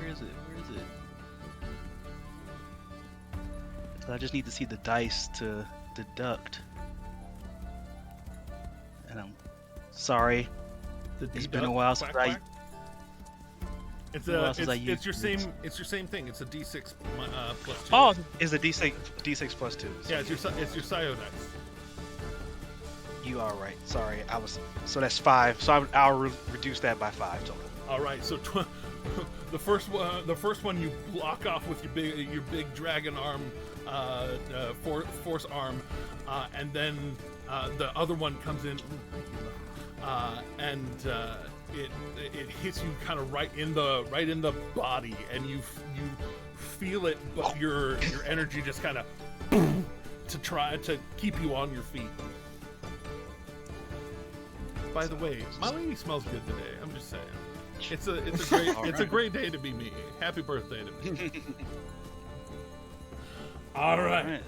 So I just need to see the dice to deduct. And I'm sorry. It's been a while since It's What else was I it's your using? same thing. It's a D6 plus 2. Oh, is the D6 plus 2? Yeah, it's your Psiodex. You are right. Sorry, so that's 5. So I'll reduce that by 5 total. All right, so the first one you block off with your big dragon arm, force arm, and then the other one comes in, and it hits you kind of right in the body, and you feel it, but your energy just kind of to try to keep you on your feet. By the way, my lady smells good today. I'm just saying. It's a great day to be me. Happy birthday to me. All right.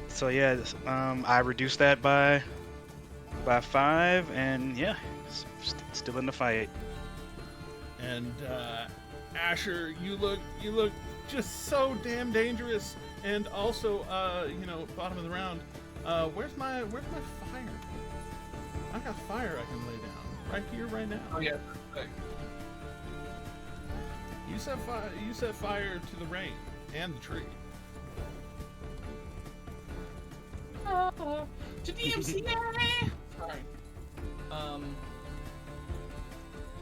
So yeah, I reduced that by 5, and yeah, still in the fight. And Asher, you look just so damn dangerous. And also, bottom of the round, where's my fire? I got fire I can lay down right here, right now. Oh yeah. Okay. You set fire to the rain and the tree. To DMCA. Sorry.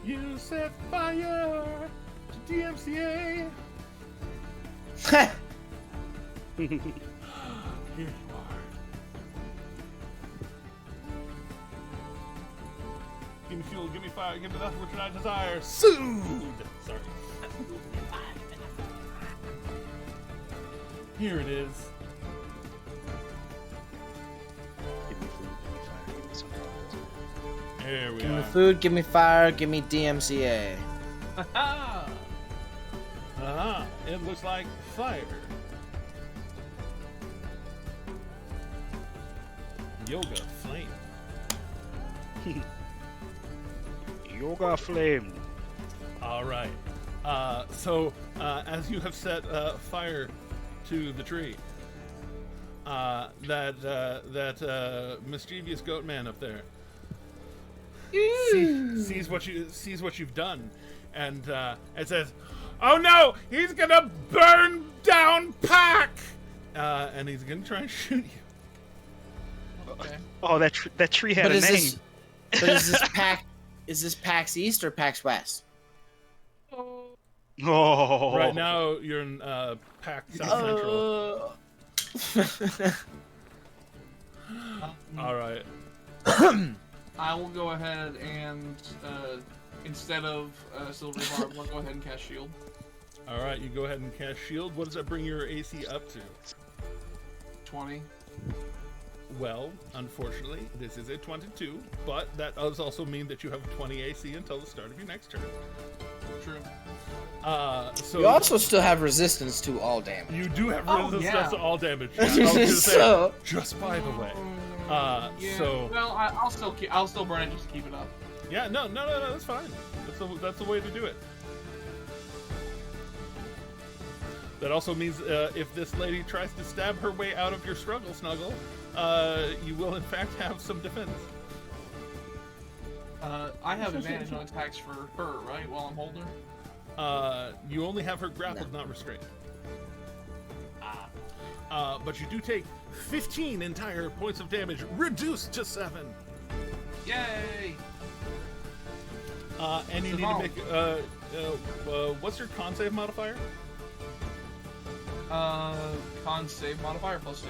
You set fire to DMCA. Here you are. Give me fuel, give me fire, give me that which I desire. Soothe! Sorry. Here it is. There we Give me are. food, give me fire, give me DMCA. It looks like fire. Yoga flame. Yoga flame. All right. So as you have set fire to the tree, that mischievous goat man up there sees what you've done, and it says, "Oh no, he's gonna burn down Pack!" And he's gonna try and shoot you. Okay. Oh, that tree had a name. Is this PAX East or PAX West? Oh. Right now, you're in Pack South Central. All right. I will go ahead and instead of Silver Barb, I'll go ahead and cast Shield. All right, you go ahead and cast Shield. What does that bring your AC up to? 20. Well, unfortunately, this is a 22, but that does also mean that you have 20 AC until the start of your next turn. True. So You also still have resistance to all damage. you do have Oh, resistance yeah. to all damage. Yeah, I was gonna say, So- just by the way. Yeah. So Well, I'll still burn it just to keep it up. yeah, no, that's fine. That's the way to do it. That also means if this lady tries to stab her way out of your struggle snuggle, you will in fact have some defense. I have advantage on attacks for her, right? While I'm holding her. You only have her grappled, not restrained. But you do take 15 entire points of damage, reduced to 7. Yay! And you need to make what's your con save modifier? Con save modifier +6.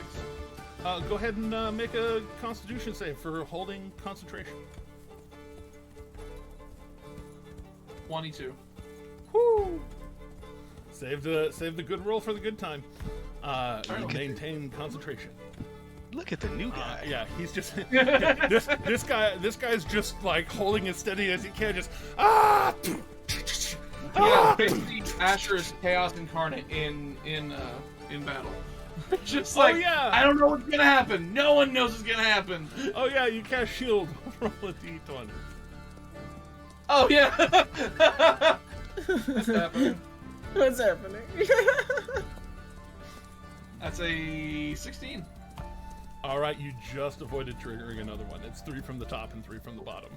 Go ahead and make a Constitution save for holding concentration. 22. Woo! Save the good roll for the good time. You maintain concentration. Look at the new guy. Yeah, he's just this guy's just like holding as steady as he can. Just ah. Yeah, basically, Asher is chaos incarnate in battle. Just like, yeah. I don't know what's gonna happen. No one knows what's gonna happen. Oh yeah, you cast shield. Roll a d20. Oh yeah. What's happening? What's happening? That's a 16. All right, you just avoided triggering another one. It's 3 from the top and 3 from the bottom.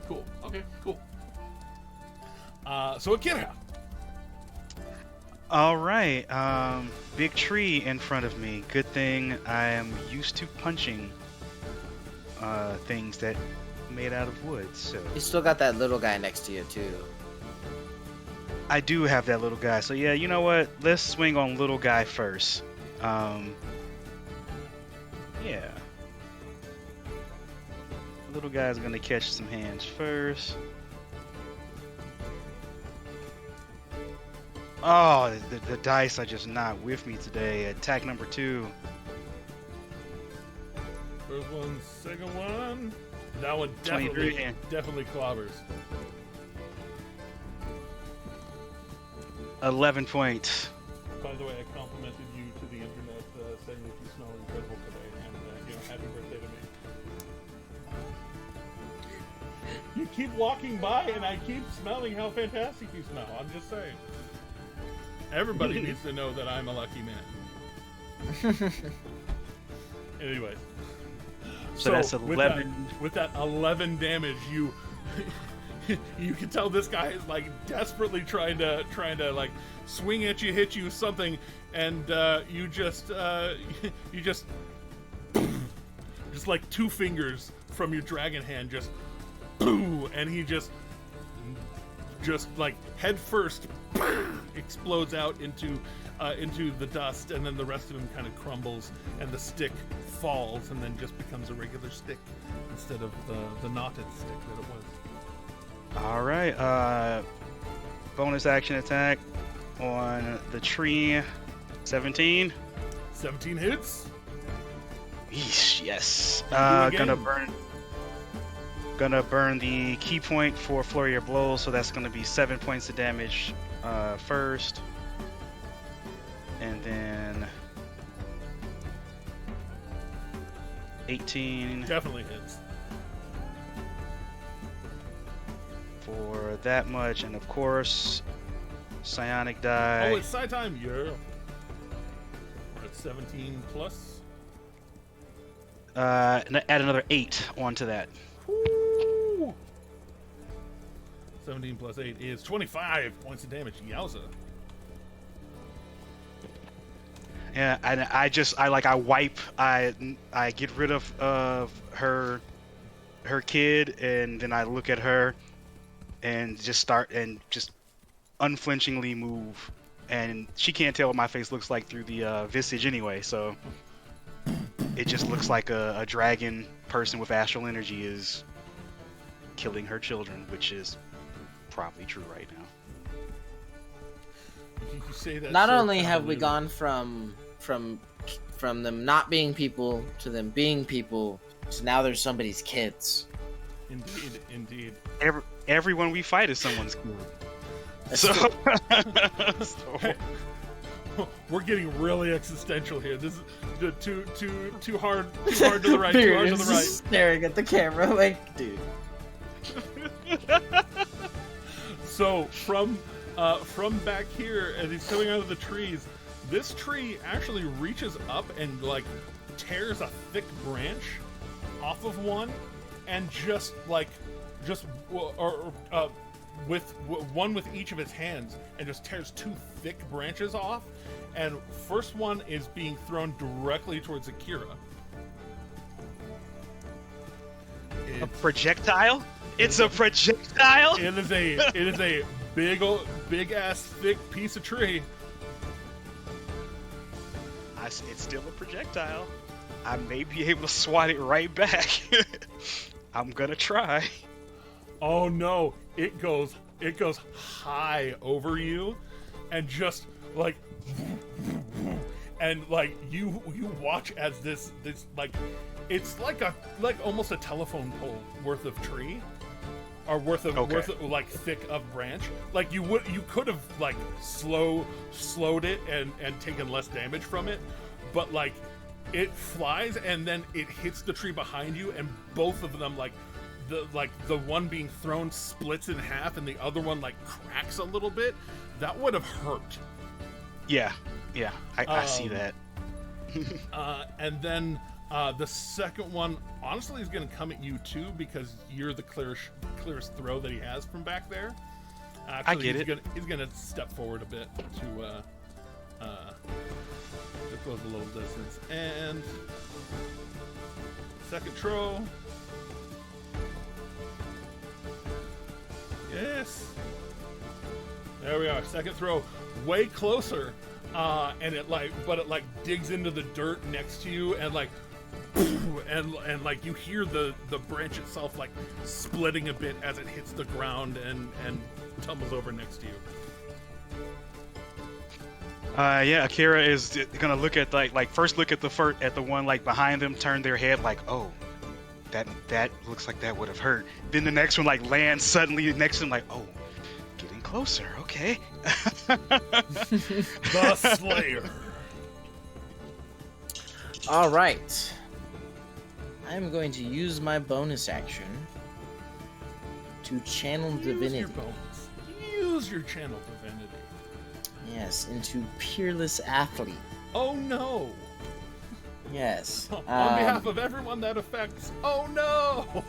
Cool. Okay. Cool. So Akira. All right. Big tree in front of me. Good thing I am used to punching things that made out of wood. So You still got that little guy next to you too. I do have that little guy. So yeah, you know what? Let's swing on little guy first. Yeah. Little guy's gonna catch some hands first. Oh, the dice are just not with me today. Attack number 2. First one, second one. That one 23. definitely clobbers. 11 points. By the way, I complimented you to the internet saying that you smell incredible today, and happy birthday to me. You keep walking by, and I keep smelling how fantastic you smell. I'm just saying. Everybody needs to know that I'm a lucky man. Anyway. So that's 11. With that 11 damage, you can tell this guy is like desperately trying to like swing at you, hit you, something, and you just like 2 fingers from your dragon hand just and he just like head first explodes out into the dust, and then the rest of him kind of crumbles, and the stick falls, and then just becomes a regular stick instead of the knotted stick that it was. All right. Bonus action attack on the tree. 17. 17 hits. Yeesh, yes. Again. Gonna burn the key point for flurry of blows, so that's gonna be 7 points of damage first, and then 18 Definitely hits. for that much, and of course psionic die. Oh, it's side time. Yeah. We're at 17 plus. Add another 8 onto that. Woo! 17 plus 8 is 25 points of damage. Yowza. Yeah, and I get rid of her kid, and then I look at her and just unflinchingly move, and she can't tell what my face looks like through the visage anyway, so it just looks like a dragon person with astral energy is killing her children, which is probably true right now. You say that Not so only have we cavalier. gone from them not being people to them being people, so now there's somebody's kids. Indeed. Everyone we fight is someone's kid. So, we're getting really existential here. This is too hard to the right. Too hard to the right. Staring at the camera like, dude. So from back here, as he's coming out of the trees, this tree actually reaches up and like tears a thick branch off of one, and with one with each of its hands, and just tears 2 thick branches off. And first one is being thrown directly towards Akira. a projectile? It's a projectile? It is a big ass thick piece of tree. It's still a projectile. I may be able to swat it right back. I'm gonna try. Oh no! It goes high over you, and just like, and like you watch as this like, it's like almost a telephone pole worth of tree, or worth of like thick of branch. Like you could have like slowed it and taken less damage from it, but like it flies and then it hits the tree behind you, and both of them like the one being thrown splits in half and the other one like cracks a little bit. That would have hurt. Yeah, I see that. And then the second one honestly is going to come at you too, because you're the clearest throw that he has from back there. Actually, I get it. He's gonna step forward a bit to close a little distance. And second throw. Yes. There we are. Second throw, way closer, and it digs into the dirt next to you, and and like you hear the branch itself like splitting a bit as it hits the ground and tumbles over next to you. Yeah, Akira is gonna look at first look at the one like behind them, turn their head like, oh, that looks like that would have hurt. Then the next one like lands suddenly next to him like, oh, getting closer. Okay. The Slayer. All right. I'm going to use my bonus action to channel divinity. Use your bonus. Use your channel divinity. Yes, into Peerless Athlete. Oh no. Yes. On behalf of everyone that affects. Oh no.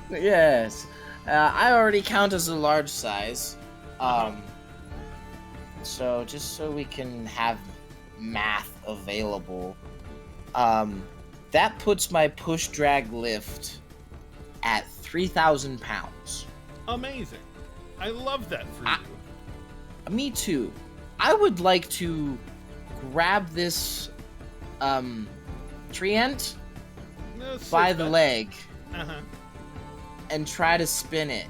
Yes. I already count as a large size. So just so we can have math available, that puts my push drag lift at 3,000 pounds. Amazing. I love that for you. Me too. I would like to grab this treant by the leg and try to spin it,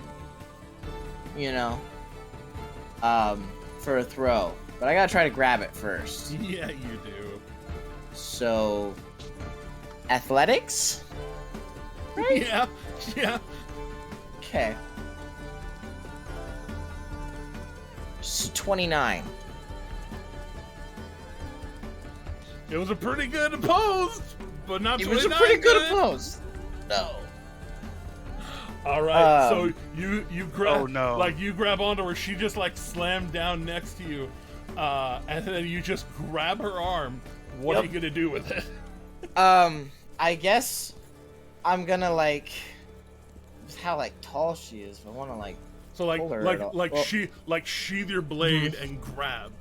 for a throw. But I gotta try to grab it first. Yeah, you do. So, athletics? Right? Yeah. Okay. So 29. It was a pretty good opposed, but not 29. It was a pretty good opposed. No. All right, so you grab, oh no, you grab onto her. She just slammed down next to you, and then you just grab her arm. What are you gonna do with it? I guess I'm gonna with how tall she is. I want to So pull her sheathe your blade and grab.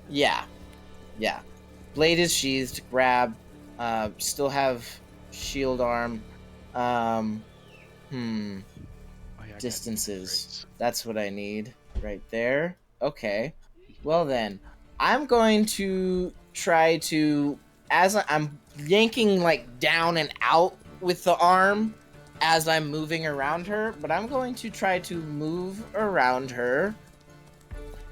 Yeah. Blade is sheathed. Grab. Still have shield arm. Distances. That's what I need right there. Okay. Well then, I'm going to try to, as I'm yanking down and out with the arm as I'm moving around her, but I'm going to try to move around her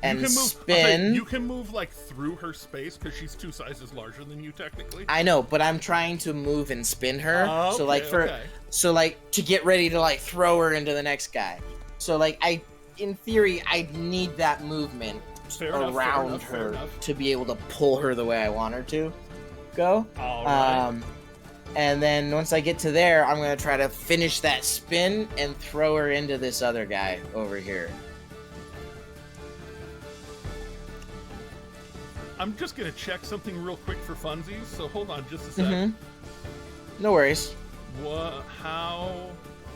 and spin. You can move through her space because she's 2 sizes larger than you technically. I know, but I'm trying to move and spin her. To get ready to throw her into the next guy. So in theory, I need that movement around her to be able to pull her the way I want her to go. All right. And then once I get to there, I'm gonna try to finish that spin and throw her into this other guy over here. I'm just gonna check something real quick for funsies, so hold on just a sec. No worries. How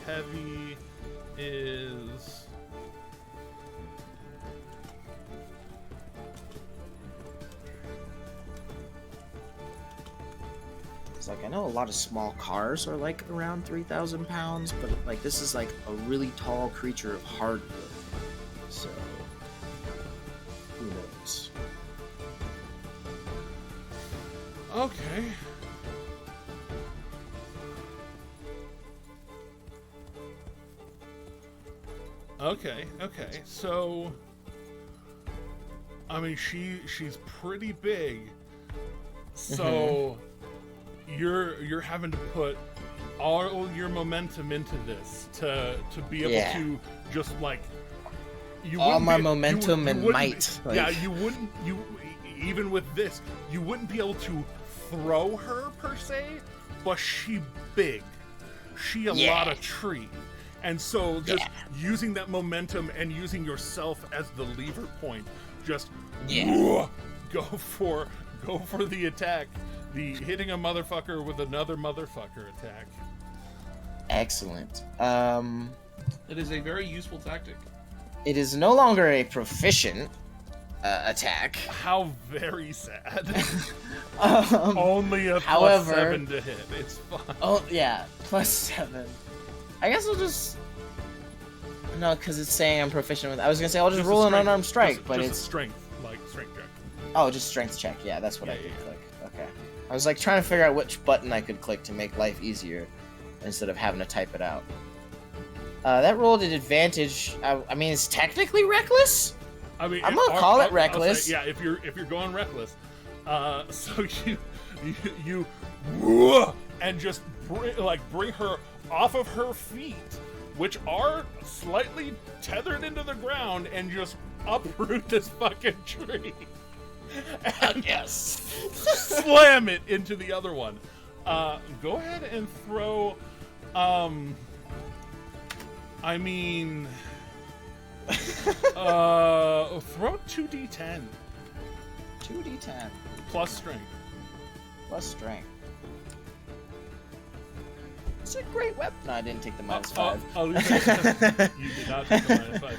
heavy is... It's I know a lot of small cars are around 3,000 pounds, but this is a really tall creature of hardwood. So, who knows? Okay. Okay. So, I mean, she's pretty big. So, you're having to put all your momentum into this to be able to just you all my be, momentum you and might. You even with this, you wouldn't be able to throw her per se, but she big. She a lot of tree. And so just using that momentum and using yourself as the lever point, just go for the attack. The hitting a motherfucker with another motherfucker attack. Excellent. It is a very useful tactic. It is no longer a proficient attack. How very sad. Only a however, +7 to hit. It's fine. Oh yeah, +7. I guess I'll just no, because it's saying I'm proficient with. I was gonna say I'll just roll an unarmed strike, but just it's strength, like strength check. Oh, just strength check. Yeah, that's what I did click. Okay. I was like trying to figure out which button I could click to make life easier instead of having to type it out. That rolled at advantage. I mean, it's technically reckless. I mean, I'm gonna call it reckless. Say, yeah, if you're going reckless, so you and just bring her off of her feet, which are slightly tethered into the ground, and just uproot this fucking tree. And yes, slam it into the other one. Go ahead and throw. I mean, throw 2d10. 2d10 plus strength. Plus strength. It's a great weapon. No, I didn't take the -5. You did not take the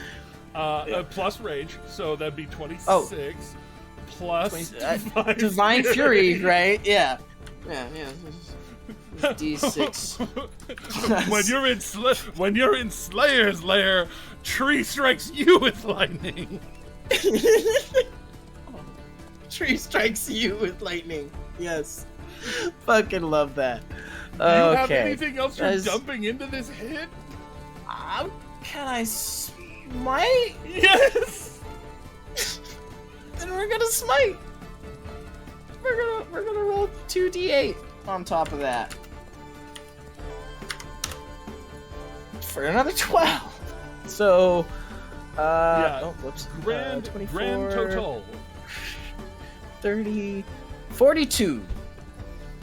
-5. Plus rage, so that'd be 26. Plus Divine Fury, right? Yeah. D6. When you're in Slayer's lair, tree strikes you with lightning. Tree strikes you with lightning. Yes. Fucking love that. Do you have anything else you're dumping into this hit? Can I smite? Yes. Then we're gonna smite. We're gonna roll 2d8 on top of that for another 12. So, oh, whoops. Grand 24, grand total. 30, 42.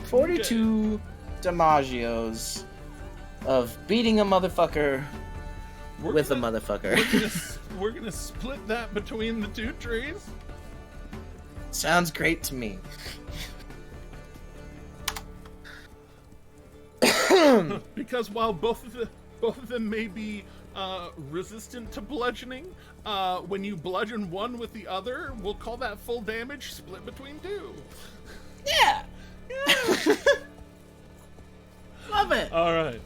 42 damagios of beating a motherfucker with a motherfucker. We're gonna split that between the two trees. Sounds great to me. Because while both of them may be resistant to bludgeoning, when you bludgeon one with the other, we'll call that full damage split between two. Yeah. Love it. All right.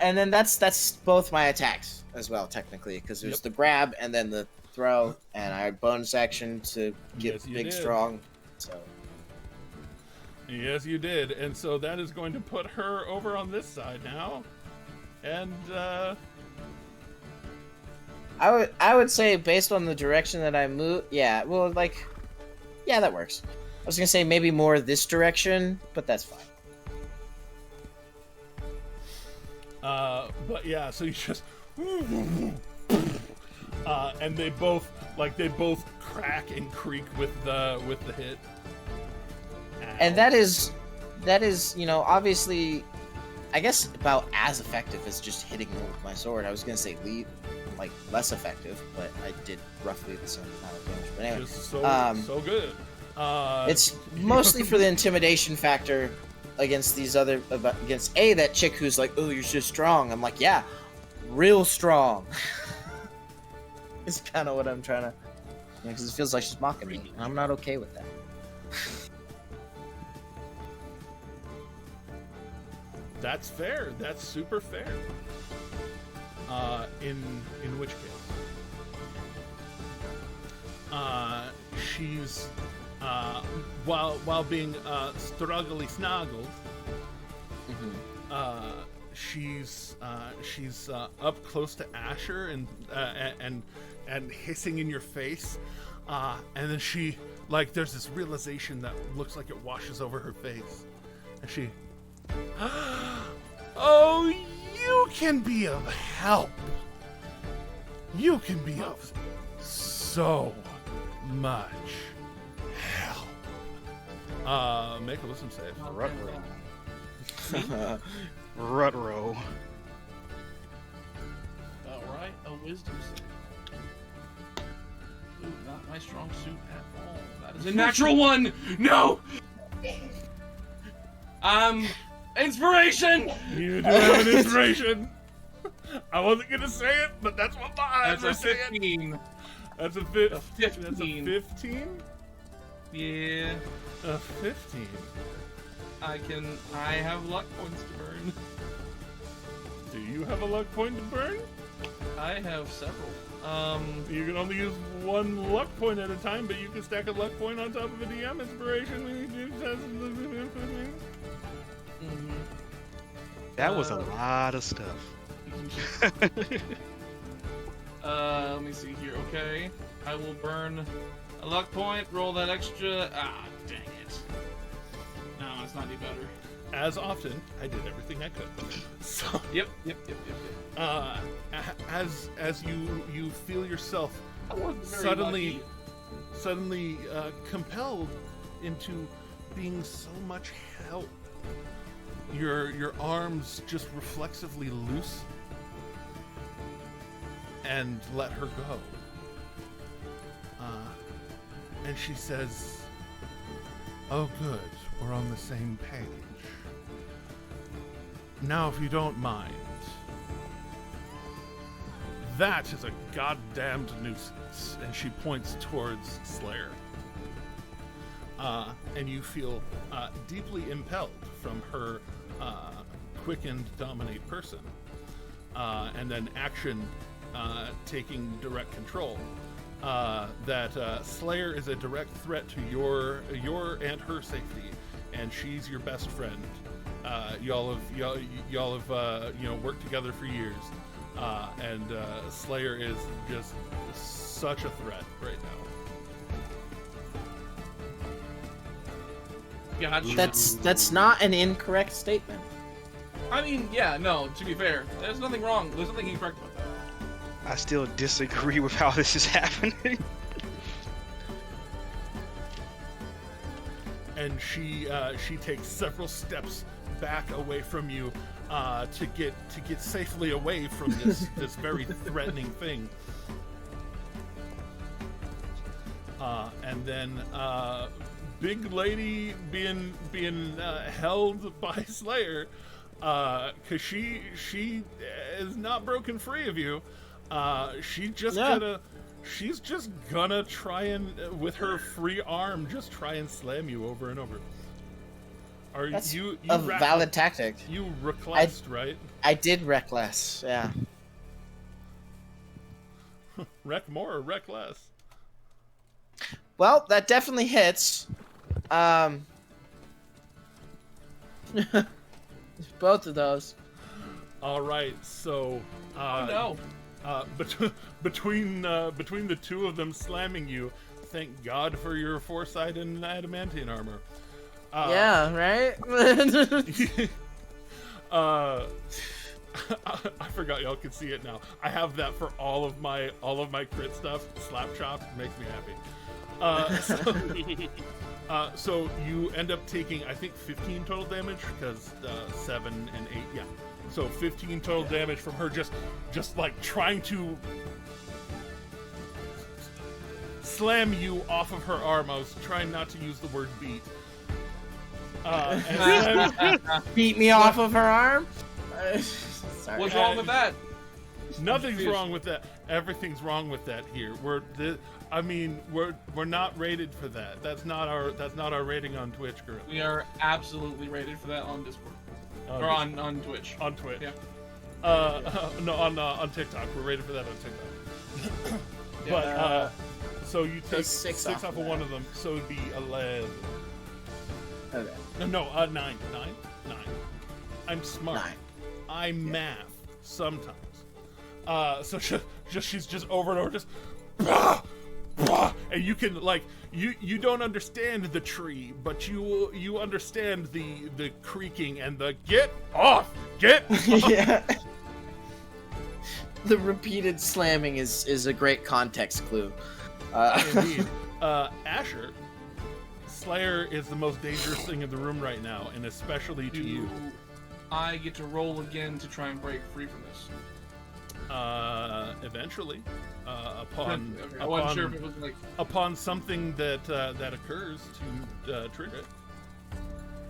And then that's both my attacks as well, technically, because there's the grab and then the throw, and I had bonus action to get big strong. So. Yes, you did, and so that is going to put her over on this side now, and I would say based on the direction that I move, that works. I was gonna say maybe more this direction, but that's fine. But yeah, so you just and they both crack and creak with the hit. Ow. And that is, obviously, I guess about as effective as just hitting them with my sword. I was gonna say less effective, but I did roughly the same amount of damage. But anyway, just so good. It's mostly for the intimidation factor against that chick who's like, oh, you're so strong. I'm like, yeah, real strong. It's kind of what I'm trying to, because it feels like she's mocking me, and I'm not okay with that. That's fair. That's super fair. In which case, she's while being struggly snoggled, she's up close to Asher and hissing in your face, and then she there's this realization that looks like it washes over her face, and she. Oh, you can be of help. You can be of so much help. Make a wisdom save. Rutro. Alright, a wisdom save. Ooh, not my strong suit at all. That is a natural one! No! Inspiration! You do have an inspiration. I wasn't gonna say it, but that's what my eyes That's were a saying. 15. That's a A 15. 15. That's a 15. Yeah. A 15. I have luck points to burn. Do you have a luck point to burn? I have several. You can only use one luck point at a time, but you can stack a luck point on top of a DM inspiration when you do That was a lot of stuff. Let me see here. Okay, I will burn a luck point. Roll that extra. Ah, dang it. No, it's not any better. As often, I did everything I could. So, Yep. as you feel yourself I wasn't very suddenly compelled into being so much help, your arms just reflexively loose and let her go. And she says, "Oh, good, we're on the same page. Now, if you don't mind, that is a goddamned nuisance." And she points towards Slayer. And you feel deeply impelled from her quickened dominate person. And then action taking direct control. That Slayer is a direct threat to your and her safety, and she's your best friend. Y'all have worked together for years, and Slayer is just such a threat right now. Gotcha. That's not an incorrect statement. I mean, yeah, no, to be fair, there's nothing wrong. There's nothing incorrect about that. I still disagree with how this is happening. And she takes several steps back away from you to get safely away from this this very threatening thing. And then big lady being held by Slayer, because she is not broken free of you. She's just gonna try and with her free arm just try and slam you over and over. Are That's you a valid tactic. You recklessed, right? I did reckless, yeah. Wreck more or wreck less? Well, that definitely hits. Both of those. All right, so No. between the two of them slamming you, thank God for your foresight and adamantine armor. Yeah, right? I forgot y'all can see it now. I have that for all of my crit stuff. Slap chop makes me happy. So you end up taking, I think, 15 total damage because 7 and 8. Yeah. So 15 total damage from her just like trying to slam you off of her arm. I was trying not to use the word beat. And then, Beat me off of her arm? Sorry. What's wrong with that? nothing's wrong with that. Everything's wrong with that here. We're not rated for that. That's not our rating on Twitch, girl. We are absolutely rated for that on Discord. Or on Twitch. On Twitch. Yeah. No, on TikTok. We're rated for that on TikTok. But so you take six off off of one of them, so it'd be 11. Okay. No, 9. I'm smart. 9. I math sometimes. So she's just over and over, just bah, bah, and you can like you don't understand the tree, but you understand the creaking and the get off. Yeah. The repeated slamming is a great context clue. Indeed. Asher, Slayer is the most dangerous thing in the room right now, and especially to you. I get to roll again to try and break free from this. Eventually, upon Okay, I wasn't sure if it was like upon something that occurs to trigger it.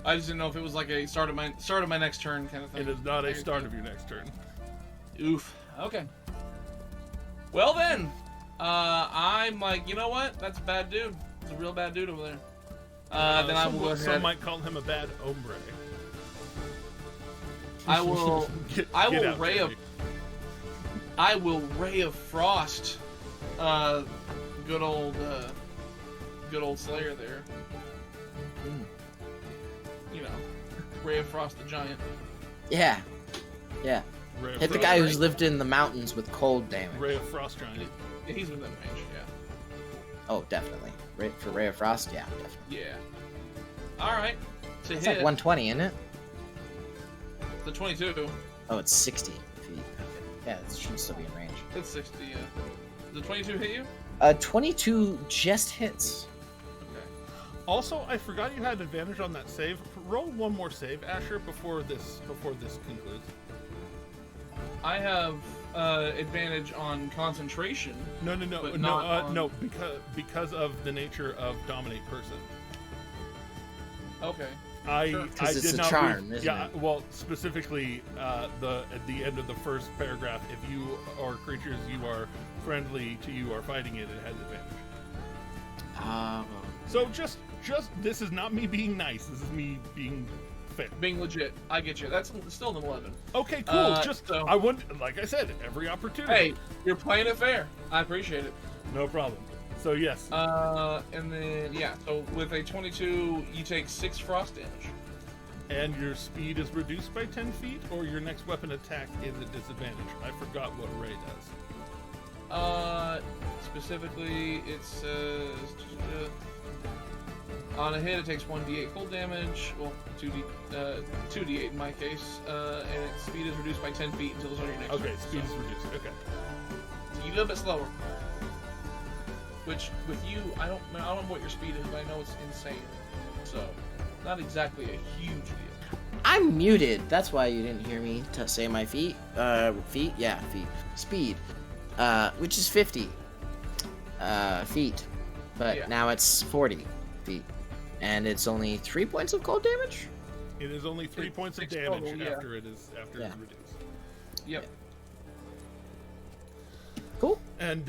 I just didn't know if it was like a start of my next turn kind of thing. It is not a start of your next turn. Oof. Okay. Well then, I'm like, you know what? That's a bad dude. It's a real bad dude over there. Then I will go ahead. Some might call him a bad hombre. I will. I will out, ray of. Jerry. I will ray of frost. Good old Slayer there. You know, ray of frost the giant. Yeah. Ray of Hit the Frost. guy who's lived in the mountains with cold damage. Ray of Frost Giant. Yeah, he's within range. Oh, definitely. For Ray of Frost, yeah, definitely. Yeah. All right. To It's hit like 120, isn't it? the 22. Oh, it's 60 feet. Okay. Yeah, it should still be in range. It's 60. Yeah. Does the 22 hit you? 22 just hits. Okay. Also, I forgot you had advantage on that save. Roll one more save, Asher, before this concludes. I have advantage on concentration. No, But not on- no, because of the nature of dominate person. Okay. I Sure. 'Cause it's did a not charm, read, isn't yeah, it? well, specifically at the end of the first paragraph, if you or creatures you are friendly to you are fighting it has advantage. So just this is not me being nice. This is me being fair. Being legit. I get you. That's still an 11. Okay, cool. So- I want, like I said, every opportunity. Hey, you're playing it fair. I appreciate it. No problem. So yes, And then yeah. So with a 22, you take 6 frost damage. and your speed is reduced by 10 feet, or your next weapon attack is a disadvantage. I forgot what Ray does. Specifically, it says on a hit it takes 1d8 cold damage. Well, 2d8 in my case. And its speed is reduced by 10 feet until it's on your next. Okay, turn. speed So is reduced. Okay. it's a little bit slower. Which with you, I don't know what your speed is, but I know it's insane. So not exactly a huge deal. I'm muted. That's why you didn't hear me say my feet. Feet? Yeah, feet. Speed. Which is 50 feet. But Yeah. now it's 40 feet. And it's only 3 points of cold damage? It is only 3 It's points of 6 damage total, yeah. after it's reduced. Yep. Cool. And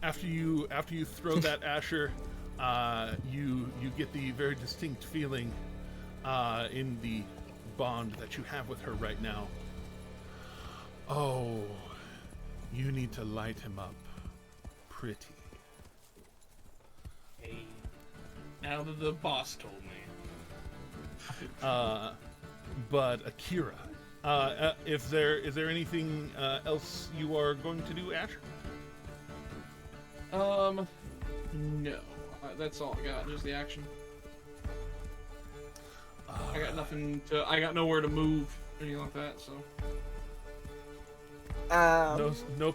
after you throw that Asher, you get the very distinct feeling in the bond that you have with her right now. Oh, you need to light him up pretty. Hey. Now that the boss told me. But Akira, is there anything else you are going to do, Asher? No. That's all I got. Just the action. I got nothing to. I got nowhere to move or anything like that. So. No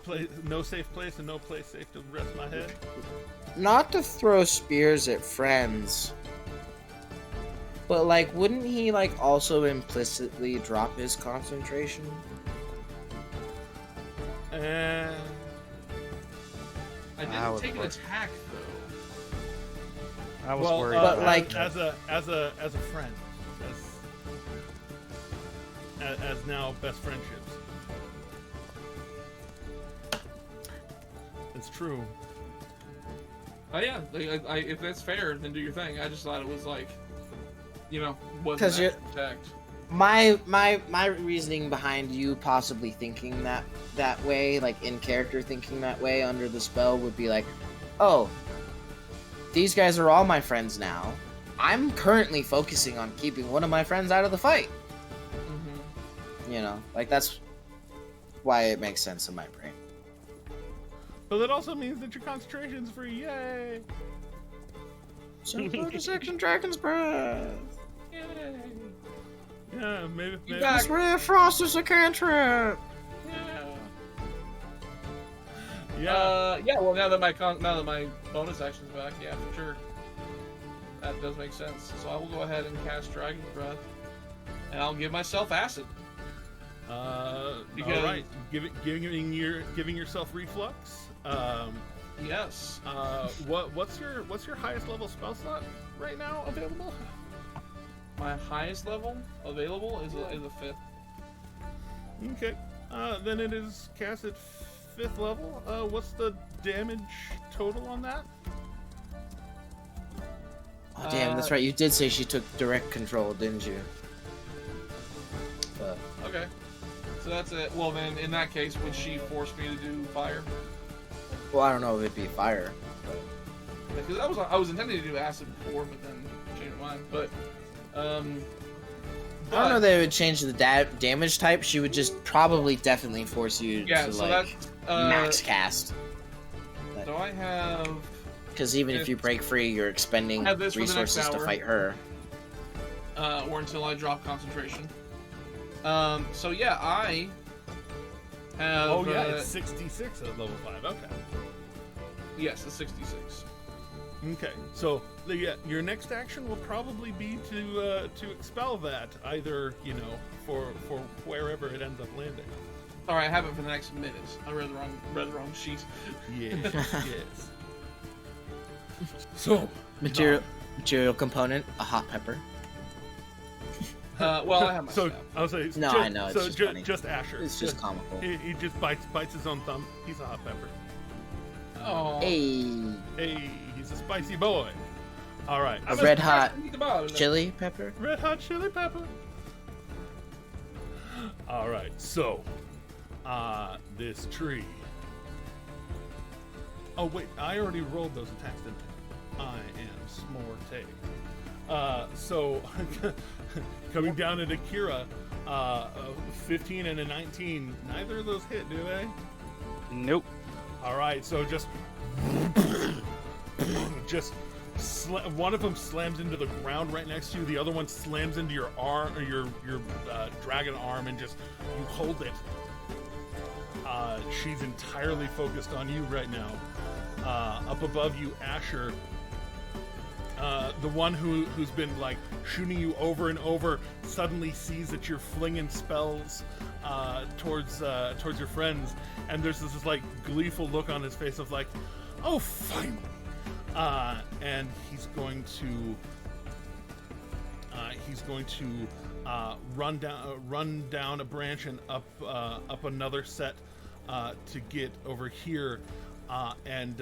safe place and no place safe to rest my head. Not to throw spears at friends, but like, wouldn't he like also implicitly drop his concentration? I I didn't was take an worried. attack though. I was worried. but, about like- that. as a friend, as now best friendships. It's true. Oh yeah, like, if that's fair, then do your thing. I just thought it was like, wasn't 'Cause you're- actually attacked. My reasoning behind you possibly thinking that way, like in character thinking that way under the spell, would be like, oh, these guys are all my friends now. I'm currently focusing on keeping one of my friends out of the fight. Mm-hmm. Like that's why it makes sense in my brain. But that also means that your concentration's free. Yay! So section Dragon's Breath. Yay! Yeah, maybe. back. This Ray of Frost is a cantrip. Yeah. Yeah. Well, now that my bonus action's back, yeah, for sure. That does make sense. So I will go ahead and cast Dragon's Breath, and I'll give myself acid. Because- all right, giving yourself reflux. Yes. What's your highest level spell slot right now available? My highest level available is a 5th. Okay. Then it is cast at 5th level. What's the damage total on that? Oh, damn, that's right. You did say she took direct control, didn't you? Okay. So that's it. Well, then, in that case, would she force me to do fire? Well, I don't know if it'd be fire. Because I was intending to do acid before, but then changed my mind. But, I don't know that it would change the damage type. She would just probably definitely force you to, so like, max cast. So I have... Because even if you break free, you're expending resources to fight her. Or until I drop concentration. So yeah, I have... Oh yeah, it's 66 at level 5, okay. Yes, it's 66. Okay, so your next action will probably be to expel that, either, you know, for wherever it ends up landing. Alright, I have it for the next minute. I read the wrong sheet. Yes, yes. So, Material component, a hot pepper. Well, I have my staff. I'll say No, I know, it's so just funny. just Asher. It's just comical. He just bites his own thumb. He's a hot pepper. Oh. Hey, he's a spicy boy. All right. a red hot chili pepper. Red hot chili pepper. All right. So, this tree. Oh wait, I already rolled those attacks, didn't I? I am smorte. So, coming down at Akira, 15 and a 19. Neither of those hit, do they? Nope. All right, so just one of them slams into the ground right next to you. The other one slams into your arm, or your dragon arm, and just you hold it. She's entirely focused on you right now. Up above you, Asher, the one who's been like shooting you over and over, suddenly sees that you're flinging spells towards your friends, and there's this like gleeful look on his face of like, oh, finally! And he's going to run down a branch and up another set to get over here and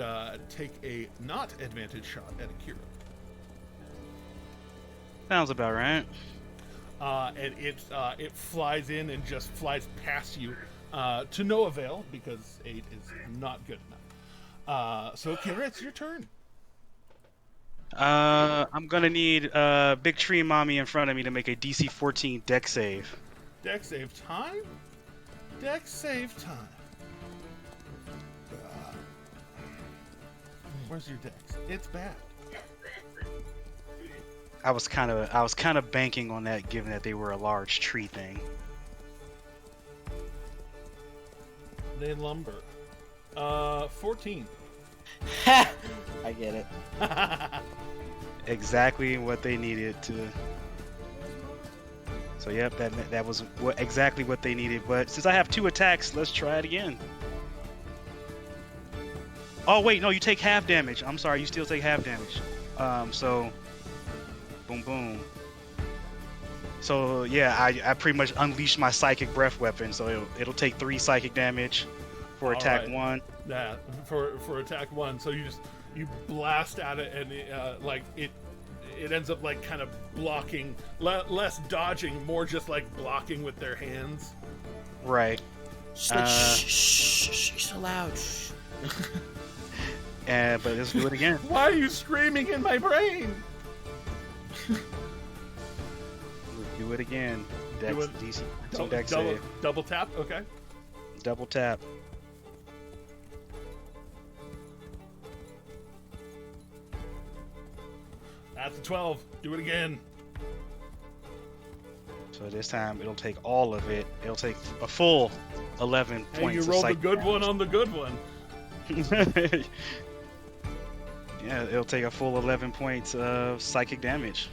take a not advantage shot at Akira. Sounds about right. And it flies in and just flies past you to no avail, because 8 is not good enough. So Akira, it's your turn. I'm gonna need Big Tree Mommy in front of me to make a DC 14 dex save. Dex save time? Dex save time. Where's your dex? It's bad. I was kind of banking on that, given that they were a large tree thing. They lumber. 14. I get it. Exactly what they needed to. So yep, that was exactly what they needed. But since I have 2 attacks, let's try it again. Oh wait, no, you take half damage. I'm sorry, you still take half damage. So boom, boom. So yeah, I pretty much unleashed my psychic breath weapon. So it'll take 3 psychic damage for attack 1. Yeah, for attack 1. So you blast at it, and it ends up like kind of blocking, less dodging, more just like blocking with their hands. Right. She's like, shh, she's so loud. Shh. But let's do it again. Why are you screaming in my brain? Do it again. DC dex double, save. Double tap, okay. Double tap. That's a 12. Do it again. So this time it'll take all of it. It'll take a full 11 Hey, points. you of rolled the psychic good damage. one on the good one. Yeah, it'll take a full 11 points of psychic damage.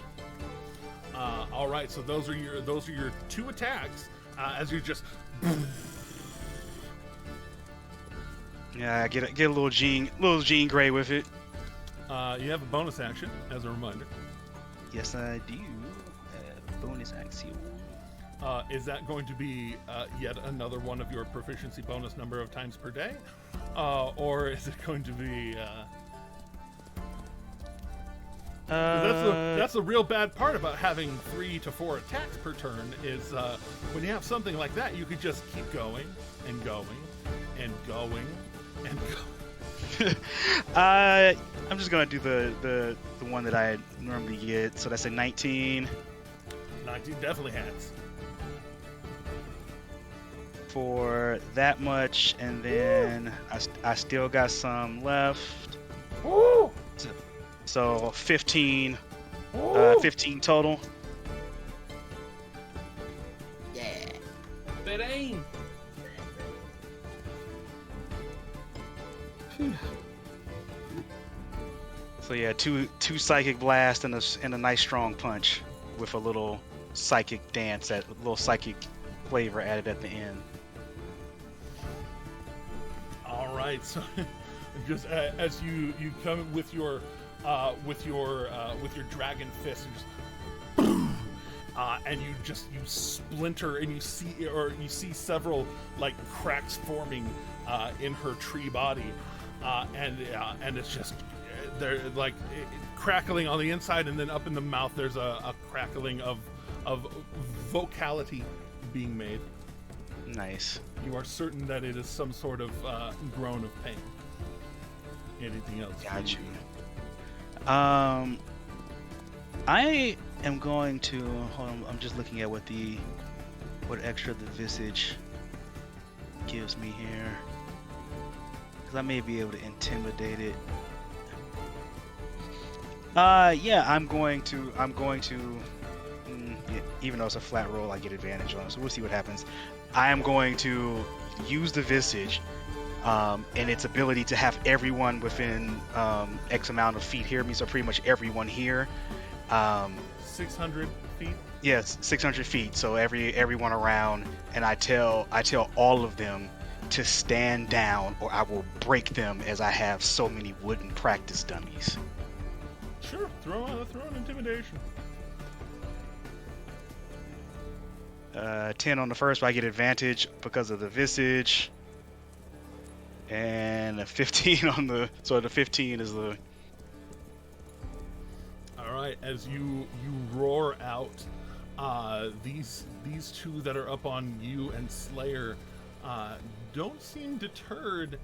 All right, so those are your 2 attacks. As you just Yeah, get a little Jean Grey with it. you have a bonus action as a reminder. Yes, I do. Bonus action. Is that going to be yet another one of your proficiency bonus number of times per day? Or is it going to be... that's the real bad part about having 3 to 4 attacks per turn is when you have something like that, you could just keep going and going and going and going. I'm just gonna do the one that I normally get. So that's a 19. 19 definitely hits. For that much, and then I still got some left. Woo! So 15, Woo! 15 total. Yeah. It ain't. So yeah, two psychic blast and a nice strong punch with a little psychic dance, a little psychic flavor added at the end. All right, so just as you come with your dragon fist, and you splinter, and you see several like cracks forming in her tree body, and it's just they're like crackling on the inside, and then up in the mouth there's a crackling of vocality being made. Nice. You are certain that it is some sort of groan of pain. Anything else? Got you. I am going to hold on. I'm just looking at what extra the visage gives me here, because I may be able to intimidate it. Yeah, I'm going to. Yeah, even though it's a flat roll, I get advantage on it. So we'll see what happens. I am going to use the visage and its ability to have everyone within X amount of feet hear me. So pretty much everyone here. 600 feet. Yes, 600 feet. So everyone around, and I tell all of them to stand down, or I will break them, as I have so many wooden practice dummies. Sure, throw an intimidation. 10 on the first, but I get advantage because of the visage. And a 15 on the... So the 15 is the... Alright, as you roar out, these two that are up on you and Slayer don't seem deterred.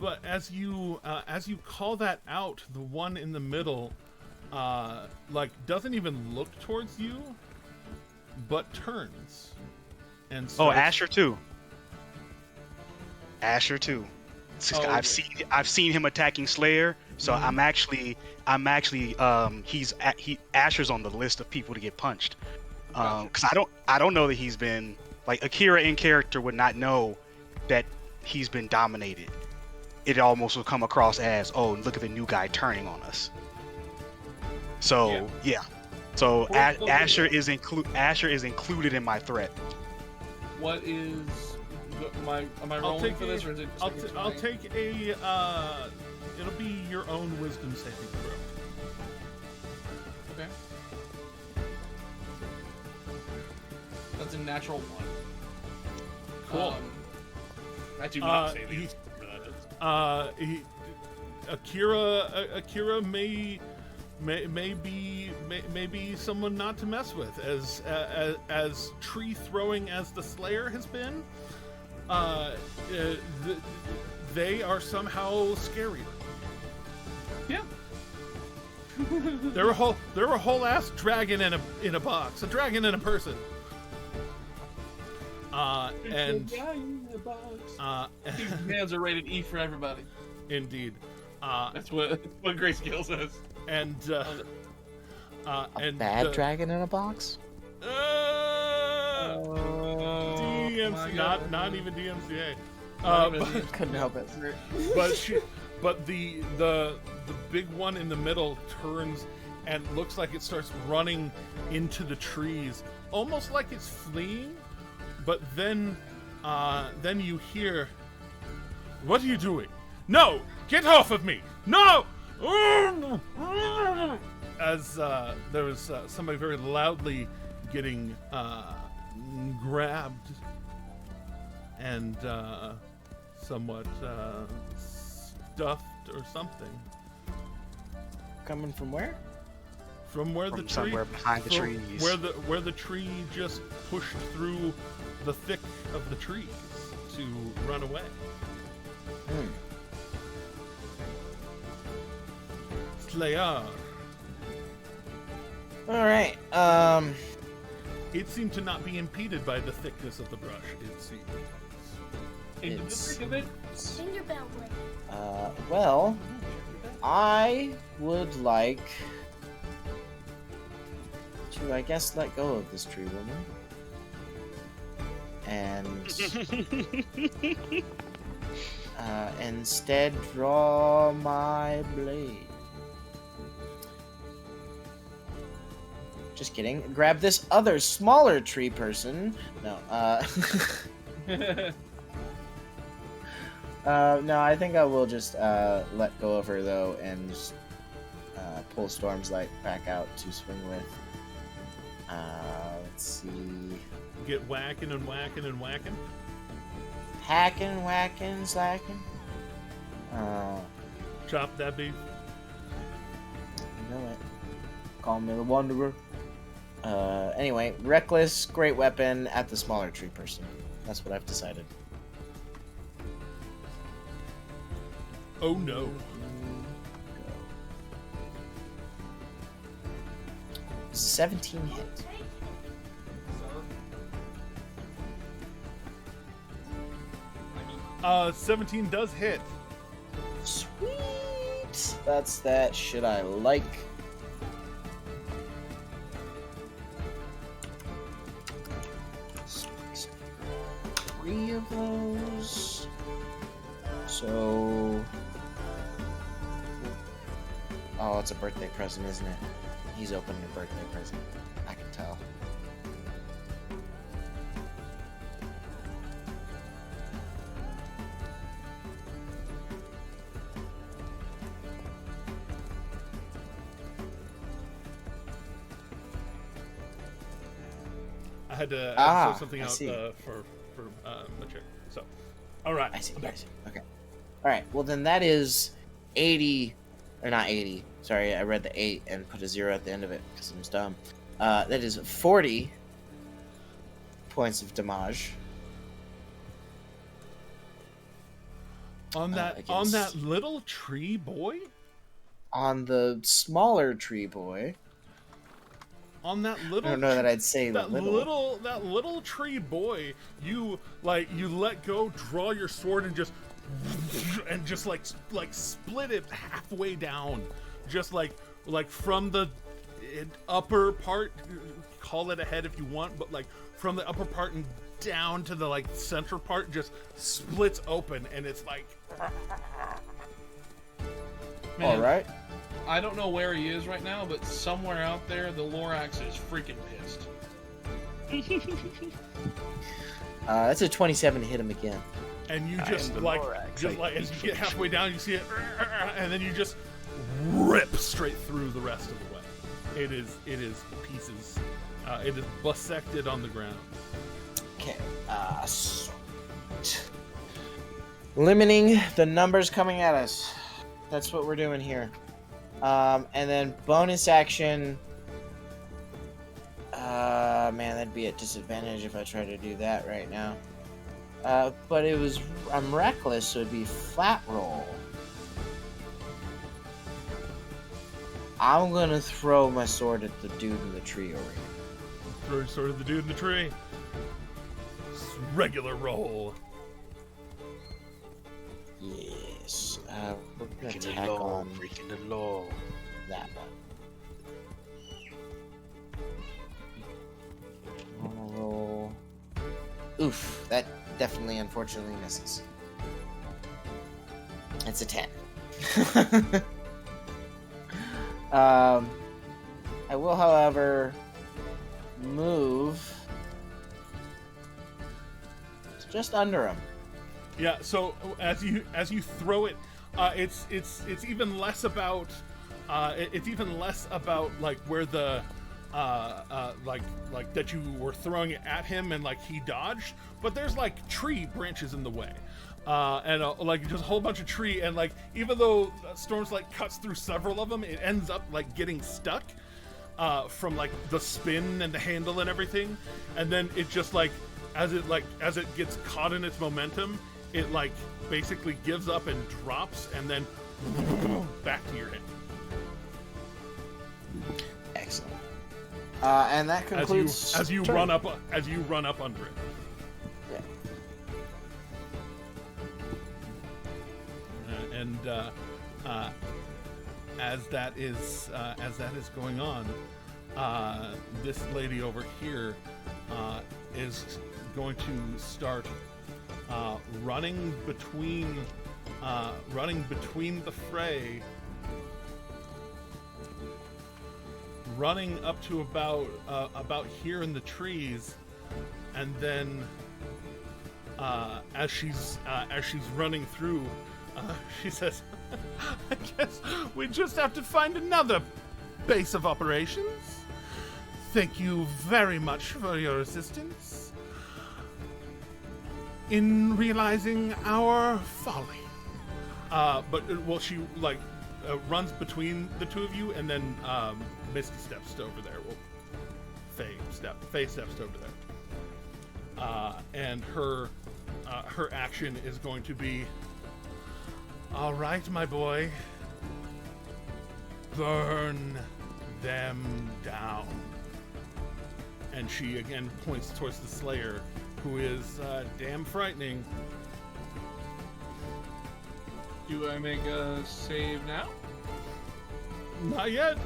But as you call that out, the one in the middle doesn't even look towards you, but turns and starts... Oh, Asher too. Asher too. Oh, I've seen him attacking Slayer, so Mm-hmm. Asher's on the list of people to get punched. Because I don't know that he's been, like, Akira in character would not know that he's been dominated. It almost will come across as, oh, look at the new guy turning on us. So yeah. So Asher is included in my threat. What is am I rolling for this, or is it just I'll take a it'll be your own wisdom saving throw. Okay. That's a natural 1. Cool. I do not say these. Akira may be someone not to mess with, as tree throwing as the Slayer has been. They are somehow scarier. Yeah. They're a whole ass dragon in a box, a dragon in a person. And These hands are rated E for everybody. indeed, That's what Grayscale says. and Bad dragon in a box? DMC, not even DMCA. Couldn't help it. But the big one in the middle turns and looks like it starts running into the trees, almost like it's fleeing. But then you hear, "What are you doing? No! Get off of me! No!" As there was somebody very loudly getting grabbed and somewhat stuffed or something. Coming from where? From where From the tree, somewhere behind the trees. where the tree just pushed through the thick of the trees to run away. Slayer. All right. It seemed to not be impeded by the thickness of the brush. It seemed. Into the thick of it. Tinkerbell blade. Well, I would like to, I guess, let go of this tree woman. And instead draw my blade. Just kidding. Grab this other smaller tree person. No, no, I think I will just let go of her though and just, pull Storm's Light back out to swing with. Let's see. Get whacking and whacking and whacking. Hacking, whacking, slacking. Chop that beef. You know it. Call me the Wanderer. Anyway, reckless, great weapon at the smaller tree person. That's what I've decided. Oh no. 17 hit. Uh, 17 does hit. Sweet! That's that shit I like. Three of those. So... Oh, it's a birthday present, isn't it? He's opening a birthday present. I can tell. I had to sort something out for a chick. So, all right. I see. Okay. All right. Well, then that is 80, or not 80. Sorry, I read the 8 and put a 0 at the end of it because I'm dumb. That is 40 points of damage. On that little tree boy? On the smaller tree boy. On that little I don't know that I'd say that little. That little tree boy, you let go, draw your sword and just split it halfway down. Just like from the upper part, call it a head if you want, but like from the upper part and down to the like center part just splits open, and it's like Man, all right. I don't know where he is right now, but somewhere out there, the Lorax is freaking pissed. That's a 27 to hit him again. and you just like as you get halfway down, you see it, and then you just rip straight through the rest of the way. It is pieces. It is bisected on the ground. Okay. Limiting the numbers coming at us. That's what we're doing here. And then bonus action. Man, that'd be at disadvantage if I try to do that right now. But I'm reckless, so it'd be flat roll. I'm gonna throw my sword at the dude in the tree over here. Throw your sword at the dude in the tree. Regular roll. Yes. We're gonna Breaking attack the law, on breaking the law. that one. I'm gonna roll. Oof, that definitely, unfortunately, misses. It's a 10. I will, however, move just under him. Yeah. So as you throw it, it's even less about like where the like that you were throwing it at him and like he dodged, but there's like tree branches in the way, and like just a whole bunch of tree, and like even though Storm's like cuts through several of them, it ends up like getting stuck from like the spin and the handle and everything, and then it just like as it gets caught in its momentum, it like basically gives up and drops, and then back to your hand. Excellent. And that concludes as you turn. run up under it. Yeah. And as that is going on, this lady over here is going to start running between the fray, running up to about here in the trees, and then as she's running through, she says, "I guess we just have to find another base of operations. Thank you very much for your assistance in realizing our folly." But she like runs between the two of you, and then Misty steps over there. Well, Faye steps over there, and her action is going to be, "All right, my boy, burn them down." And she again points towards the Slayer, who is damn frightening. Do I make a save now? Not yet.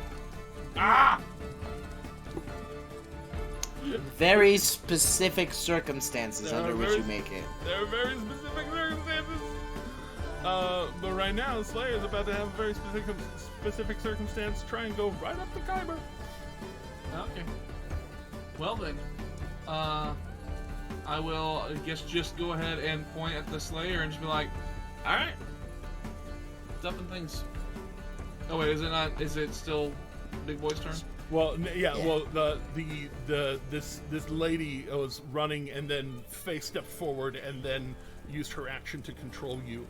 Ah! Very specific circumstances under which you make it. There are very specific circumstances. But right now, Slayer's about to have a very specific circumstance try and go right up the Kyber. Okay. Well then, I will, I guess, just go ahead and point at the Slayer and just be like, "All right, stuffing things." Oh wait, is it not? Is it still Big Boy's turn? Well, yeah. Well, this lady was running and then Faye stepped forward and then used her action to control you,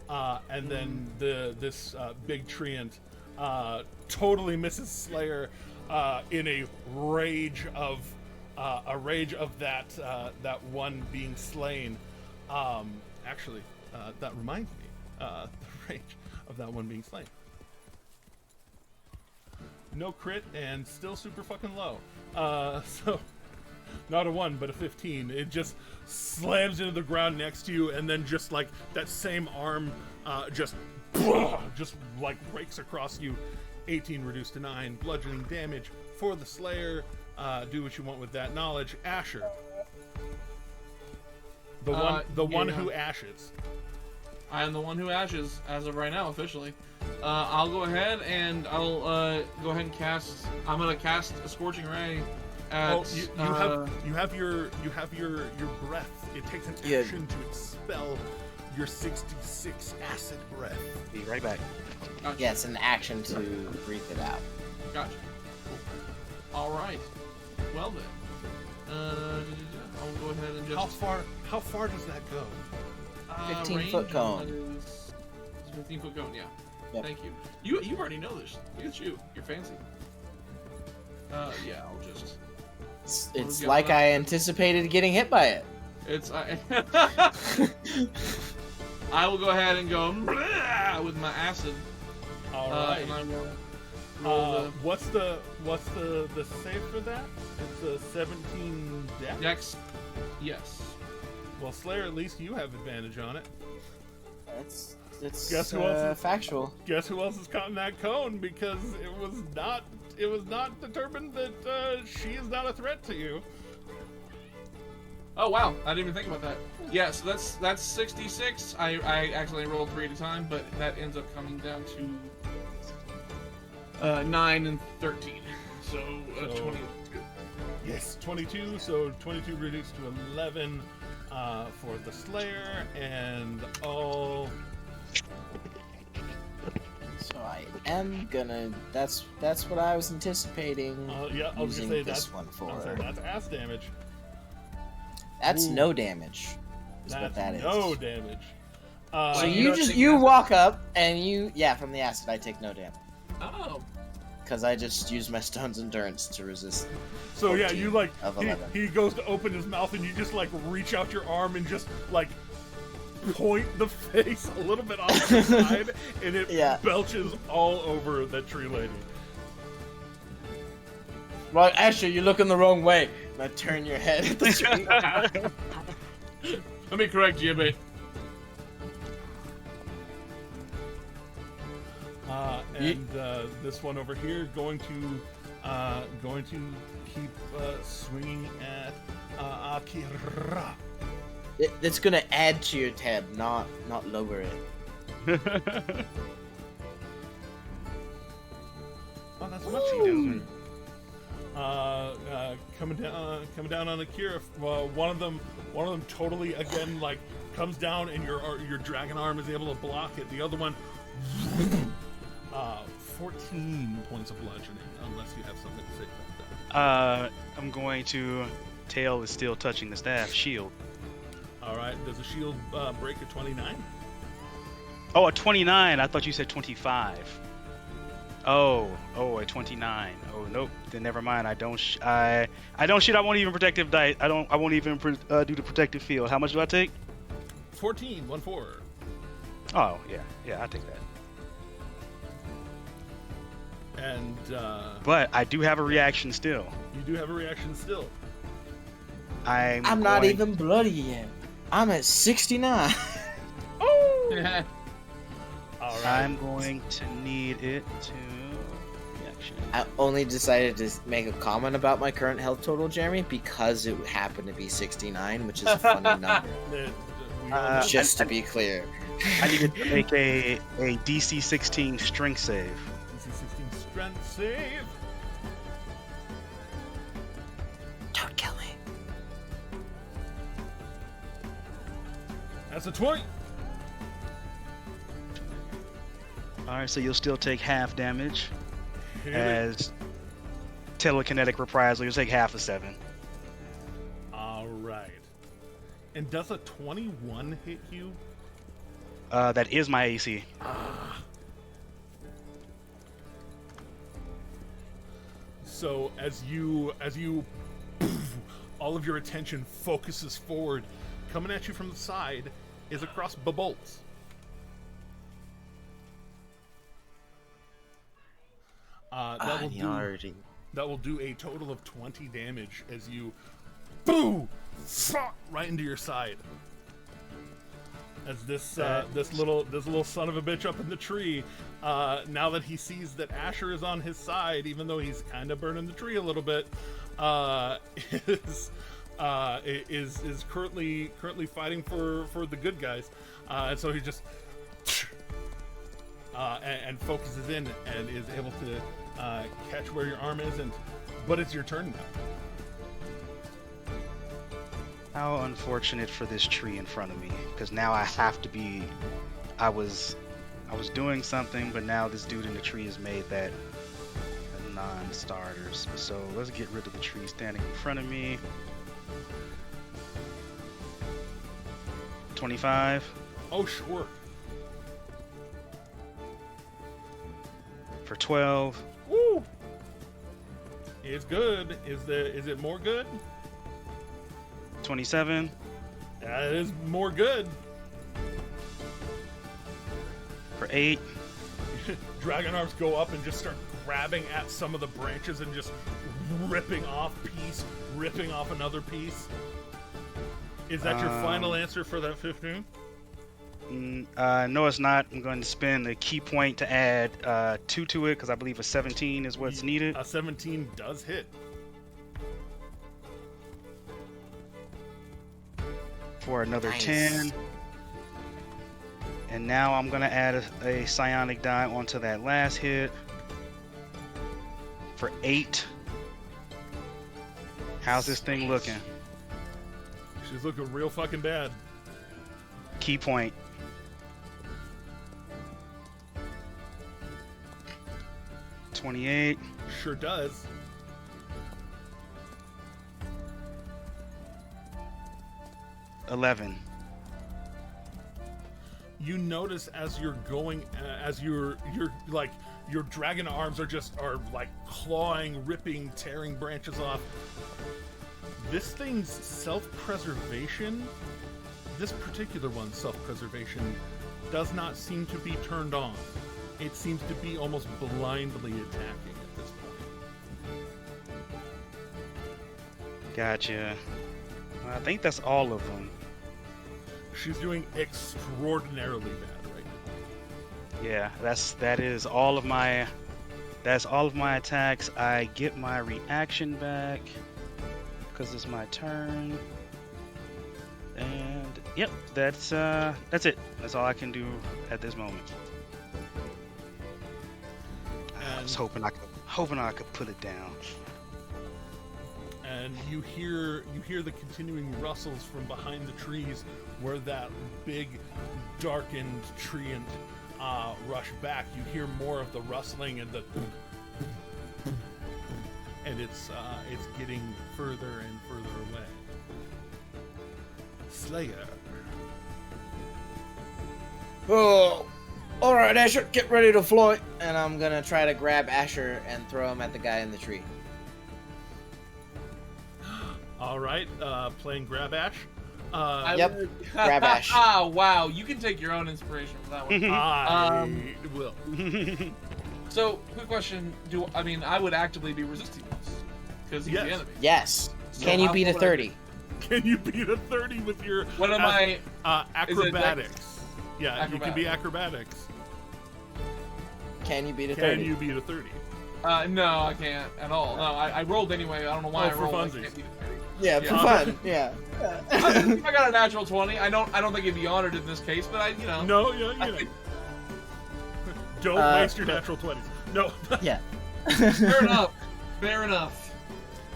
and then this big treant totally misses Slayer in a rage of that one being slain. Actually, that reminds me, the rage of that one being slain. No crit and still super fucking low. So not a 1, but a 15. It just slams into the ground next to you, and then just like that same arm just like rakes across you. 18 reduced to 9. Bludgeoning damage for the Slayer. Do what you want with that knowledge. Asher. The one who ashes. I am the one who ashes as of right now, officially. I'll go ahead and I'll go ahead and cast. I'm gonna cast a Scorching Ray. At, you have your breath. It takes an action to expel your 66 acid breath. Be right back. Gotcha. Yeah, it's an action to breathe it out. Gotcha. All right. Well then, I'll go ahead and just. How far does that go? 15-foot cone. Is 15-foot cone, yeah. Yep. Thank you. You already know this. Look at you. You're fancy. Yeah, I'll just. It's like I anticipated getting hit by it. It's I will go ahead and go with my acid. All right. And I will roll what's the save for that? It's a 17 dex. Dex. Yes. Well, Slayer, at least you have advantage on it. It's Guess who else is, factual. Guess who else is caught in that cone, because it was not determined that she is not a threat to you. Oh wow, I didn't even think about that. Yeah, so that's 66. I actually rolled 3 at a time, but that ends up coming down to 9 and 13. So 20. Yes, 22. So 22 reduced to 11 for the Slayer, and all. So I am gonna. That's what I was anticipating. Yeah, I was using gonna say this that's one for. that's ass damage. That's Ooh. no damage. Is That's what that is. no damage. So you you walk up and from the acid I take no damage. Oh. Because I just use my stone's endurance to resist. So yeah, you like of 11. he goes to open his mouth and you just like reach out your arm and just like point the face a little bit off to the side and it belches all over that tree lady. Well, Asher, you're looking the wrong way. And I turn your head at the tree. Let me correct you, mate. And this one over here going to keep swinging at Akira. It's gonna add to your tab, not lower it. Oh, that's what she does. Coming down on Akira. One of them totally again like comes down and your dragon arm is able to block it. The other one, 14 points of bludgeoning. Unless you have something to say about that. I'm going to. Tail is still touching the staff. Shield. All right. Does a shield break at 29? Oh, a 29. I thought you said 25. Oh, a 29. Oh, nope. Then never mind. I don't shoot. I won't even protective dice. I won't even do the protective field. How much do I take? 14. 1-4. Oh, yeah. I take that. And but I do have a reaction still. You do have a reaction still. I'm not even bloody yet. I'm at 69. Oh! All right. I'm going to need it to reaction. I only decided to make a comment about my current health total, Jeremy, because it happened to be 69, which is a funny number. Just to be clear. I need to make a DC 16 strength save. DC 16 strength save. Don't kill me. That's a 20. Alright, so you'll still take half damage. As telekinetic reprisal, you'll take half of 7. Alright. And does a 21 hit you? That is my AC. So as you all of your attention focuses forward, coming at you from the side is a crossbow bolt. That will do a total of 20 damage as you boom right into your side. As this little son of a bitch up in the tree, now that he sees that Asher is on his side, even though he's kind of burning the tree a little bit, is currently fighting for the good guys, and so he just and focuses in and is able to catch where your arm is, but it's your turn now. How unfortunate for this tree in front of me, because now I have to be. I was doing something, but now this dude in the tree has made that a non-starters. So let's get rid of the tree standing in front of me. 25. Oh, sure. For 12. Woo! It's good. Is it more good? 27. That is more good. For 8. Dragon arms go up and just start grabbing at some of the branches and just ripping off another piece. Is that your final answer for that 15? No, it's not. I'm going to spend a key point to add 2 to it because I believe a 17 is what's needed. A 17 does hit. For another 10. And now I'm going to add a psionic die onto that last hit. For 8. How's this thing looking? She's looking real fucking bad. Key point. 28. Sure does. $11. You notice as you're going, as you're like, your dragon arms are like clawing, ripping, tearing branches off. This thing's self-preservation, this particular one's self-preservation, does not seem to be turned on. It seems to be almost blindly attacking at this point. Gotcha. I think that's all of them. She's doing extraordinarily bad right now. Yeah, that is all of my attacks. I get my reaction back because it's my turn. And yep, that's it. That's all I can do at this moment. I was hoping I could put it down. And you hear the continuing rustles from behind the trees where that big darkened treant rush back. You hear more of the rustling and the and it's getting further and further away. Slayer. Oh, all right, Asher, get ready to fly. And I'm gonna try to grab Asher and throw him at the guy in the tree. All right, playing grab ash. Yep, grab Ash. Wow, you can take your own inspiration from that one. I will. So, quick question: I would actively be resisting this because he's the enemy. Yes. So Can you beat a 30? Can you beat a 30 with your What am I? acrobatics? Yeah, Acrobatics. you can be acrobatics. Can you beat a 30? Can you beat a 30? No, I can't at all. No, I rolled anyway. I don't know why I for rolled. funsies. I can't beat a 30. Yeah, for fun. Yeah. If I got a natural 20, I don't think it'd be honored in this case, but No, yeah. Don't waste your natural 20s. No. Yeah. Fair enough. Fair enough.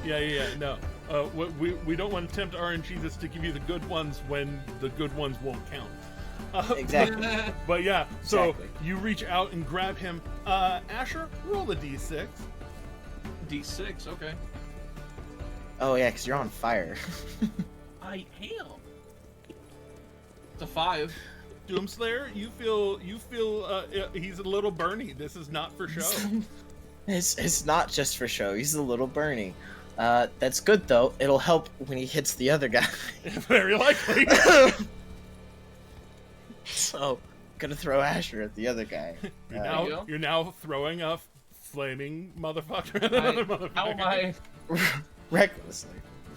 Yeah. No. We don't want to tempt RNG to give you the good ones when the good ones won't count. Exactly. But yeah, so Exactly. you reach out and grab him. Asher, roll a d6. D6, okay. Oh yeah, because you're on fire. I am. It's a 5. Doomslayer, you feel he's a little burny. This is not for show. It's not just for show. He's a little Bernie. That's good though. It'll help when he hits the other guy. Very likely. So, gonna throw Asher at the other guy. You're now throwing a flaming motherfucker at another motherfucker. How am I Recklessly.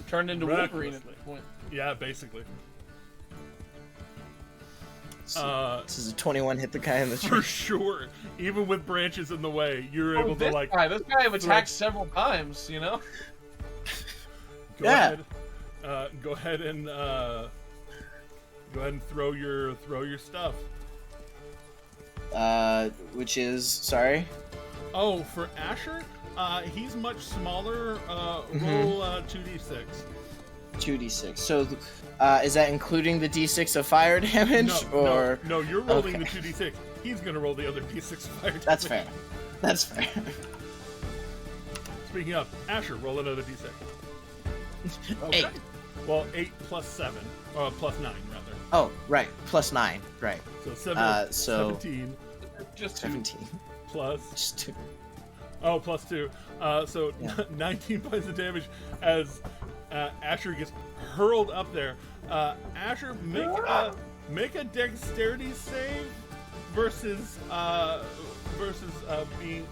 turned into Wolverine at this point? Yeah, basically. This is a 21 hit the guy in the For tree. sure. Even with branches in the way, you're able to This like. guy I've attacked several times, you know? Go ahead. Go ahead and throw your stuff. Which is sorry. Oh, for Asher, he's much smaller. Roll 2d6. 2d6. So, is that including the d6 of fire damage, or no, you're rolling Okay. the 2d6. He's gonna roll the other d6 of fire damage. That's fair. That's fair. Speaking of, Asher, roll another d6. Okay. 8. Well, 8 plus 7, plus 9 rather. Oh, right. Plus 9. Right. So 17 Just 17. plus. Just 2. Oh, plus 2. So Yeah. 19 points of damage as Asher gets hurled up there. Asher, make a dexterity save versus being.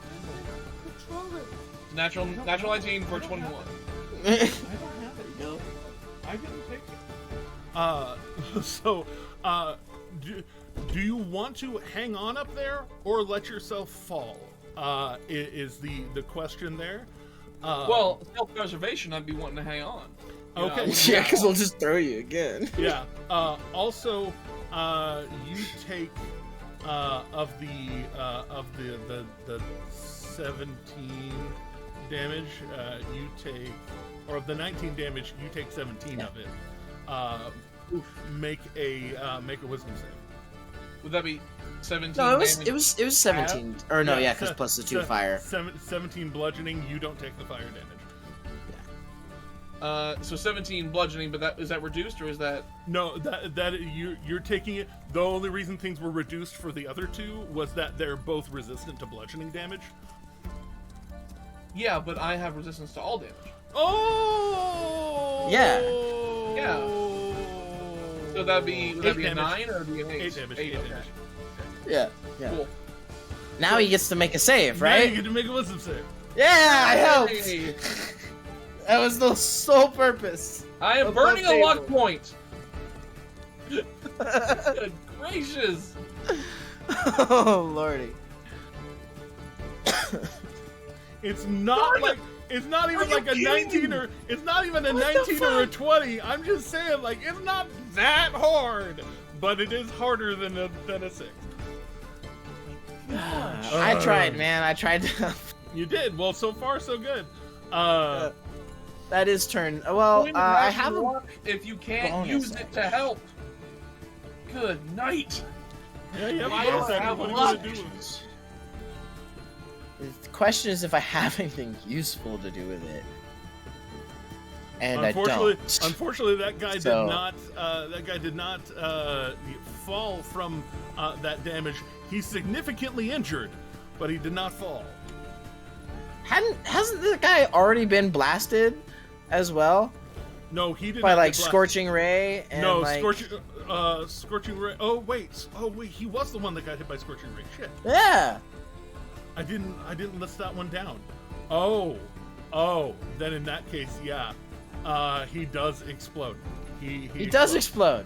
natural 19 for 21. I don't have it. I didn't take it. So, do you want to hang on up there or let yourself fall? Is the question there? Well, self-preservation, I'd be wanting to hang on. You know, I Okay. wouldn't Yeah, be- because we'll just throw you again. Yeah. Also, you take of the 17 damage. You take, or of the 19 damage, you take 17 of it. Make a wisdom save. Would that be 17? No, it damage? was 17. Or no, yeah, because se- plus the 2 se- fire. 17 bludgeoning. You don't take the fire damage. So 17 bludgeoning, but is that reduced or is that? No, that you're taking it. The only reason things were reduced for the other two was that they're both resistant to bludgeoning damage. Yeah, but I have resistance to all damage. Oh. Yeah. Yeah. So would that be a damage. 9 or would it be an 8? 8 damage. 8 okay. damage. Yeah. Cool. Now he gets to make a save, Now right? you get to make a wisdom save. Yeah, I helped. Hey, That was the sole purpose. I am Of burning that a luck table. point. Good gracious. Oh lordy. It's not like it's not even like a 19 or it's not even a 19 or a 20. I'm just saying, like, it's not that hard, but it is harder than a 6. I tried, man. I tried to. You did well. So far, so good. That is turn. Well, Point of I action have a luck if you can't bonus use it to help. Good night. Yeah, yeah. I bonus don't action, have what are you luck. gonna do with it? The question is if I have anything useful to do with it, and I don't. Unfortunately, that guy So- did not. That guy did not fall from that damage. He's significantly injured, but he did not fall. Hasn't the guy already been blasted as well No, he did by not like get blasted. scorching ray? And, No, like, scorching ray. Oh wait, he was the one that got hit by scorching ray. Shit, Yeah. I didn't list that one down. Oh, then in that case, yeah, he does explode. He does explode.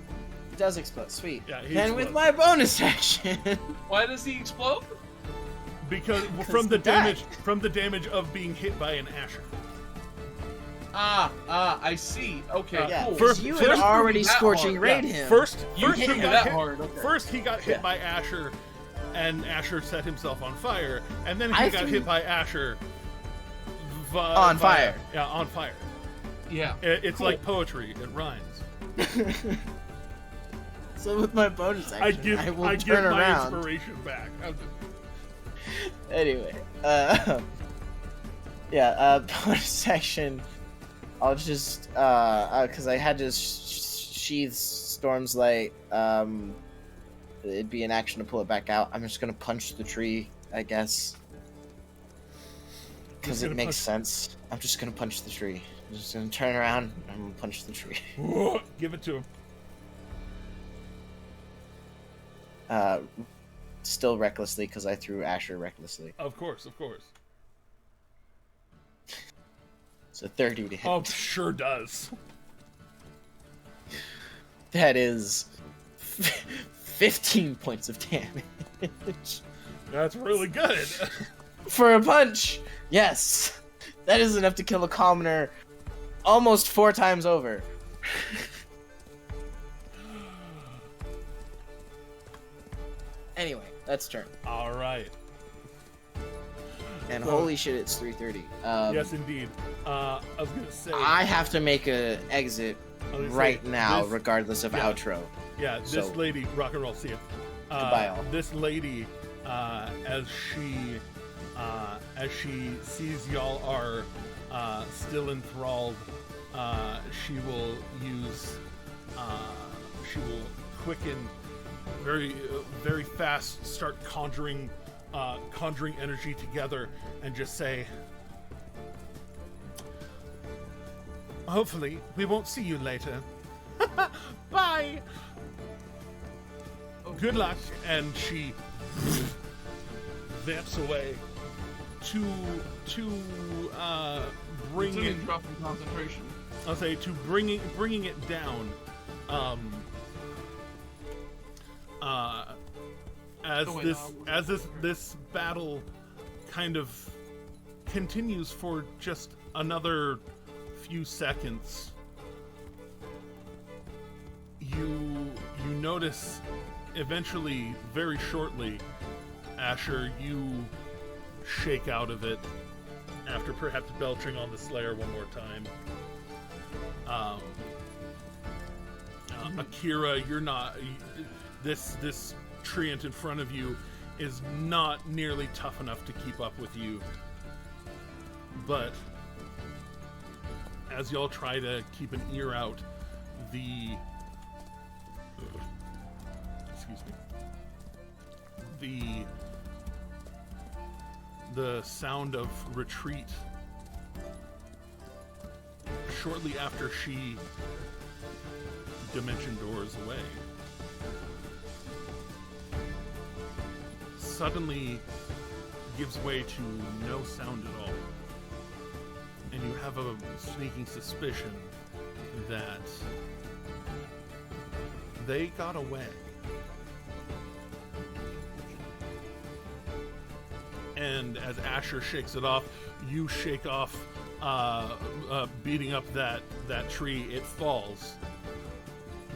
He does explode. Sweet. Yeah, he and with explodes. my bonus action. Why does he explode? Because he died. from the damage of being hit by an asher. I see. Okay, Yeah, cool. because you had first- already that scorching hard. rayed Yeah, him. First You he hit me got that hit. hard, okay. First he got hit Yeah. by Asher, and Asher set himself on fire, and then he I got threw- hit by Asher. On fire. Yeah, on fire. Yeah. It's Cool. like poetry. It rhymes. So with my bonus action, I will give turn my around. inspiration back. Anyway, bonus action. I'll just because I had to sheath Storm's Light. It'd be an action to pull it back out. I'm just gonna punch the tree, I guess, because it makes sense. I'm just gonna punch the tree. I'm just gonna turn around. And I'm gonna punch the tree. Give it to him. Still recklessly because I threw Asher recklessly. Of course. So 30 to hit. Oh, sure does. That is 15 points of damage. That's really good. For a punch! Yes! That is enough to kill a commoner almost 4 times over. Anyway, that's turn. All right. And So- holy shit, it's 3:30. Yes, indeed. I was gonna say. I have to make a exit I was gonna right say, now, this- regardless of yeah. outro. Yeah, this So- lady, rock and roll, see it. Goodbye, all. This lady, as she sees y'all are still enthralled, she will quicken very fast, start conjuring energy together, and just say, "Hopefully, we won't see you later. Bye." Good luck, and she vamps away to bring It's it. a drop in concentration. I'll say to bringing it down. As Oh, wait, this no. as this battle kind of continues for just another few seconds, you notice eventually, very shortly, Asher, you shake out of it after perhaps belching on the Slayer one more time. Akira, you're not. This treant in front of you is not nearly tough enough to keep up with you. But as y'all try to keep an ear out, the sound of retreat shortly after she dimension doors away suddenly gives way to no sound at all. And you have a sneaking suspicion that they got away. And as Asher shakes it off, you shake off, beating up that tree. It falls.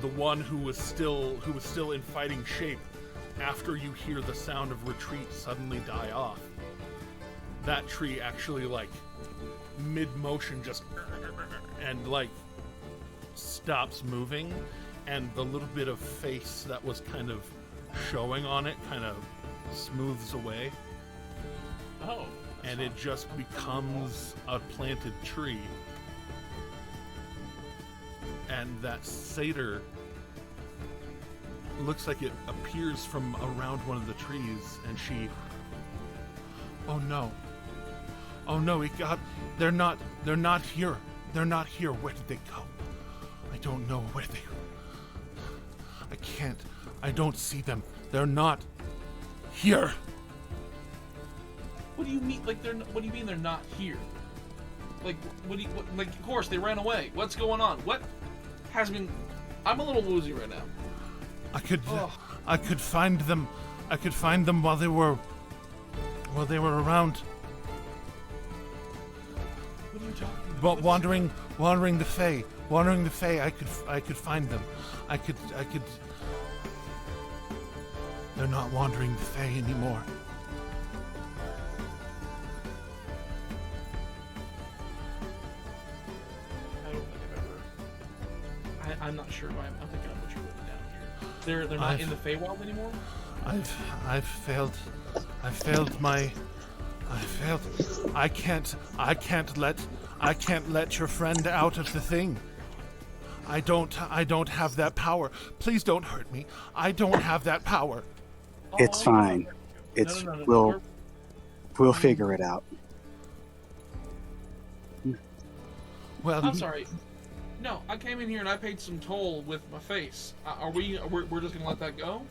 The one who was still in fighting shape, after you hear the sound of retreat suddenly die off, that tree actually, like, mid-motion just and, like, stops moving, and the little bit of face that was kind of showing on it kind of smooths away. Oh. And it just becomes a planted tree. And that satyr looks like it appears from around one of the trees, and she... Oh no, they're not here. They're not here. Where did they go? I don't know where they... I don't see them. They're not here. What do you mean? Like what do you mean they're not here? Like like of course they ran away. What's going on? What has been? I'm a little woozy right now. I could find them. I could find them while they were around. What are you talking about? But wandering the Fae. I could find them. I could. They're not wandering the Fae anymore. I'm not sure why I'm thinking of what you're putting down here. They're not in the Feywild anymore? I've failed. I can't let your friend out of the thing. I don't have that power. Please don't hurt me. I don't have that power. It's fine. No. We'll figure it out. Well, I'm sorry. No, I came in here and I paid some toll with my face. We're just gonna let that go?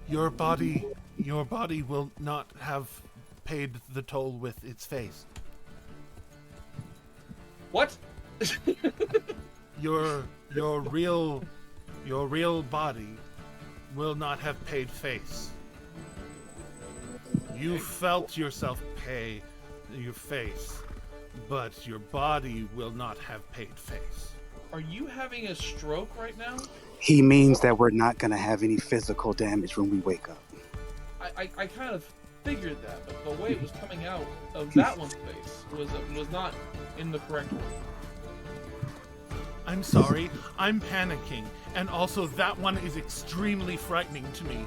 Your body will not have paid the toll with its face. What? Your real body will not have paid face. You felt yourself pay your face, but your body will not have paid face. Are you having a stroke right now? He means that we're not going to have any physical damage when we wake up. I kind of figured that, but the way it was coming out of that one's face was not in the correct order. I'm sorry, I'm panicking, and also that one is extremely frightening to me.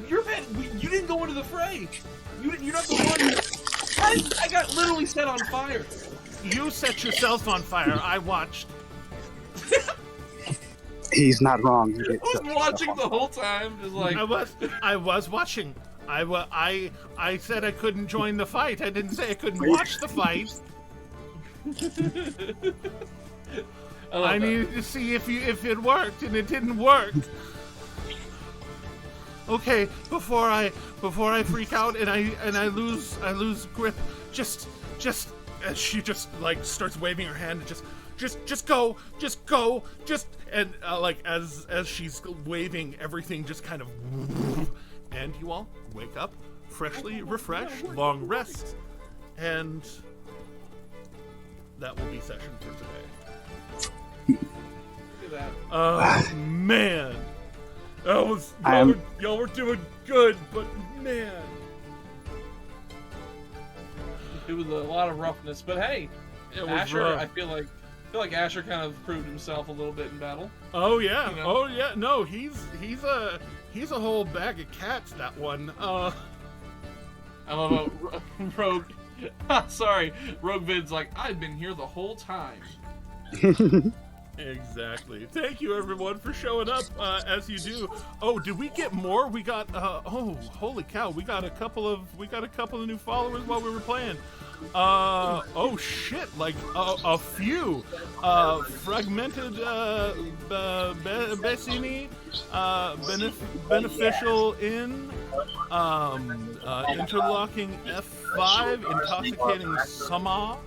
You're bad. You didn't go into the fray. You're not the one. I got literally set on fire. You set yourself on fire. I watched. He's not wrong. I was watching the whole time, just like I was watching. I said I couldn't join the fight. I didn't say I couldn't watch the fight. I needed to see if it worked, and it didn't work. Okay, before I freak out and I lose grip, just as she just like starts waving her hand, just go, and like as she's waving, everything just kind of, and you all wake up freshly refreshed, long rest, and that will be session for today. Look at that. Oh man. Y'all were doing good, but man. It was a lot of roughness, but hey, Asher, I feel like feel like Asher kind of proved himself a little bit in battle. Oh yeah, You know? oh yeah. No, he's a whole bag of cats. That one. I love how Rogue. Sorry, Rogue Vid's like, I've been here the whole time. Exactly. Thank you everyone for showing up as you do. Oh, did we get more? We got oh, holy cow. We got a couple of new followers while we were playing. Oh shit, like a few. Fragmented Bessini, beneficial in interlocking F5, intoxicating Sama,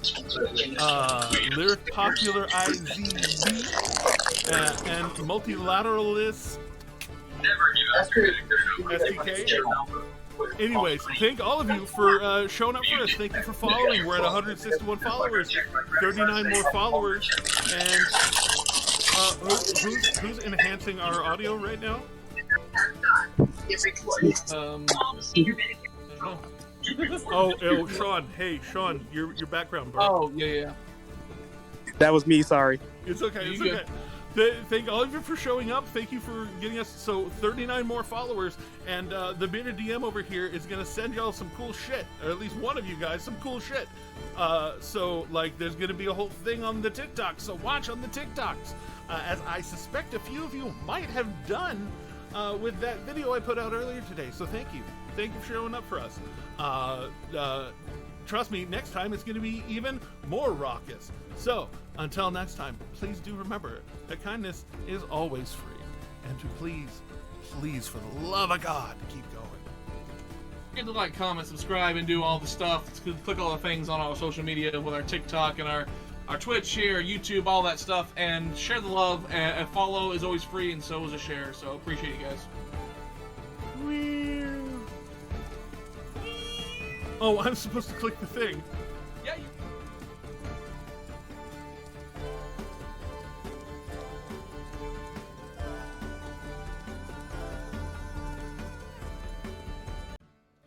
lyric popular IZB, and multilateralist SDK. Anyways, thank all of you for showing up for us. Thank you for following. We're at 161 followers, 39 more followers, and who's enhancing our audio right now? Oh, Sean. Hey, Sean, your background, bro. Oh, yeah. That was me, sorry. It's okay, it's okay. Thank all of you for showing up. Thank you for getting us 39 more followers, and the Bearded.GM over here is gonna send y'all some cool shit, or at least one of you guys some cool shit. So like, there's gonna be a whole thing on the TikTok. So watch on the TikToks, as I suspect a few of you might have done with that video I put out earlier today. So thank you for showing up for us. Trust me, next time it's going to be even more raucous. So, until next time, please do remember that kindness is always free. And to please, for the love of God, keep going. Get to like, comment, subscribe, and do all the stuff. Click all the things on our social media with our TikTok and our Twitch here, YouTube, all that stuff. And share the love. And a follow is always free, and so is a share. So, appreciate you guys. Oh, I'm supposed to click the thing. Yeah, you